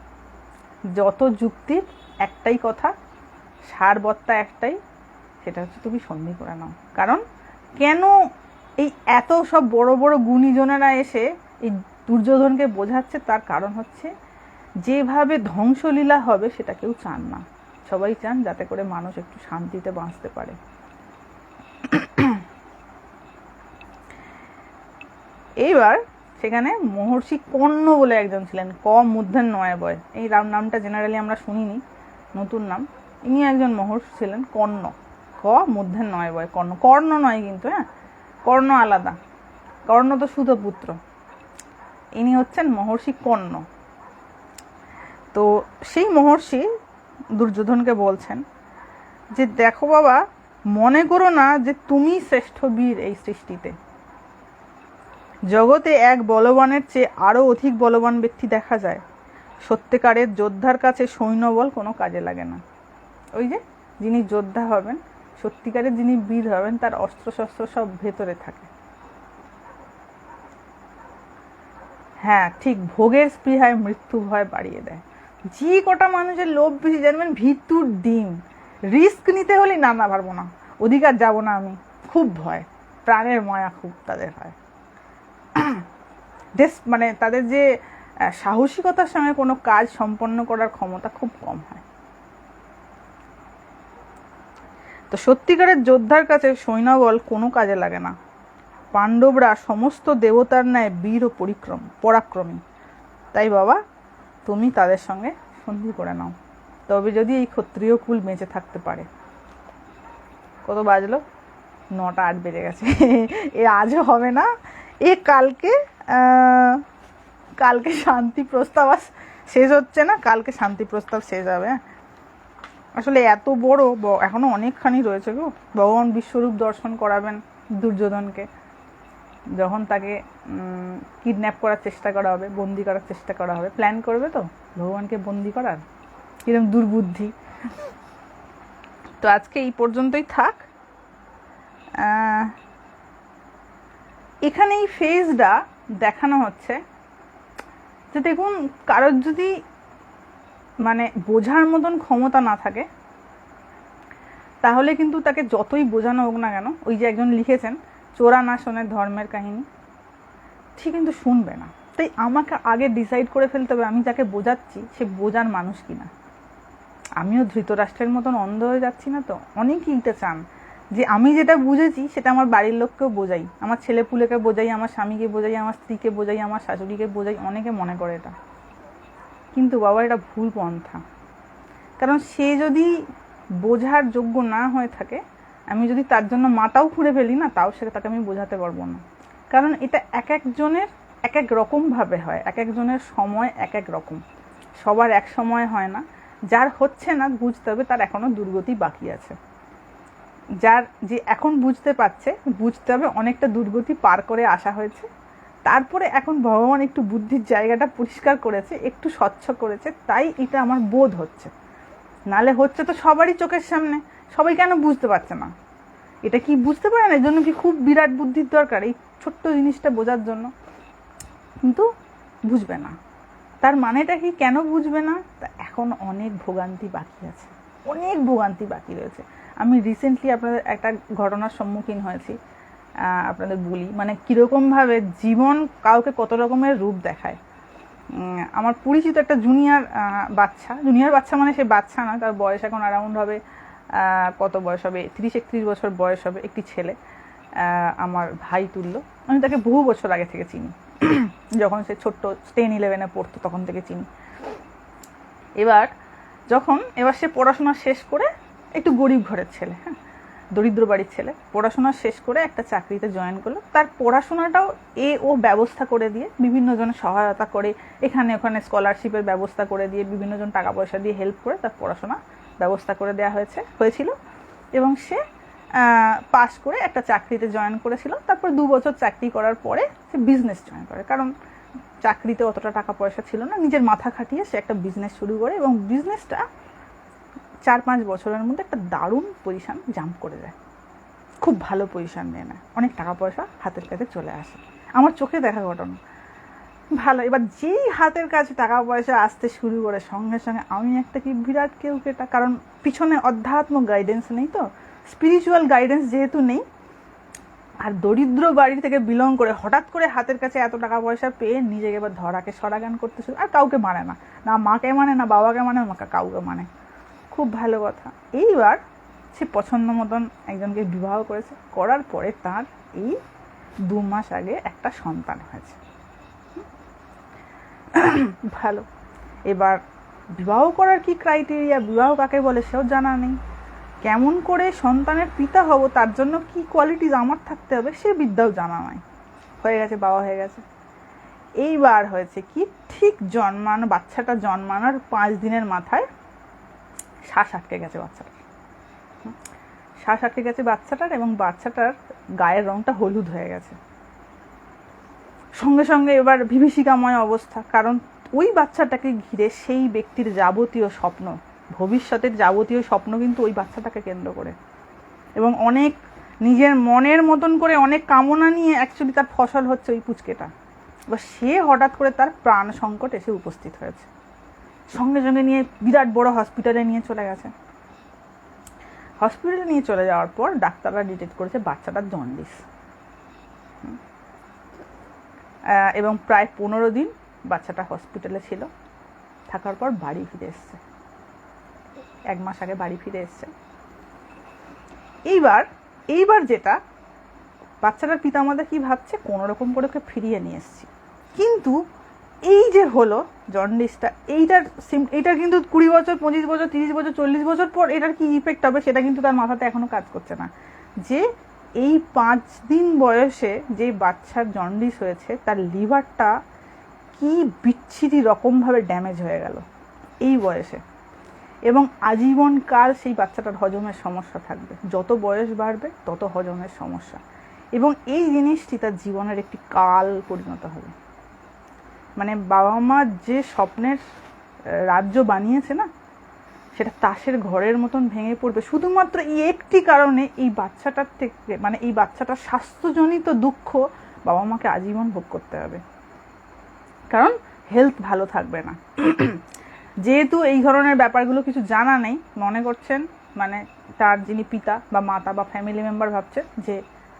যত যুক্তির একটাই কথা, সারবত্তা একটাই, সেটা হচ্ছে তুমি সন্ধি করে নাও। কারণ কেন এই এত সব বড় বড় গুণীজনেরা এসে এই দুর্যোধনকে বোঝাচ্ছে, তার কারণ হচ্ছে যেভাবে ধ্বংসলীলা হবে সেটা কেউ চান না। সবাই চান যাতে করে মানুষ একটু শান্তিতে বাঁচতে পারে। এইবার সেখানে মহর্ষি কর্ণ বলে একজন ছিলেন, ক মূর্ধন্য নয় বয়, এই নামটা জেনারেলি আমরা শুনিনি, নতুন নাম। ইনি একজন মহর্ষি ছিলেন কর্ণ, ক মূর্ধন্য নয় বয়, কর্ণ, কর্ণ নয় কিন্তু, হ্যাঁ, কর্ণ আলাদা, কর্ণ তো সুতপুত্র, ইনি হচ্ছেন মহর্ষি কর্ণ। তো সেই মহর্ষি দুর্যোধনকে বলছেন যে দেখো বাবা, মনে করো না যে তুমি শ্রেষ্ঠ বীর এই সৃষ্টিতে। জগতে এক বলবানের চেয়ে আরো অধিক বলবান ব্যক্তি দেখা যায়। সত্যিকারের যোদ্ধার কাছে সৈন্যবল কোনো কাজে লাগে না। ওই যে যিনি যোদ্ধা হবেন, সত্যিকারের যিনি বীর হবেন, তার অস্ত্রশস্ত্র সব ভেতরে থাকে। হ্যাঁ ঠিক, ভোগের স্পৃহায় মৃত্যু ভয় বাড়িয়ে দেয়। যে কটা মানুষের লোভ বেশি জানবেন, ভিতুর ডিম, রিস্ক নিতে হলে না না পারবো না, অধিকার যাব না আমি, খুব ভয়, প্রাণের মায়া খুব তাদের হয়। মানে তাদের যে সাহসিকতার সঙ্গে কোনো কাজ সম্পন্ন করার ক্ষমতা খুব কম হয়। তো সত্যিকারের যোদ্ধার কাছে সৈন্যবল কোনো কাজে লাগে না। পাণ্ডবরা সমস্ত দেবতার ন্যায় বীর ও পরাক্রমী। তাই বাবা, তুমি তাদের সঙ্গে সন্ধি করে নাও, তবে যদি এই ক্ষত্রিয় কুল বেঁচে থাকতে পারে। কত বাজলো? 9টা 8 বেজে গেছে। এ আজও হবে না, এ কালকে শান্তি প্রস্তাব শেষ হচ্ছে না, কালকে শান্তি প্রস্তাব শেষ হবে। আসলে এত বড়, এখনো অনেকখানি রয়েছে গো। ভগবান বিশ্বরূপ দর্শন করাবেন দুর্যোধনকে, যখন তাকে কিডন্যাপ করার চেষ্টা করা হবে, বন্দি করার চেষ্টা করা হবে। প্ল্যান করবে তো ভগবানকে বন্দি করার, কিরকম দুর্বুদ্ধি। তো আজকে এই পর্যন্তই থাক। এখানে এই ফেজটা দেখানো হচ্ছে যে দেখুন, কারোর যদি মানে বোঝার মতন ক্ষমতা না থাকে, তাহলে কিন্তু তাকে যতই বোঝানো হোক না কেন, ওই যে একজন লিখেছেন চোরা না শোনে ধর্মের কাহিনী, ঠিক কিন্তু শুনবে না। তাই আমাকে আগে ডিসাইড করে ফেলতে হবে আমি যাকে বোঝাচ্ছি সে বোঝার মানুষ কিনা। আমিও ধৃতরাষ্ট্রের মতন অন্ধ হয়ে যাচ্ছি না তো। অনেকেই এটা চান যে আমি যেটা বুঝেছি সেটা আমার বাড়ির লোককেও বোঝাই, আমার ছেলেপুলেকে বোঝাই, আমার স্বামীকে বোঝাই, আমার স্ত্রীকে বোঝাই, আমার শাশুড়িকে বোঝাই। অনেকে মনে করে এটা, কিন্তু বাবা এটা ভুল পন্থা। কারণ সে যদি বোঝার যোগ্য না হয়ে থাকে, আমি যদি তার জন্য মাটাও খুঁড়ে ফেলি না, তাও সে তাকে আমি বোঝাতে পারবো না। কারণ এটা এক একজনের এক এক রকমভাবে হয়, এক একজনের সময় এক এক রকম, সবার এক সময় হয় না। যার হচ্ছে না বুঝতে হবে তার এখনো দুর্গতি বাকি আছে। যার যে এখন বুঝতে পারছে, বুঝতে হবে অনেকটা দুর্গতি পার করে আসা হয়েছে, তারপরে এখন ভগবান একটু বুদ্ধির জায়গাটা পরিষ্কার করেছে, একটু স্বচ্ছ করেছে, তাই এটা আমার বোধ হচ্ছে। নালে হচ্ছে তো সবারই চোখের সামনে, সবাই কেন বুঝতে পারছে না? এটা কি বুঝতে পারে না? এর জন্য কি খুব বিরাট বুদ্ধির দরকার এই ছোট্ট জিনিসটা বোঝার জন্য? কিন্তু বুঝবে না। তার মানেটা কি, কেন বুঝবে না? তা এখন অনেক ভোগান্তি বাকি আছে, অনেক ভোগান্তি বাকি রয়েছে। আমি রিসেন্টলি আপনাদের একটা ঘটনার সম্মুখীন হয়েছি, আপনাদের বলি, মানে কীরকমভাবে জীবন কাউকে কত রকমের রূপ দেখায়। আমার পরিচিত একটা জুনিয়র বাচ্চা, মানে সে বাচ্চা না, তার বয়স এখন অ্যারাউন্ড হবে, কত বয়স হবে, 30-31 বছর বয়স হবে, একটি ছেলে, আমার ভাই তুল্য। আমি তাকে বহু বছর আগে থেকে চিনি, যখন সে ছোট্ট 10-11-এ পড়তো তখন থেকে চিনি। এবার সে পড়াশোনা শেষ করে, একটু গরিব ঘরের ছেলে, হ্যাঁ, দরিদ্র বাড়ির ছেলে, পড়াশোনা শেষ করে একটা চাকরিতে জয়েন করলো। তার পড়াশোনাটাও ও ব্যবস্থা করে দিয়ে, বিভিন্ন জনের সহায়তা করে, এখানে ওখানে স্কলারশিপের ব্যবস্থা করে দিয়ে, বিভিন্ন জন টাকা পয়সা দিয়ে হেল্প করে তার পড়াশোনা ব্যবস্থা করে দেওয়া হয়েছিল। এবং সে পাস করে একটা চাকরিতে জয়েন করেছিল। তারপর 2 বছর চাকরি করার পরে সে বিজনেস জয়েন করে, কারণ চাকরিতে অতটা টাকা পয়সা ছিল না। নিজের মাথা খাটিয়ে সে একটা বিজনেস শুরু করে এবং বিজনেসটা 4-5 বছরের মধ্যে একটা দারুণ পজিশন জাম্প করে যায়, খুব ভালো পজিশন নিয়ে নেয়, অনেক টাকা পয়সা হাতের কাছে চলে আসে। আমার চোখে দেখা ঘটনা। ভালো, এবার যেই হাতের কাছে টাকা পয়সা আসতে শুরু করে সঙ্গে সঙ্গে আমি একটা কি বিরাট কেউকেটা, কারণ পিছনে অধ্যাত্ম গাইডেন্স নেই, তো স্পিরিচুয়াল গাইডেন্স যেহেতু নেই, আর দরিদ্র বাড়ি থেকে বিলং করে হঠাৎ করে হাতের কাছে এত টাকা পয়সা পেয়ে নিজেকে এবার ধরাকে সরাগান করতে শুরু, আর কাউকে মানে না, না মাকে মানে, না বাবাকে মানে, না কাউকে মানে। খুব ভালো কথা। এইবার সে পছন্দ মতন একজনকে বিবাহ করেছে, করার পরে তার এই 2 মাস আগে একটা সন্তান হয়েছে। ভালো, এবার বিবাহ করার কি ক্রাইটেরিয়া, বিবাহ কাকে বলে সেও জানা নেই, কেমন করে সন্তানের পিতা হব তার জন্য কি কোয়ালিটিজ আমার থাকতে হবে সে বিদ্যাও জানা নাই। হয়ে গেছে, বাবা হয়ে গেছে। এইবার হয়েছে কি, ঠিক বাচ্চাটা জন্মানোর 5 দিনের মাথায় শ্বাস আটকে গেছে বাচ্চাটার, এবং বাচ্চাটার গায়ের রংটা হলুদ হয়ে গেছে। সঙ্গে সঙ্গে এবার বিভীষিকাময় অবস্থা, কারণ ওই বাচ্চাটাকে ঘিরে সেই ব্যক্তির যাবতীয় স্বপ্ন, ভবিষ্যতের যাবতীয় স্বপ্ন কিন্তু ওই বাচ্চাটাকে কেন্দ্র করে, এবং অনেক নিজের মনের মতন করে অনেক কামনা নিয়ে অ্যাকচুয়ালি তার ফসল হচ্ছে ওই পুচকেটা। এবার সে হঠাৎ করে তার প্রাণ সংকট এসে উপস্থিত হয়েছে, সঙ্গে সঙ্গে নিয়ে বিরাট বড় হসপিটালে নিয়ে চলে গেছে। হসপিটালে নিয়ে চলে যাওয়ার পর ডাক্তাররা ডিটেক্ট করেছে বাচ্চাটার জন্ডিস, এবং প্রায় 15 দিন বাচ্চাটা হসপিটালে ছিল, থাকার পর বাড়ি ফিরে এসছে, 1 মাস আগে বাড়ি ফিরে এসছে। এইবার যেটা বাচ্চাটার পিতামাতা কি ভাবছে, কোনো রকম করে ওকে ফিরিয়ে নিয়ে এসছি, কিন্তু এই যে হলো জন্ডিসটা, এইটার কিন্তু 20 বছর, 25 বছর, 30 বছর, 40 বছর পর এটার কি ইফেক্ট হবে সেটা কিন্তু তার মাথাতে এখনো কাজ করছে না। যে এই 5 দিন বয়সে যে বাচ্চার জন্ডিস হয়েছে তার লিভারটা কি বিচ্ছিরি রকমভাবে ড্যামেজ হয়ে গেল এই বয়সে, এবং আজীবনকাল সেই বাচ্চাটার হজমের সমস্যা থাকবে, যত বয়স বাড়বে তত হজমের সমস্যা, এবং এই জিনিসটি তার জীবনের একটি কাল পরিণত হবে। মানে বাবা মা যে স্বপ্নের রাজ্য বানিয়েছে না, সেটা তাসের ঘরের মতন ভেঙে পড়বে শুধুমাত্র এই একটি কারণে, এই বাচ্চাটার থেকে, মানে এই বাচ্চাটার স্বাস্থ্যজনিত দুঃখ বাবা মাকে আজীবন ভোগ করতে হবে, কারণ হেলথ ভালো থাকবে না। যেহেতু এই ধরনের ব্যাপারগুলো কিছু জানা নেই, মনে করছেন মানে তার যিনি পিতা বা মাতা বা ফ্যামিলি মেম্বার ভাবছে যে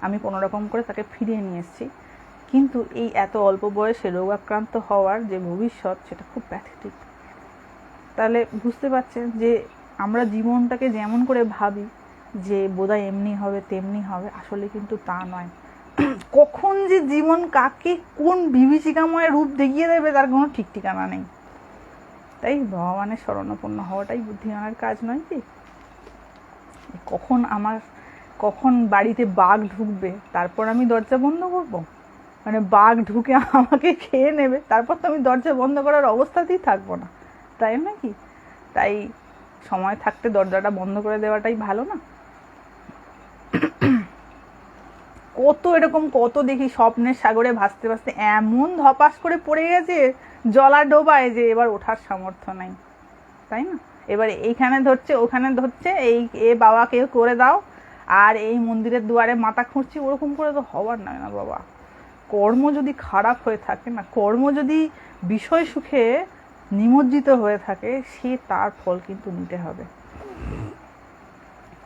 আমি কোনো রকম করে তাকে ফিরিয়ে নিয়ে এসেছি, কিন্তু এই এত অল্প বয়সে রোগাক্রান্ত হওয়ার যে ভবিষ্যৎ সেটা খুব প্যাথেটিক। তাহলে বুঝতে পারছেন যে আমরা জীবনটাকে যেমন করে ভাবি যে বোধহয় এমনি হবে তেমনি হবে, আসলে কিন্তু তা নয়। কখন যে জীবন কাকে কোন বিভীষিকাময় রূপ দেখিয়ে দেবে তার কোনো ঠিক ঠিকানা নেই। তাই ভগবানের শরণাপন্ন হওয়াটাই বুদ্ধিমানের কাজ নয় কি? কখন বাড়িতে বাঘ ঢুকবে তারপর আমি দরজা বন্ধ করব, মানে বাঘ ঢুকে আমাকে খেয়ে নেবে তারপর তো আমি দরজা বন্ধ করার অবস্থাতেই থাকবো না, তাই নাকি? তাই সময় থাকতে দরজাটা বন্ধ করে দেওয়াটাই ভালো না? কত দেখি স্বপ্নের সাগরে ভাসতে ভাসতে এমন ধপাস করে পড়ে গেছে জলা ডোবায় যে এবার ওঠার সামর্থ্য নাই, তাই না? এবার এইখানে ধরছে ওখানে ধরছে, এ বাবা কেউ করে দাও, আর এই মন্দিরের দুয়ারে মাথা খুঁড়ছি, ওরকম করে তো হবার নয় না বাবা। কর্ম যদি খারাপ হয়ে থাকে না, কর্ম যদি বিষয় সুখে নিমজ্জিত হয়ে থাকে, সে তার ফল কিন্তু নিতে হবে।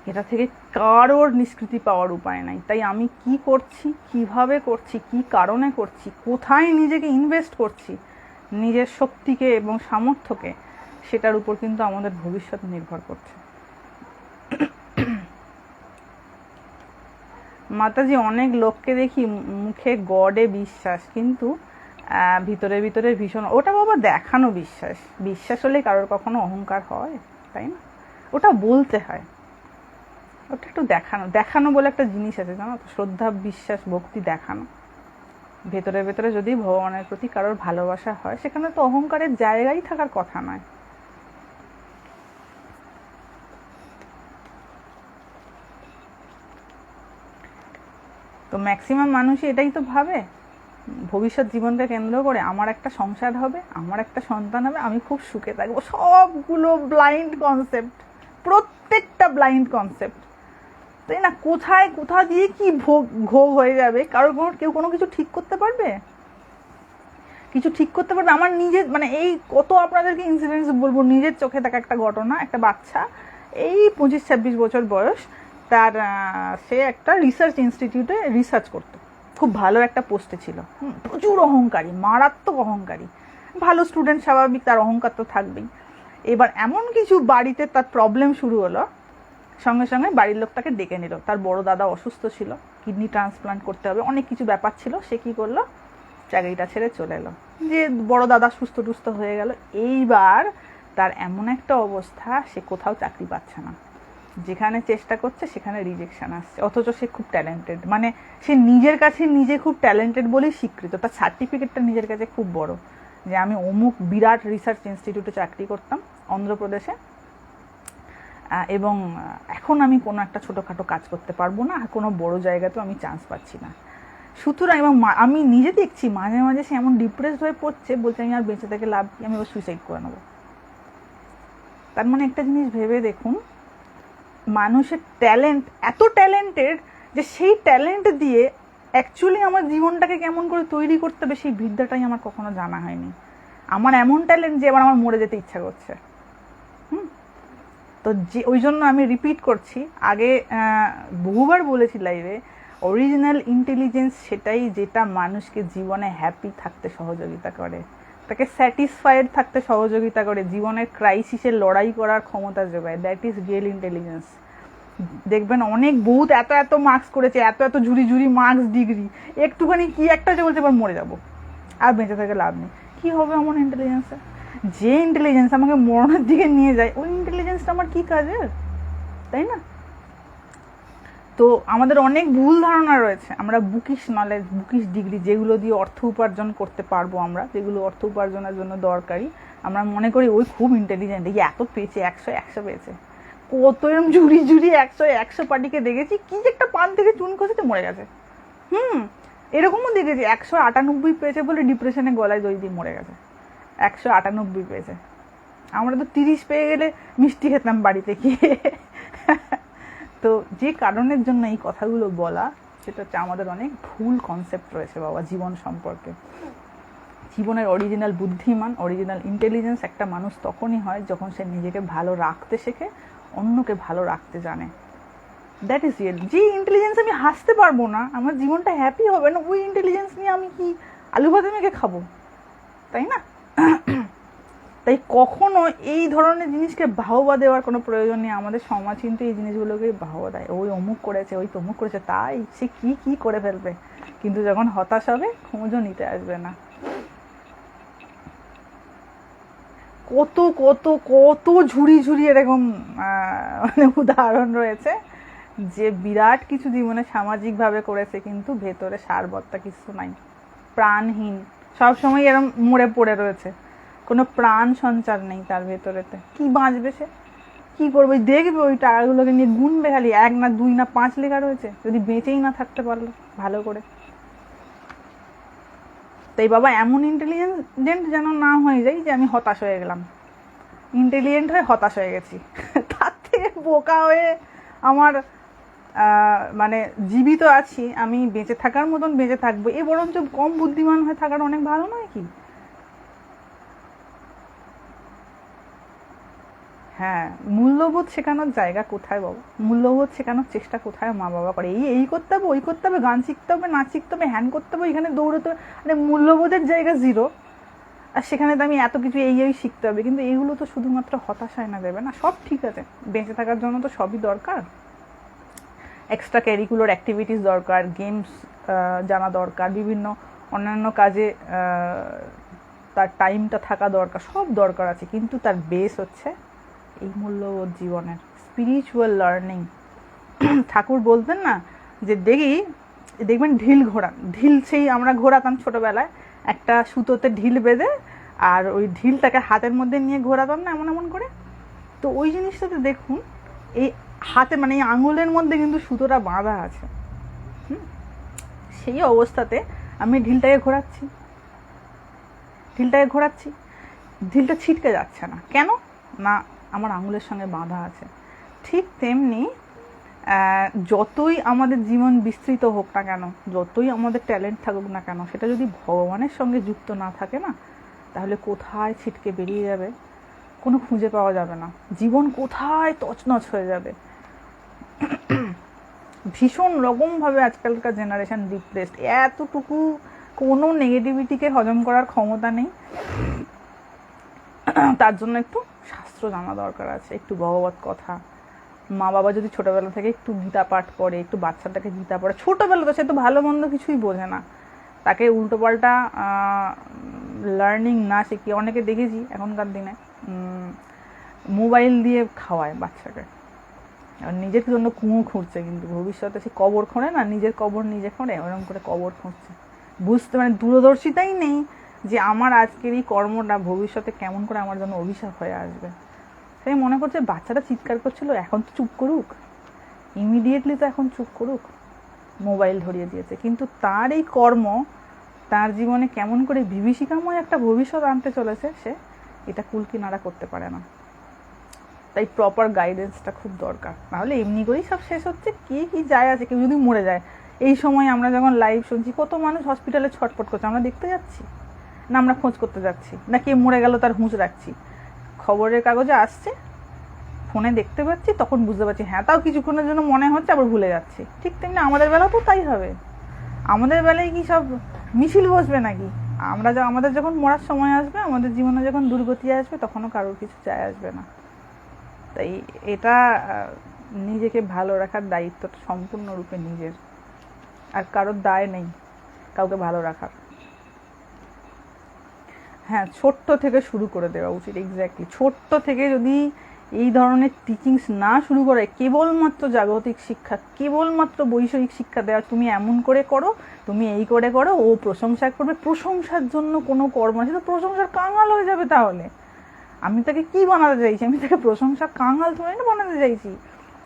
এটা থেকে কারোর নিষ্কৃতি পাওয়ার উপায় নাই। তাই আমি কি করছি, কিভাবে করছি, কি কারণে করছি, কোথায় নিজেকে ইনভেস্ট করছি, নিজের শক্তিকে এবং সামর্থ্যকে, সেটার উপর কিন্তু আমাদের ভবিষ্যৎ নির্ভর করছে। মাতাজি, অনেক লোককে দেখি মুখে গডে বিশ্বাস, কিন্তু ভিতরে ভিতরে ভীষণ, ওটা বাবা দেখানো বিশ্বাস। বিশ্বাস হলে কারোর কখনো অহংকার হয়, তাই না? ওটা বলতে হয়, ওটা একটু দেখানো, দেখানো বলে একটা জিনিস আছে জানো তো, শ্রদ্ধা, বিশ্বাস, ভক্তি দেখানো। ভেতরে ভেতরে যদি ভগবানের প্রতি কারোর ভালোবাসা হয়, সেখানে তো অহংকারের জায়গাই থাকার কথা নয়। তো ম্যাক্সিমাম মানুষই এটাই তো ভাবে, ভবিষ্যৎ জীবনকে কেন্দ্র করে আমার একটা সংসার হবে, আমার একটা সন্তান হবে, আমি খুব সুখে থাকবো। সবগুলো ব্লাইন্ড কনসেপ্ট, প্রত্যেকটা ব্লাইন্ড কনসেপ্ট, তাই না? কোথায় কোথা দিয়ে কি ঘোগ হয়ে যাবে, কেউ কোনো কিছু ঠিক করতে পারবে? কিছু ঠিক করতে পারবে? আমার নিজের মানে এই কত আপনাদেরকে ইনসিডেন্টস বলবো, নিজের চোখে দেখা একটা ঘটনা। একটা বাচ্চা এই 25-26 বছর বয়স, তার সে একটা রিসার্চ ইনস্টিটিউটে রিসার্চ করতো, খুব ভালো একটা পোস্টে ছিল। প্রচুর অহংকারী, মারাত্মক অহংকারী। ভালো স্টুডেন্ট, স্বাভাবিক, তার অহংকার তো থাকবেই। এবার এমন কিছু বাড়িতে তার প্রবলেম শুরু হলো, সঙ্গে সঙ্গে বাড়ির লোক তাকে ডেকে নিল। তার বড় দাদা অসুস্থ ছিল, কিডনি ট্রান্সপ্লান্ট করতে হবে, অনেক কিছু ব্যাপার ছিল। সে কি করলো, চাকরিটা ছেড়ে চলে এলো। যে বড় দাদা সুস্থ টুস্থ হয়ে গেল, এইবার তার এমন একটা অবস্থা, সে কোথাও চাকরি পাচ্ছে না, যেখানে চেষ্টা করছে সেখানে রিজেকশন আসছে। অথচ সে খুব ট্যালেন্টেড, মানে সে নিজের কাছে নিজে খুব ট্যালেন্টেড বলেই স্বীকৃত। তার সার্টিফিকেটটা নিজের কাছে খুব বড়, যে আমি অমুক বিরাট রিসার্চ ইনস্টিটিউটে চাকরি করতাম অন্ধ্রপ্রদেশে, এবং এখন আমি কোনো একটা ছোটোখাটো কাজ করতে পারবো না, আর কোনো বড় জায়গাতেও আমি চান্স পাচ্ছি না। সুতরাং এবং আমি নিজে দেখছি মাঝে মাঝে সে এমন ডিপ্রেসড হয়ে পড়ছে, বলছে আমি আর বেঁচে থেকে লাভ কি, আমি এবার সুইসাইড করে নেবো। তার মানে একটা জিনিস ভেবে দেখুন, মানুষের ট্যালেন্ট এত ট্যালেন্টেড যে সেই ট্যালেন্ট দিয়ে অ্যাকচুয়ালি আমার জীবনটাকে কেমন করে তৈরি করতে হবে সেই বিদ্যাটাই আমার কখনো জানা হয়নি। আমার এমন ট্যালেন্ট যে এবার আমার মরে যেতে ইচ্ছা করছে। তো যে ওই জন্য আমি রিপিট করছি, আগে বহুবার বলেছি লাইভে, অরিজিনাল ইন্টেলিজেন্স সেটাই যেটা মানুষকে জীবনে হ্যাপি থাকতে সহযোগিতা করে, তাকে স্যাটিসফাইড থাকতে সহযোগিতা করে, জীবনের ক্রাইসিসে লড়াই করার ক্ষমতা যোগায়। That is real intelligence. দেখবেন অনেক বহুত এত এত মার্কস করেছে, এত এত ঝুড়ি ঝুড়ি মার্কস, ডিগ্রি, একটুখানি কি একটা যে বলছে এবার মরে যাবো, আর বেঁচে থেকে লাভ নেই। কী হবে আমার ইন্টেলিজেন্সে? যে ইন্টেলিজেন্স আমাকে মরণের দিকে নিয়ে যায়, ওই ইন্টেলিজেন্সটা আমার কী কাজের, তাই না? তো আমাদের অনেক ভুল ধারণা রয়েছে। আমরা বুকিশ নলেজ, বুকিশ ডিগ্রি, যেগুলো দিয়ে অর্থ উপার্জন করতে পারবো আমরা, যেগুলো অর্থ উপার্জনের জন্য দরকারি, আমরা মনে করি ওই খুব ইন্টেলিজেন্ট, এই এত পেয়েছে, 100 পেয়েছে। কত এরম ঝুড়ি ঝুড়ি 100 পার্টিকে দেখেছি, কি যে একটা পান থেকে চুন খসেতে মরে গেছে। এরকমও দেখেছি 198 পেয়েছে বলে ডিপ্রেশনে গলায় দই দিয়ে মরে গেছে। 198 পেয়েছে। আমরা তো 30 পেয়ে গেলে মিষ্টি খেতাম বাড়িতে গিয়ে। তো যে কারণের জন্য এই কথাগুলো বলা, সেটা হচ্ছে আমাদের অনেক ভুল কনসেপ্ট রয়েছে বাবা জীবন সম্পর্কে। জীবনের অরিজিনাল বুদ্ধিমান, অরিজিনাল ইন্টেলিজেন্স একটা মানুষ তখনই হয় যখন সে নিজেকে ভালো রাখতে শেখে, অন্যকে ভালো রাখতে জানে। That is real. যে ইন্টেলিজেন্স আমি হাসতে পারবো না, আমার জীবনটা হ্যাপি হবে না, ওই ইন্টেলিজেন্স নিয়ে আমি কি আলু ভাতে মেখে খাবো, তাই না? তাই কখনো এই ধরনের জিনিসকে বাহবা দেওয়ার কোনো প্রয়োজন নেই। আমাদের সমাজ কিন্তু এই জিনিসগুলোকে বাহবা দেয়, ওই অমুক করেছে, ওই তমুক করেছে, তাই সে কি কি করে ফেলবে, কিন্তু যখন হতাশ হবে খোঁজও নিতে আসবে না। কত কত কত ঝুড়ি ঝুড়ি এরকম মানে উদাহরণ রয়েছে, যে বিরাট কিছু জীবনে সামাজিকভাবে করেছে, কিন্তু ভেতরে সারবত্তা কিছু নাই, প্রাণহীন, সবসময় এরকম মরে পড়ে রয়েছে, কোনো প্রাণ সঞ্চার নেই তার ভেতরেতে। কি বাঁচবে সে, কি করবে? দেখবে ওই টাকাগুলোকে নিয়ে গুনবে, খালি 1 না 2 না 5 লেখা রয়েছে, যদি বেঁচেই না থাকতে পারলো ভালো করে। তাই বাবা এমন ইন্টেলিজেন্ট যেন না হয়ে যায় যে আমি হতাশ হয়ে গেলাম, ইন্টেলিজেন্ট হয়ে হতাশ হয়ে গেছি। তার থেকে বোকা হয়ে আমার মানে জীবিত আছি, আমি বেঁচে থাকার মতন বেঁচে থাকবো, এ বরঞ্চ কম বুদ্ধিমান হয়ে থাকার অনেক ভালো নয় কি? হ্যাঁ, মূল্যবোধ শেখানোর জায়গা কোথায় বাবা? মূল্যবোধ শেখানোর চেষ্টা কোথায় মা বাবা করে? এই করতে হবে, ওই করতে হবে, গান শিখতে হবে, নাচ শিখতে হবে, হ্যান করতে হবে, এখানে দৌড়তে হবে, মানে মূল্যবোধের জায়গা জিরো। আর সেখানে তো আমি এত কিছু এই শিখতে হবে, কিন্তু এইগুলো তো শুধুমাত্র হতাশায় না দেবে না। সব ঠিক আছে, বেঁচে থাকার জন্য তো সবই দরকার, এক্সট্রা ক্যারিকুলার অ্যাক্টিভিটিস দরকার, গেমস জানা দরকার, বিভিন্ন অন্যান্য কাজে তার টাইমটা থাকা দরকার, সব দরকার আছে, কিন্তু তার বেস হচ্ছে এই মূল্যবোধ জীবনের, স্পিরিচুয়াল লার্নিং। ঠাকুর বলতেন না যে দেখবেন ঢিল ঢিল সেই আমরা ঘোরাতাম ছোটবেলায়, একটা সুতোতে ঢিল বেঁধে, আর ওই ঢিলটাকে হাতের মধ্যে নিয়ে ঘোরাতাম না এমন এমন করে। তো ওই জিনিসটাতে দেখুন এই হাতে মানে এই আঙুলের মধ্যে কিন্তু সুতোটা বাঁধা আছে। সেই অবস্থাতে আমি ঢিলটাকে ঘোরাচ্ছি, ঢিলটা ছিটকে যাচ্ছে না, কেন না আমার আঙুলের সঙ্গে বাঁধা আছে। ঠিক তেমনি যতই আমাদের জীবন বিস্তৃত হোক না কেন, যতই আমাদের ট্যালেন্ট থাকুক না কেন, সেটা যদি ভগবানের সঙ্গে যুক্ত না থাকে না, তাহলে কোথায় ছিটকে বেরিয়ে যাবে কোনো খুঁজে পাওয়া যাবে না, জীবন কোথায় তছনছ হয়ে যাবে। ভীষণ রকমভাবে আজকালকার জেনারেশন ডিপ্রেসড, এতটুকু কোনো নেগেটিভিটিকে হজম করার ক্ষমতা নেই। তার জন্য একটু শাস্ত্র জানা দরকার আছে, একটু ভগবত কথা। মা বাবা যদি ছোটবেলা থেকে একটু গীতা পাঠ করে, একটু বাচ্চাটাকে গীতা পড়ে ছোটবেলা, তো সে তো ভালো মন্দ কিছুই বোঝে না, তাকে উল্টোপাল্টা লার্নিং না শিখিয়ে, অনেকে দেখেছি এখনকার দিনে মোবাইল দিয়ে খাওয়ায় বাচ্চাকে, আর নিজের জন্য কুঁয়ো খুঁড়ছে, কিন্তু ভবিষ্যতে সে কবর খোঁড়ে না, নিজের কবর নিজে খোঁড়ে, ওরকম করে কবর খুঁড়ছে। বুঝতে মানে দূরদর্শিতাই নেই যে আমার আজকের এই কর্মটা ভবিষ্যতে কেমন করে আমার জন্য অভিশাপ হয়ে আসবে। সেই মনে করছে বাচ্চাটা চিৎকার করছিল, এখন তো চুপ করুক, ইমিডিয়েটলি তো এখন চুপ করুক, মোবাইল ধরিয়ে দিয়েছে। কিন্তু তার এই কর্ম তার জীবনে কেমন করে বিভীষিকাময় একটা ভবিষ্যৎ আনতে চলেছে, সে এটা কুলকিনারা করতে পারে না। তাই প্রপার গাইডেন্সটা খুব দরকার, নাহলে এমনি করেই সব শেষ হচ্ছে। কি যায় আছে, কেউ যদি মরে যায়, এই সময় আমরা যখন লাইভ শুনছি কত মানুষ হসপিটালে ছটফট করছে, আমরা দেখতে যাচ্ছি না, আমরা খোঁজ করতে যাচ্ছি না, কে মরে গেল তার হুঁশ রাখছি, খবরের কাগজে আসছে, ফোনে দেখতে পাচ্ছি, তখন বুঝতে পারছি, হ্যাঁ তাও কিছুক্ষণের জন্য মনে হচ্ছে, আবার ভুলে যাচ্ছি। ঠিক তেমনি আমাদের বেলাও তো তাই হবে। আমাদের বেলায় কি সব মিছিল বসবে নাকি? আমাদের যখন মরার সময় আসবে, আমাদের জীবনে যখন দুর্গতি আসবে, তখনও কারোর কিছু যায় আসবে না। তাই এটা নিজেকে ভালো রাখার দায়িত্বটা সম্পূর্ণরূপে নিজের, আর কারোর দায় নেই কাউকে ভালো রাখার। হ্যাঁ, ছোট্ট থেকে শুরু করে দেওয়া উচিত। এক্স্যাক্টলি, ছোট্ট থেকে যদি এই ধরনের টিচিংস না শুরু করে, কেবলমাত্র জাগতিক শিক্ষা, কেবলমাত্র বৈষয়িক শিক্ষা দেওয়া, তুমি এমন করে করো, তুমি এই করে করো, ও প্রশংসা করবে, প্রশংসার জন্য কোনো কর্ম আছে তো প্রশংসার কাঙাল হয়ে যাবে। তাহলে আমি তাকে কি বানাতে চাইছি? আমি তাকে প্রশংসার কাঙাল ধরে না বানাতে চাইছি।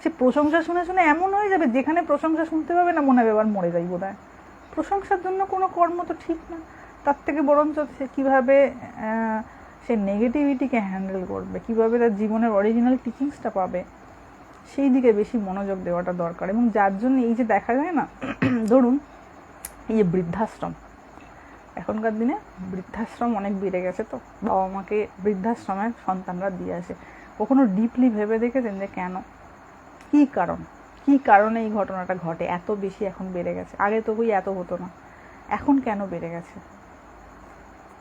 সে প্রশংসা শুনে শুনে এমন হয়ে যাবে, যেখানে প্রশংসা শুনতে পাবে না মনে হবে এবার মরে যাই বোধ হয়। প্রশংসার জন্য কোনো কর্ম তো ঠিক না। তার থেকে বরঞ্চ সে কীভাবে সে নেগেটিভিটিকে হ্যান্ডেল করবে, কীভাবে তার জীবনের অরিজিনাল টিচিংসটা পাবে, সেই দিকে বেশি মনোযোগ দেওয়াটা দরকার। এবং যার জন্য এই যে দেখা যায় না, ধরুন এই যে বৃদ্ধাশ্রম, এখনকার দিনে বৃদ্ধাশ্রম অনেক বেড়ে গেছে, তো বাবা মাকে বৃদ্ধাশ্রমের সন্তানরা দিয়ে আসে। কখনো ডিপলি ভেবে দেখেছেন যে কেন, কী কারণে এই ঘটনাটা ঘটে? এত বেশি এখন বেড়ে গেছে, আগে তো এত হতো না, এখন কেন বেড়ে গেছে?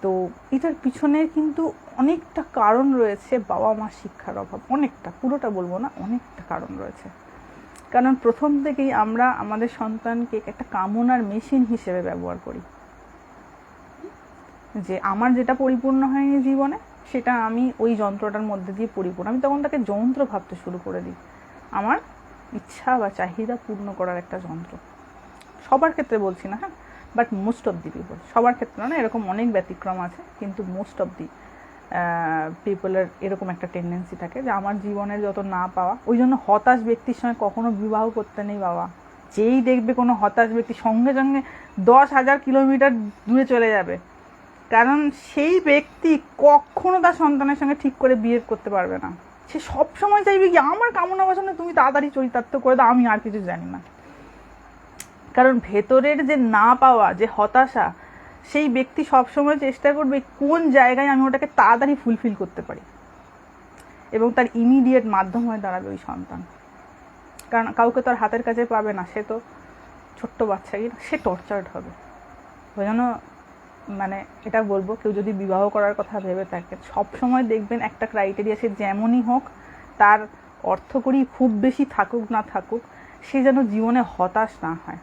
তো এটার পিছনে কিন্তু অনেকটা কারণ রয়েছে, বাবা মা শিক্ষার অভাব, অনেকটা, পুরোটা বলবো না, অনেকটা কারণ রয়েছে। কারণ প্রথম থেকেই আমরা আমাদের সন্তানকে একটা কামনার মেশিন হিসেবে ব্যবহার করি, যে আমার যেটা পরিপূর্ণ হয়নি জীবনে, সেটা আমি ওই যন্ত্রটার মধ্যে দিয়ে পরিপূর্ণ, আমি তখন তাকে যন্ত্র ভাবতে শুরু করে দিই, আমার ইচ্ছা বা চাহিদা পূর্ণ করার একটা যন্ত্র। সবার ক্ষেত্রে বলছি না, হ্যাঁ, but most of the people, সবার ক্ষেত্রে না, এরকম অনেক ব্যতিক্রম আছে, কিন্তু মোস্ট অফ দি পিপলের এরকম একটা টেন্ডেন্সি থাকে যে আমার জীবনের যত না পাওয়া। ওই জন্য হতাশ ব্যক্তির সঙ্গে কখনো বিবাহ করতে নেই বাবা। যেই দেখবে কোনো হতাশ ব্যক্তি, সঙ্গে সঙ্গে 10,000 কিলোমিটার দূরে চলে যাবে, কারণ সেই ব্যক্তি কখনো তার সন্তানের সঙ্গে ঠিক করে বিয়ে করতে পারবে না। সে সবসময় চাইবে কি আমার কামনা বাসনা তুমি তাড়াতাড়ি চরিতার্থ করে দাও, আমি আর কিছু জানি না। কারণ ভেতরের যে না পাওয়া, যে হতাশা, সেই ব্যক্তি সবসময় চেষ্টা করবে কোন জায়গায় আমি ওটাকে তাড়াতাড়ি ফুলফিল করতে পারি, এবং তার ইমিডিয়েট মাধ্যম হয়ে দাঁড়াবে ওই সন্তান। কারণ কাউকে তো আর হাতের কাছে পাবে না, সে তো ছোট্ট বাচ্চা, সে টর্চার্ড হবে। ওই জন্য মানে এটা বলবো, কেউ যদি বিবাহ করার কথা ভেবে থাকে, সবসময় দেখবেন একটা ক্রাইটেরিয়া, সে যেমনই হোক, তার অর্থকড়ি খুব বেশি থাকুক না থাকুক, সে যেন জীবনে হতাশ না হয়।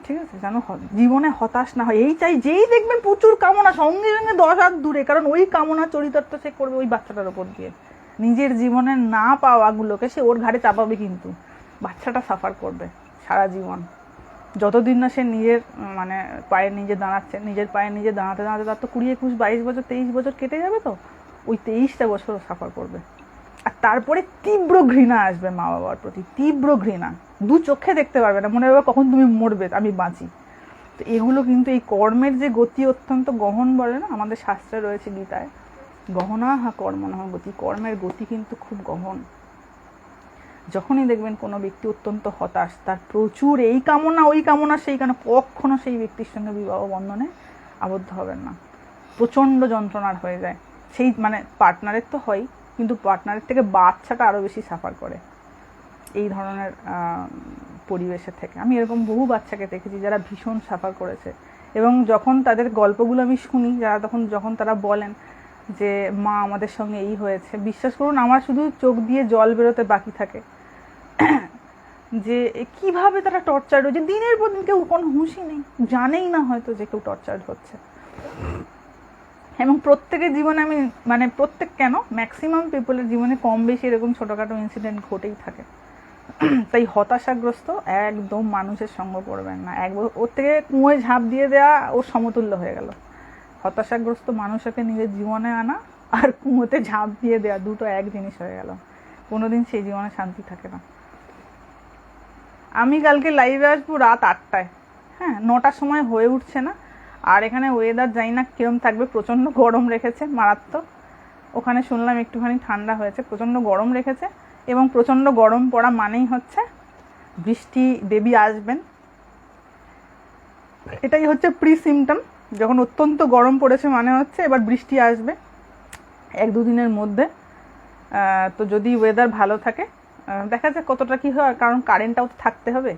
ঠিক আছে, যেন জীবনে হতাশ না হয়, এই চাই। যেই দেখবেন প্রচুর কামনা, সঙ্গে সঙ্গে 10 হাত দূরে, কারণ ওই কামনা চরিতার্থ সে করবে ওই বাচ্চাটার ওপর দিয়ে। নিজের জীবনে না পাওয়াগুলোকে সে ওর ঘাড়ে চাপাবে, কিন্তু বাচ্চাটা সাফার করবে সারা জীবন। যতদিন না সে নিজের মানে পায়ে নিজে দাঁড়াচ্ছে, নিজের পায়ে নিজে দাঁড়াতে দাঁড়াতে তার তো 20, 21, 22 বছর, 23 বছর কেটে যাবে, তো ওই 23টা বছর সাফার করবে। আর তারপরে তীব্র ঘৃণা আসবে মা বাবার প্রতি, তীব্র ঘৃণা, দু চোখে দেখতে পারবে না, মনে হবে কখন তুমি মরবে আমি বাঁচি। তো এগুলো কিন্তু এই কর্মের যে গতি অত্যন্ত গহন বলে না, আমাদের শাস্ত্রে রয়েছে গীতায়, গহনা কর্মণঃ গতি, কর্মের গতি কিন্তু খুব গহন। যখনই দেখবেন কোনো ব্যক্তি অত্যন্ত হতাশ, তার প্রচুর এই কামনা ওই কামনা সেই কারণে, কখনো সেই ব্যক্তির সঙ্গে বিবাহ বন্ধনে আবদ্ধ হবেন না, প্রচণ্ড যন্ত্রণার হয়ে যায়। সেই মানে পার্টনারের তো হয়, কিন্তু পার্টনারের থেকে বাচ্চাটা আরও বেশি সাফার করে এই ধরনের পরিবেশের থেকে। আমি এরকম বহু বাচ্চাকে দেখেছি যারা ভীষণ সাফার করেছে, এবং যখন তাদের গল্পগুলো আমি শুনি, যারা যখন তারা বলেন যে মা আমাদের সঙ্গে এই হয়েছে, বিশ্বাস করুন আমার শুধু চোখ দিয়ে জল বেরোতে বাকি থাকে যে কিভাবে তারা টর্চার্ড হয়েছে। দিনের পর দিন কেউ কোনো হুঁশই নেই, জানেই না হয়তো যে কেউ টর্চার্ড হচ্ছে। এবং প্রত্যেকের জীবনে আমি মানে প্রত্যেক কেন ম্যাক্সিমাম পিপলের জীবনে কম বেশি এরকম ছোটোখাটো ইনসিডেন্ট ঘটেই থাকে। তাই হতাশাগ্রস্ত একদম মানুষের সঙ্গ করবেন না। ওর থেকে কুঁয়োয় ঝাঁপ দিয়ে দেওয়া ওর সমতুল্য হয়ে গেল। হতাশাগ্রস্ত মানুষকে নিজের জীবনে আনা আর কুঁয়োতে ঝাঁপ দিয়ে দেওয়া দুটো এক জিনিস হয়ে গেল, কোনোদিন সেই জীবনে শান্তি থাকে না। আমি কালকে লাইভে আসবো রাত 8টায়, হ্যাঁ 9টার সময় হয়ে উঠছে না। আর এখানে ওয়েদার জানি না কিরম থাকবে, প্রচণ্ড গরম রেখেছে, মারাত্মক। ওখানে শুনলাম একটুখানি ঠান্ডা হয়েছে, প্রচণ্ড গরম রেখেছে, এবং প্রচণ্ড গরম পড়া মানেই হচ্ছে বৃষ্টি দেবী আসবেন। এটাই হচ্ছে প্রি সিমটম। যখন অত্যন্ত গরম পড়েছে মানে হচ্ছে এবার বৃষ্টি আসবে 1-2 দিনের মধ্যে। তো যদি ওয়েদার ভালো থাকে দেখা যাক কতটা কি হয়, কারণ কারেন্টটাও তো থাকতে হবে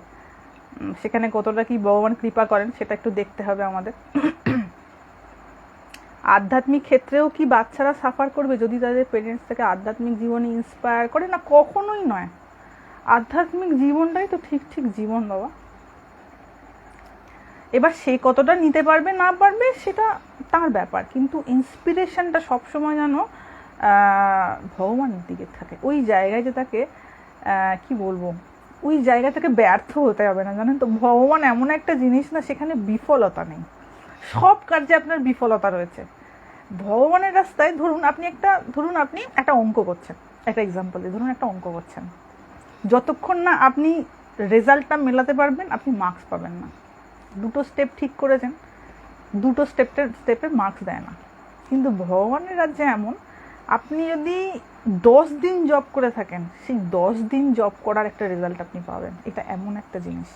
সেখানে, কতটা কি ভগবান কৃপা করেন সেটা একটু দেখতে হবে আমাদের। আধ্যাত্মিক ক্ষেত্রেও কি বাচ্চারা সাফার করবে যদি তাদের পেরেন্টস থেকে আধ্যাত্মিক জীবনে ইন্সপায়ার করে? না, কখনোই নয়। আধ্যাত্মিক জীবনটাই তো ঠিক জীবন বাবা। এবার সে কতটা নিতে পারবে না পারবে সেটা তার ব্যাপার, কিন্তু ইন্সপিরেশনটা সবসময় যেন ভগবানের দিকে থাকে। ওই জায়গায় যে তাকে কি বলবো, ওই জায়গা থেকে ব্যর্থ হতে হবে না, জানেন তো। ভগবান এমন একটা জিনিস না, সেখানে বিফলতা নেই, সব কার্যে আপনার বিফলতা রয়েছে। ভগবানের রাস্তায় ধরুন আপনি একটা অঙ্ক করছেন, একটা এক্সাম্পল দিয়ে ধরুন একটা অঙ্ক করছেন, যতক্ষণ না আপনি রেজাল্টটা মেলাতে পারবেন আপনি মার্কস পাবেন না। দুটো স্টেপ ঠিক করেছেন, দুটো স্টেপের মার্কস দেয় না। কিন্তু ভগবানের রাজ্যে এমন, আপনি যদি 10 দিন জব করে থাকেন, সেই 10 দিন জব করার একটা রেজাল্ট আপনি পাবেন। এটা এমন একটা জিনিস।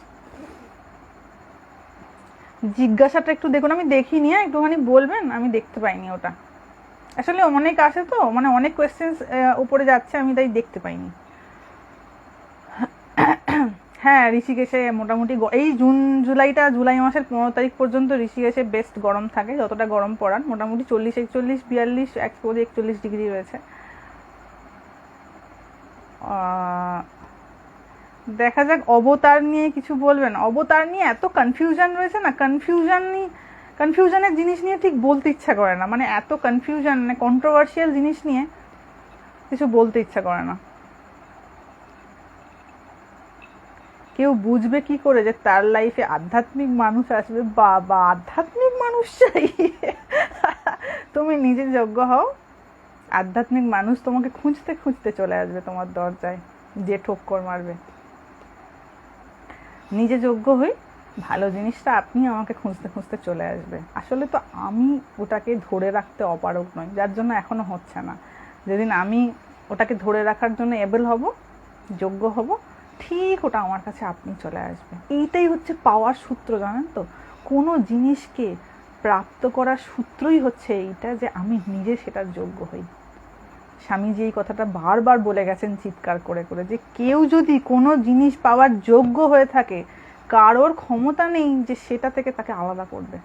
জিজ্ঞাসাটা একটু দেখুন, আমি দেখিনি, একটুখানি বলবেন, আমি দেখতে পাইনি ওটা। আসলে অনেক আসে তো, মানে অনেক কোয়েশ্চেন্স উপরে যাচ্ছে, আমি তাই দেখতে পাইনি। হ্যাঁ, ঋষিকেশে মোটামুটি এই জুলাই মাসের 15 তারিখ পর্যন্ত ঋষিকেশে বেস্ট গরম থাকে, যতটা গরম পড়ান। মোটামুটি 40, 41, 42, 41 ডিগ্রি রয়েছে। দেখা যাক অবতার নিয়ে কিছু বলবেন। অবতার নিয়ে এত কনফিউশন রয়েছে না, কনফিউশনের জিনিস নিয়ে ঠিক বলতে ইচ্ছা করে না, মানে এত কনফিউশন, মানে কন্ট্রোভার্সিয়াল জিনিস নিয়ে কিছু বলতে ইচ্ছা করে না। কেউ বুঝবে কি করে যে তার লাইফে আধ্যাত্মিক মানুষ আসবে? বাবা, আধ্যাত্মিক মানুষ চাই? তুমি নিজে যোগ্য হও, আধ্যাত্মিক মানুষ তোমাকে খুঁজতে খুঁজতে চলে আসবে তোমার দরজায়, যে ঠোক্কর মারবে। নিজে যোগ্য হই, ভালো জিনিসটা আপনি আমাকে খুঁজতে খুঁজতে চলে আসবে। আসলে তো আমি ওটাকে ধরে রাখতে অপারগ নই, যার জন্য এখনো হচ্ছে না। যেদিন আমি ওটাকে ধরে রাখার জন্য এবেল হব, যোগ্য হব, ঠিক ওটা আমার কাছে আপনি চলে আসবে। এইটাই হচ্ছে পাওয়ার সূত্র, জানেন তো। কোনো জিনিসকে প্রাপ্ত করার সূত্রই হচ্ছে এইটা, যে আমি নিজে সেটার যোগ্য হই। স্বামীজি এই কথাটা বারবার বলে গেছেন চিৎকার করে করে, যে কেউ যদি কোনো জিনিস পাওয়ার যোগ্য হয়ে থাকে, কারোর ক্ষমতা নেই যে সেটা থেকে তাকে আলাদা করবে,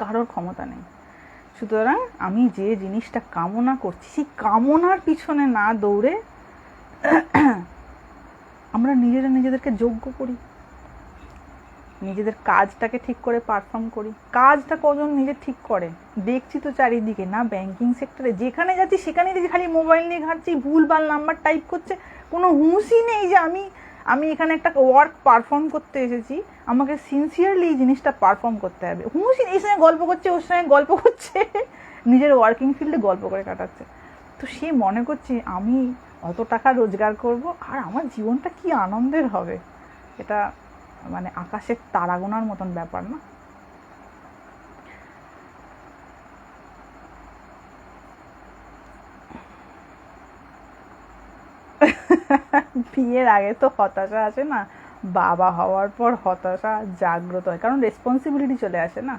কারোর ক্ষমতা নেই। সুতরাং আমি যে জিনিসটা কামনা করছি, সেই কামনার পিছনে না দৌড়ে আমরা নিজেদেরকে যোগ্য করি। নিজেদের কাজটাকে ঠিক করে পারফর্ম করি। কাজটা কজন নিজে ঠিক করে? দেখছি তো চারিদিকে, না ব্যাংকিং সেক্টরে, যেখানে যাচ্ছি সেখানে দেখি খালি মোবাইল নিয়ে ঘাঁটছি, ভুলভাল নাম্বার টাইপ করছে, কোনো হুঁশই নেই যে আমি এখানে একটা ওয়ার্ক পারফর্ম করতে এসেছি, আমাকে সিনসিয়ারলি এই জিনিসটা পারফর্ম করতে হবে। হুঁশই এই সঙ্গে গল্প করছে, ওর সঙ্গে গল্প করছে, নিজের ওয়ার্কিং ফিল্ডে গল্প করে কাটাচ্ছে। তো সে মনে করছে আমি অত টাকা রোজগার করব আর আমার জীবনটা কি আনন্দের হবে। এটা মানে আকাশের তারা গোনার মতন ব্যাপার না? বিয়ের আগে তো হতাশা আসে না, বাবা হওয়ার পর হতাশা জাগ্রত হয়, কারণ রেসপন্সিবিলিটি চলে আসে না।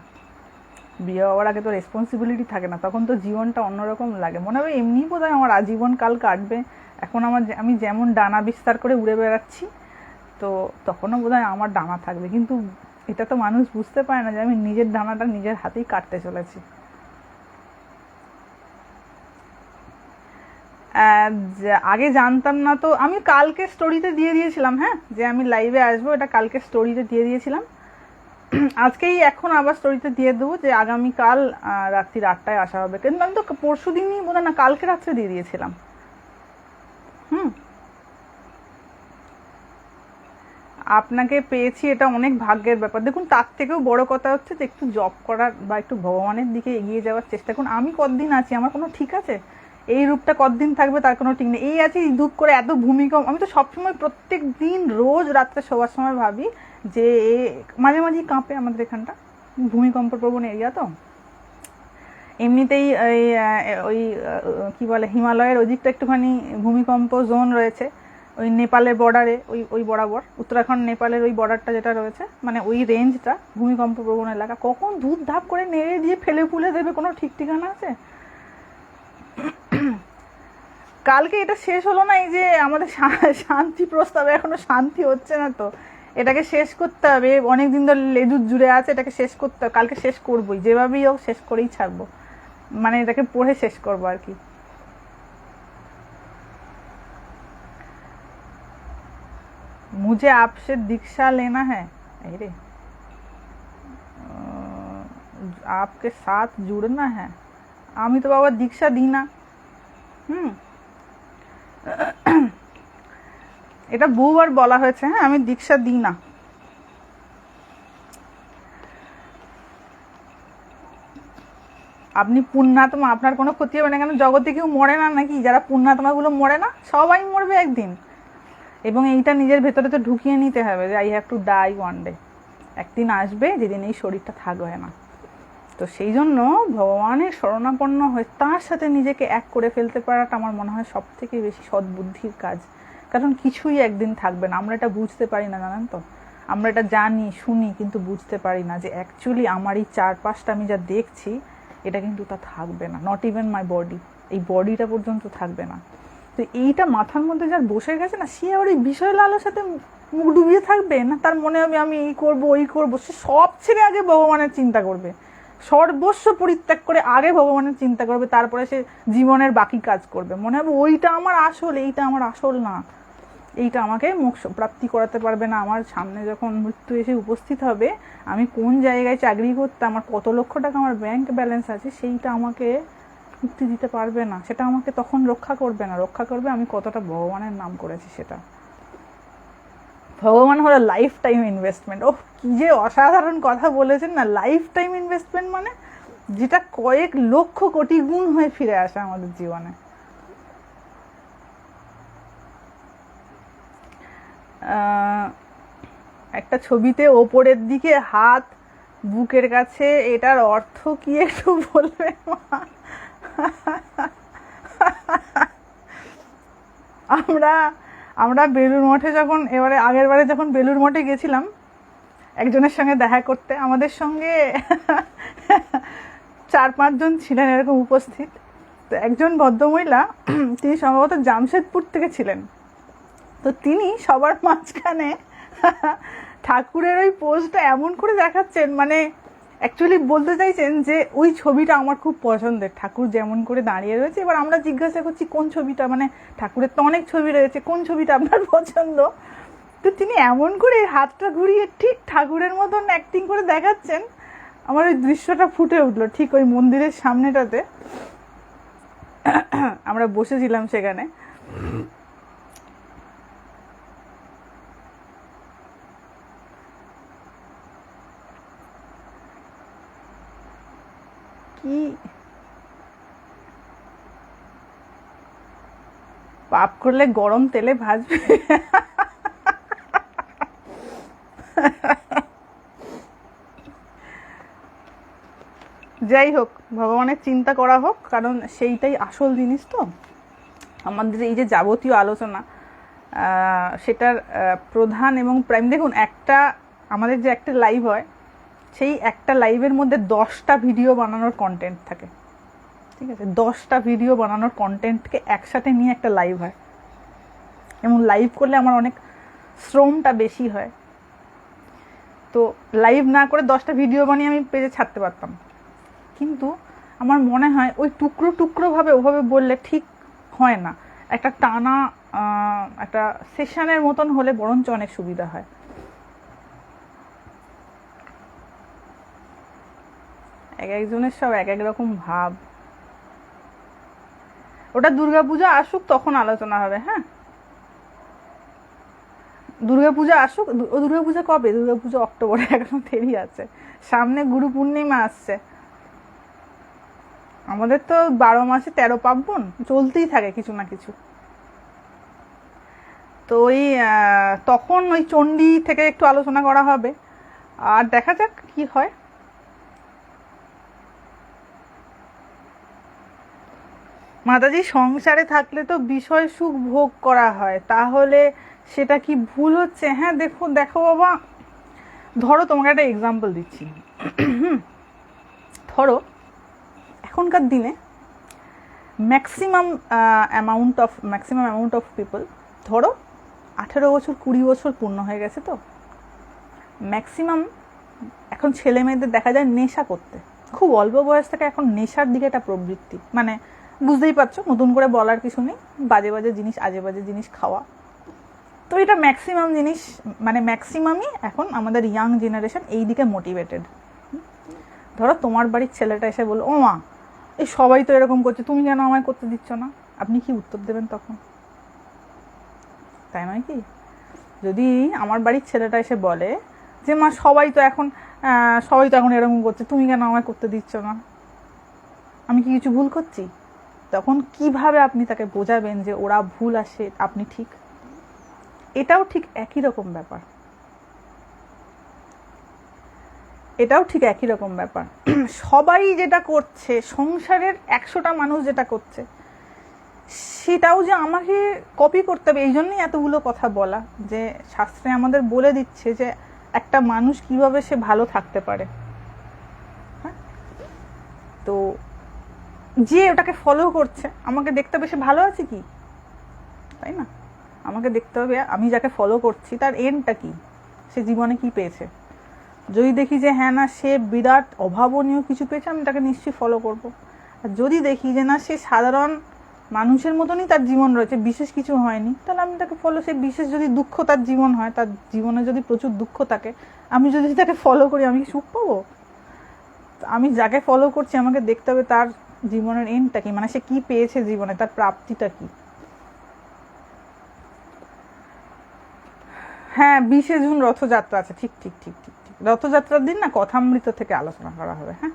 বিয়ে হওয়ার আগে তো রেসপন্সিবিলিটি থাকে না, তখন তো জীবনটা অন্যরকম লাগে, মনে হয় এমনি বোধহয় আমার আজীবন কাল কাটবে। এখন আমি যেমন ডানা বিস্তার করে উড়ে বেড়াচ্ছি, তো তখনও বোধহয় আমার ডানা থাকবে, কিন্তু এটা তো মানুষ বুঝতে পারে না যে আমি নিজের ডানাটা নিজের হাতেই কাটতে চলেছি। আগে জানতাম না তো, আমি কালকে স্টোরিতে দিয়ে দিয়েছিলাম, হ্যাঁ, যে আমি লাইভে আসবো, এটা কালকে স্টোরিতে দিয়ে দিয়েছিলাম। আজকেই এখন আবার স্টোরিতে দিয়ে দেবো যে আগামীকাল রাত্রি 8টায় আসা হবে, কিন্তু আমি তো পরশু দিনই বোধ না কালকে রাত্রে দিয়ে দিয়েছিলাম। আপনাকে পেয়েছি, এটা অনেক ভাগ্যের ব্যাপার। দেখুন, তার থেকেও বড় কথা হচ্ছে যে একটু জব করার বা একটু ভগবানের দিকে এগিয়ে যাওয়ার চেষ্টা করুন। আমি কতদিন আছি, আমার কোনো ঠিক আছে? এই রূপটা কতদিন থাকবে তার কোনো ঠিক নেই। এই আছি ধূপ করে, এত ভূমিকম্প, আমি তো সবসময় প্রত্যেক দিন রোজ রাত্রে শোবার সময় ভাবি যে মাঝে মাঝেই কাঁপে আমাদের এখানটা, ভূমিকম্প প্রবণ এরিয়া তো। এমনিতেই ওই কি বলে, হিমালয়ের ওই দিকটা একটুখানি ভূমিকম্প জোন রয়েছে, ওই নেপালের বর্ডারে, ওই বরাবর উত্তরাখণ্ড নেপালের ওই বর্ডারটা যেটা রয়েছে, মানে ওই রেঞ্জটা ভূমিকম্প প্রবণ এলাকা। কখন ধূপ ধাপ করে নেড়ে দিয়ে ফেলে ফুলে দেবে কোনো ঠিক ঠিকানা আছে? কালকে এটা শেষ হলো না, এই যে আমাদের শান্তি প্রস্তাবে এখনো শান্তি হচ্ছে না, তো এটাকে শেষ করতে হবে। অনেকদিন ধরে লেজুর জুড়ে আছে, এটাকে শেষ করতে হবে। কালকে শেষ করবোই, যেভাবেই হোক শেষ করেই ছাড়বো, মানে এটাকে পড়ে শেষ করবো আর কি। मुझे आपसे दीक्षा लेना है, अरे आपके साथ जुड़ना है। আমি তো বাবা দীক্ষা দিই না। এটা বহুবার বলা হয়েছে, হ্যাঁ, আমি দীক্ষা দিই না। আপনি পুণ্যাত্মা, আপনার কোনো ক্ষতি হবে না কেন? জগতে কেউ মরে না নাকি? যারা পুণ্যাত্মাগুলো মরে না, সবাই মরবে একদিন। এবং এইটা নিজের ভেতরে তো ঢুকিয়ে নিতে হবে যে I have to die one day, একদিন আসবে যেদিন এই শরীরটা থাকবে না। তো সেই জন্য ভগবানের শরণাপন্ন হয়ে তার সাথে নিজেকে এক করে ফেলতে পারাটা আমার মনে হয় সব থেকে বেশি সদ্বুদ্ধির কাজ। কারণ কিছুই একদিন থাকবে না, আমরা এটা বুঝতে পারি না, জানেন তো। আমরা এটা জানি শুনি, কিন্তু বুঝতে পারি না যে অ্যাকচুয়ালি আমার এই চারপাশটা আমি যা দেখছি, এটা কিন্তু তা থাকবে না। নট ইভেন মাই বডি, এই বডিটা পর্যন্ত থাকবে না। তো এইটা মাথার মধ্যে যার বসে গেছে না, সে আবার এই বিষয় লালের সাথে মুখ ডুবিয়ে থাকবে না। তার মনে হবে আমি এই করবো ওই করবো, সে সব ছেড়ে আগে ভগবানের চিন্তা করবে, সর্বস্ব পরিত্যাগ করে আগে ভগবানের চিন্তা করবে, তারপরে সে জীবনের বাকি কাজ করবে। মনে হবে ওইটা আমার আসল, এইটা আমার আসল না, এইটা আমাকে মোক্ষ প্রাপ্তি করাতে পারবে না। আমার সামনে যখন মৃত্যু এসে উপস্থিত হবে, আমি কোন জায়গায় চাকরি করতে, আমার কত লক্ষ টাকা আমার ব্যাংক ব্যালেন্স আছে, সেইটা আমাকে মুক্তি দিতে পারবে না। সেটা আমাকে তখন রক্ষা করবে না, রক্ষা করবে আমি কতটা ভগবানের নাম করেছি সেটা। ভগবান হলো লাইফ টাইম ইনভেস্টমেন্ট। ও কি যে অসাধারণ কথা বলেছেন না, লাইফ টাইম ইনভেস্টমেন্ট মানে যেটা কয়েক লক্ষ কোটি গুণ হয়ে ফিরে আসে আমাদের জীবনে। একটা ছবিতে ওপরের দিকে হাত বুকের কাছে, এটার অর্থ কি একটু বলবে মা? আমরা আমরা বেলুর মঠে যখন, আগের বারে যখন বেলুর মঠে গেছিলাম একজনের সঙ্গে দেখা করতে, আমাদের সঙ্গে 4-5 জন ছিলেন এরকম উপস্থিত। তো একজন ভদ্রমহিলা, তিনি সম্ভবত জামশেদপুর থেকে ছিলেন। তো তিনি সবার মাঝখানে ঠাকুরের ওই পোজটা এমন করে দেখাচ্ছেন, মানে অ্যাকচুয়ালি বলতে চাইছেন যে ওই ছবিটা আমার খুব পছন্দের, ঠাকুর যেমন করে দাঁড়িয়ে রয়েছে। এবার আমরা জিজ্ঞাসা করছি কোন ছবিটা, মানে ঠাকুরের তো অনেক ছবি রয়েছে, কোন ছবিটা আপনার পছন্দ? তো তিনি এমন করে হাতটা ঘুরিয়ে ঠিক ঠাকুরের মতন অ্যাক্টিং করে দেখাচ্ছেন, আমার ওই দৃশ্যটা ফুটে উঠলো। ঠিক ওই মন্দিরের সামনেটাতে আমরা বসেছিলাম সেখানে। কি পাপ করলে গরম তেলে ভাজবে। যাই হোক, ভগবানের চিন্তা করা হোক, কারণ সেইটাই আসল জিনিস। তো আমাদের এই যে যাবতীয় আলোচনা, সেটার প্রধান এবং প্রাইম, দেখুন একটা আমাদের যে একটা লাইভ হয়, সেই একটা লাইভের মধ্যে 10টা ভিডিও বানানোর কন্টেন্ট থাকে, ঠিক আছে? 10টা ভিডিও বানানোর কন্টেন্টকে একসাথে নিয়ে একটা লাইভ হয়, এবং লাইভ করলে আমার অনেক শ্রমটা বেশি হয়। তো লাইভ না করে 10টা ভিডিও বানিয়ে আমি পেজে ছাড়তে পারতাম, কিন্তু আমার মনে হয় ওই টুকরো টুকরোভাবে ওভাবে বললে ঠিক হয় না। একটা টানা একটা সেশনের মতন হলে বরঞ্চ অনেক সুবিধা হয়। এক একজনের সব এক এক রকম ভাব। ওটা দুর্গাপূজা আসুক তখন আলোচনা হবে। হ্যাঁ, দুর্গাপূজা আসুক। দুর্গাপূজা কবে? দুর্গাপূজা অক্টোবরে, এখনো দেরি আছে। সামনে গুরু পূর্ণিমা আসছে। আমাদের তো 12 মাসে 13 পার্বণ চলতেই থাকে কিছু না কিছু। তো ওই তখন ওই চণ্ডী থেকে একটু আলোচনা করা হবে, আর দেখা যাক কি হয়। মাতাজি, সংসারে থাকলে তো বিষয় সুখ ভোগ করা হয়, তাহলে সেটা কি ভুল হচ্ছে? হ্যাঁ, দেখো বাবা, ধরো তোমাকে একটা এক্সাম্পল দিচ্ছি। ধরো এখনকার দিনে ম্যাক্সিমাম অ্যামাউন্ট অফ পিপল, ধরো 18 বছর 20 বছর পূর্ণ হয়ে গেছে, তো ম্যাক্সিমাম এখন ছেলে মেয়েদের দেখা যায় নেশা করতে। খুব অল্প বয়স থেকে এখন নেশার দিকে একটা প্রবৃত্তি, মানে বুঝতেই পারছো, নতুন করে বলার কিছু নেই, বাজে বাজে জিনিস, আজে বাজে জিনিস খাওয়া। তো এটা ম্যাক্সিমাম জিনিস, মানে ম্যাক্সিমামই এখন আমাদের ইয়াং জেনারেশন এই দিকে মোটিভেটেড। ধরো তোমার বাড়ির ছেলেটা এসে বললো, ও মা, এই সবাই তো এরকম করছে, তুমি কেন আমায় করতে দিচ্ছ না? আপনি কি উত্তর দেবেন তখন? তাই নয় কি? যদি আমার বাড়ির ছেলেটা এসে বলে যে মা, সবাই তো এখন এরকম করছে, তুমি কেন আমায় করতে দিচ্ছ না? আমি কি কিছু ভুল করছি? তখন কিভাবে আপনি তাকে বোঝাবেন যে ওরা ভুল আসে, আপনি ঠিক? এটাও ঠিক একই রকম ব্যাপার। সবাই যেটা করছে, সংসারের 100টা মানুষ যেটা করছে, সেটাও যে আমাকে কপি করতে হবে। এই জন্যই এতগুলো কথা বলা, যে শাস্ত্রে আমাদের বলে দিচ্ছে যে একটা মানুষ কিভাবে সে ভালো থাকতে পারে। হ্যাঁ, তো যে ওটাকে ফলো করছে, আমাকে দেখতে হবে সে ভালো আছে কি, তাই না? আমাকে দেখতে হবে আমি যাকে ফলো করছি তার এন্ডটা কি, সে জীবনে কি পেয়েছে। যদি দেখি যে হ্যাঁ না, সে বিরাট অভাবনীয় কিছু পেয়েছে, আমি তাকে নিশ্চয়ই ফলো করব। আর যদি দেখি যে না, সে সাধারণ মানুষের মতনই তার জীবন রয়েছে, বিশেষ কিছু হয়নি, তাহলে আমি তাকে ফলো। সে বিশেষ যদি দুঃখ তার জীবন হয়, তার জীবনে যদি প্রচুর দুঃখ থাকে, আমি যদি তাকে ফলো করি, আমি কি সুখ পাবো? আমি যাকে ফলো করছি আমাকে দেখতে হবে তার জীবনের এন্ডটা কি, মানে সে কি পেয়েছে জীবনে, তার প্রাপ্তিটা কি। হ্যাঁ, 20শে জুন রথযাত্রা আছে। ঠিক। রথযাত্রার দিন না কথামৃত থেকে আলোচনা করা হবে। হ্যাঁ,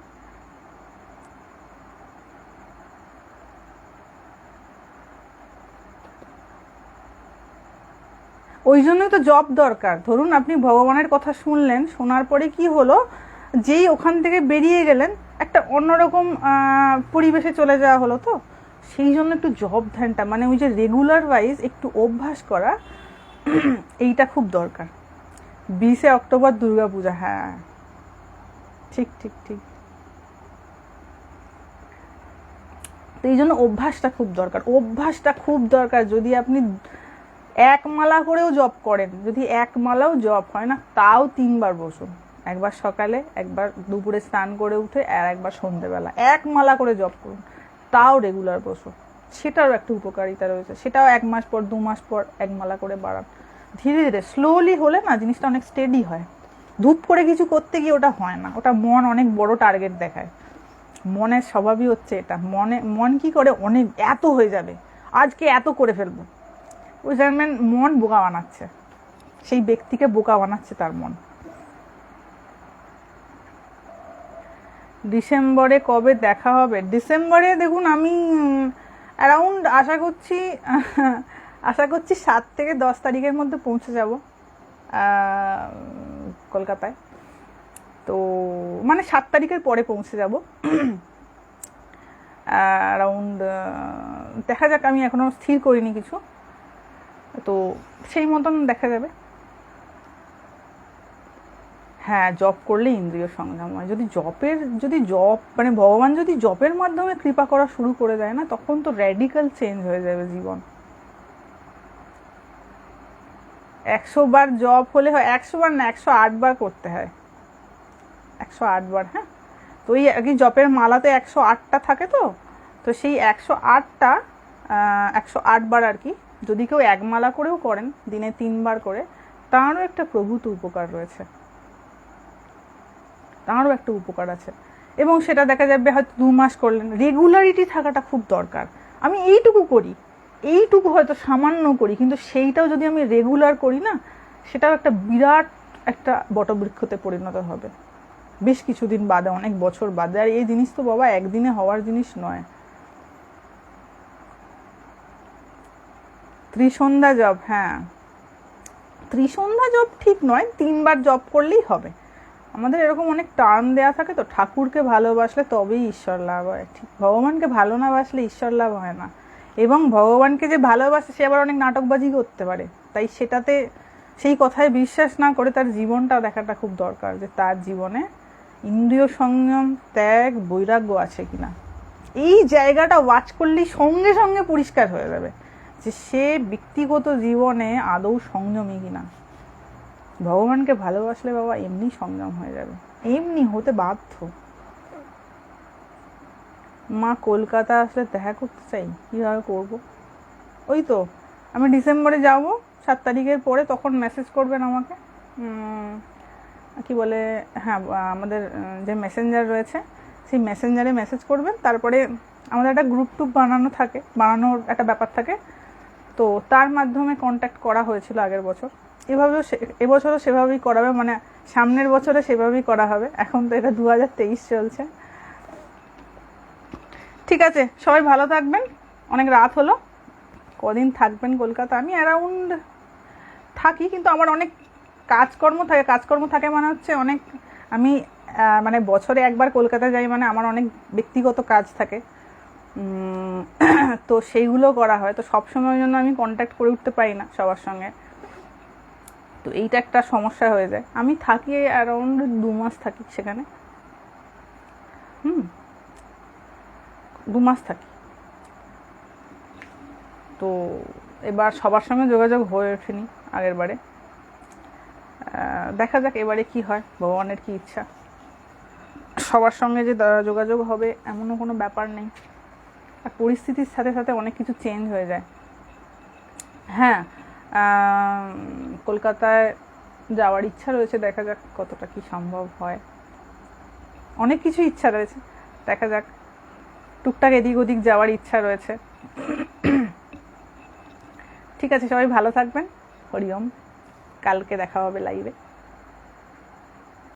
ওই জন্যই তো জব দরকার। ধরুন আপনি ভগবানের কথা শুনলেন, শোনার পরে কি হলো, যেই ওখান থেকে বেরিয়ে গেলেন, একটা অন্যরকম পরিবেশে চলে যাওয়া হলো। তো সেই জন্য একটু জব ধ্যানটা, মানে ওই যে রেগুলার ওয়াইজ একটু অভ্যাস করা, এইটা খুব দরকার। 20শে অক্টোবর দুর্গাপূজা। হ্যাঁ, ঠিক। তো এই জন্য অভ্যাসটা খুব দরকার। যদি আপনি 1 মালা করেও জপ করেন, যদি 1 মালাও জপ হয় না, তাও 3 বার বসুন। একবার সকালে, একবার দুপুরে স্নান করে উঠে, আর একবার সন্ধ্যেবেলা 1 মালা করে জপ করুন, তাও রেগুলার বসুন। সেটারও একটা উপকারিতা রয়েছে। সেটাও 1 মাস পর 2 মাস পর 1 মালা করে বাড়ান। ধীরে ধীরে স্লোলি হলে না জিনিসটা অনেক স্টেডি হয়। ধূপ করে কিছু করতে গিয়ে ওটা হয় না, ওটা মন অনেক বড় টার্গেট দেখায়। মনের স্বভাবই হচ্ছে এটা, মন কি করে অনেক এত হয়ে যাবে, আজকে এত করে ফেলবো, ওই জানবেন মন বোকা বানাচ্ছে, সেই ব্যক্তিকে বোকা বানাচ্ছে তার মন। ডিসেম্বরে কবে দেখা হবে? ডিসেম্বরে দেখুন আমি অ্যারাউন্ড আশা করছি 7 থেকে 10 তারিখের মধ্যে পৌঁছে যাব কলকাতায়। তো মানে 7 তারিখের পরে পৌঁছে যাব অ্যারাউন্ড, দেখা যাক, আমি এখনো স্থির করিনি কিছু, তো সেই মতন দেখা যাবে। হ্যাঁ, জব করলে ইন্দ্রিয় সংযম হয়। যদি জব মানে ভগবান যদি জবের মাধ্যমে কৃপা করা শুরু করে দেয় না, তখন তো র্যাডিক্যাল চেঞ্জ হয়ে যাবে জীবন। 100 বার জব হলে হয়, 100 বার না, 108 বার করতে হয়, 108 বার। হ্যাঁ, তো ওই আর কি, জপের মালাতে 108টা থাকে, তো সেই 108 বার আর কি, যদি কেউ এক মালা করেও করেন দিনে 3 বার করে, তারও একটা প্রভূত উপকার রয়েছে, তারও একটা উপকার আছে। এবং সেটা দেখা যাবে হয়তো 2 মাস করলেন। রেগুলারিটি থাকাটা খুব দরকার। আমি এইটুকু হয়তো সামান্য করি, কিন্তু সেইটাও যদি আমি রেগুলার করি না, সেটাও একটা বিরাট একটা বটবৃক্ষতে পরিণত হবে বেশ কিছুদিন বাদে, অনেক বছর বাদে। আর এই জিনিস তো বাবা একদিনে হওয়ার জিনিস নয়। ত্রিসন্ধ্যা জব, হ্যাঁ, ত্রিসন্ধ্যা জব ঠিক নয়, 3 বার জব করলেই হবে। আমাদের এরকম অনেক টার্ম দেয়া থাকে, তো ঠাকুরকে ভালোবাসলে তবেই ঈশ্বর লাভ হয়। ঠিক, ভগবানকে ভালো না বাসলে ঈশ্বর লাভ হয় না। এবং ভগবানকে যে ভালোবাসে সে আবার অনেক নাটকবাজি করতে পারে, তাই সেটাতে সেই কথায় বিশ্বাস না করে তার জীবনটা দেখাটা খুব দরকার, যে তার জীবনে ইন্দ্রিয় সংযম, ত্যাগ, বৈরাগ্য আছে কিনা। এই জায়গাটা ওয়াচ করলেই সঙ্গে সঙ্গে পরিষ্কার হয়ে যাবে যে সে ব্যক্তিগত জীবনে আদৌ সংযমী কিনা। ভগবানকে ভালোবাসলে বাবা এমনি সংযম হয়ে যাবে, এমনি হতে বাধ্য। মা কলকাতা আসলে দেখা করতে চাই, কীভাবে করবো? ওই তো আমি ডিসেম্বরে যাব 7 তারিখের পরে, তখন মেসেজ করবেন আমাকে, কি বলে, হ্যাঁ, আমাদের যে মেসেঞ্জার রয়েছে সেই মেসেঞ্জারে মেসেজ করবেন। তারপরে আমাদের একটা গ্রুপ টুপ বানানোর একটা ব্যাপার থাকে, তো তার মাধ্যমে কন্ট্যাক্ট করা হয়েছিল আগের বছর। এবছরও সেভাবেই করাবে, মানে সামনের বছরে সেভাবেই করা হবে। এখন তো এটা 2023 চলছে। ঠিক আছে, সবাই ভালো থাকবেন। অনেক রাত হলো, কদিন থাকবেন কলকাতা? আমি অ্যারাউন্ড থাকি, কিন্তু আমার অনেক কাজকর্ম থাকে মানে হচ্ছে অনেক, আমি মানে বছরে একবার কলকাতা যাই, মানে আমার অনেক ব্যক্তিগত কাজ থাকে, তো সেইগুলো করা হয়। তো সবসময়ের জন্য আমি কন্ট্যাক্ট করে উঠতে পারি না সবার সঙ্গে, তো এইটা একটা সমস্যা হয়ে যায়। আমি থাকি অ্যারাউন্ড 2 মাস থাকি সেখানে, 2 মাস থাকি। তো এবার সবার সঙ্গে যোগাযোগ হয়ে ওঠেনি আগের বারে, দেখা যাক এবারে কি হয়, ভগবানের কি ইচ্ছা। সবার সঙ্গে যে যোগাযোগ হবে এমনও কোনো ব্যাপার নেই, আর পরিস্থিতির সাথে সাথে অনেক কিছু চেঞ্জ হয়ে যায়। হ্যাঁ, কলকাতায় যাওয়ার ইচ্ছা রয়েছে, দেখা যাক কতটা কি সম্ভব হয়। অনেক কিছু ইচ্ছা রয়েছে, দেখা যাক, টুকটাক এদিক ওদিক যাওয়ার ইচ্ছা রয়েছে। ঠিক আছে, সবাই ভালো থাকবেন। হরি ওম। কালকে দেখা হবে লাইভে।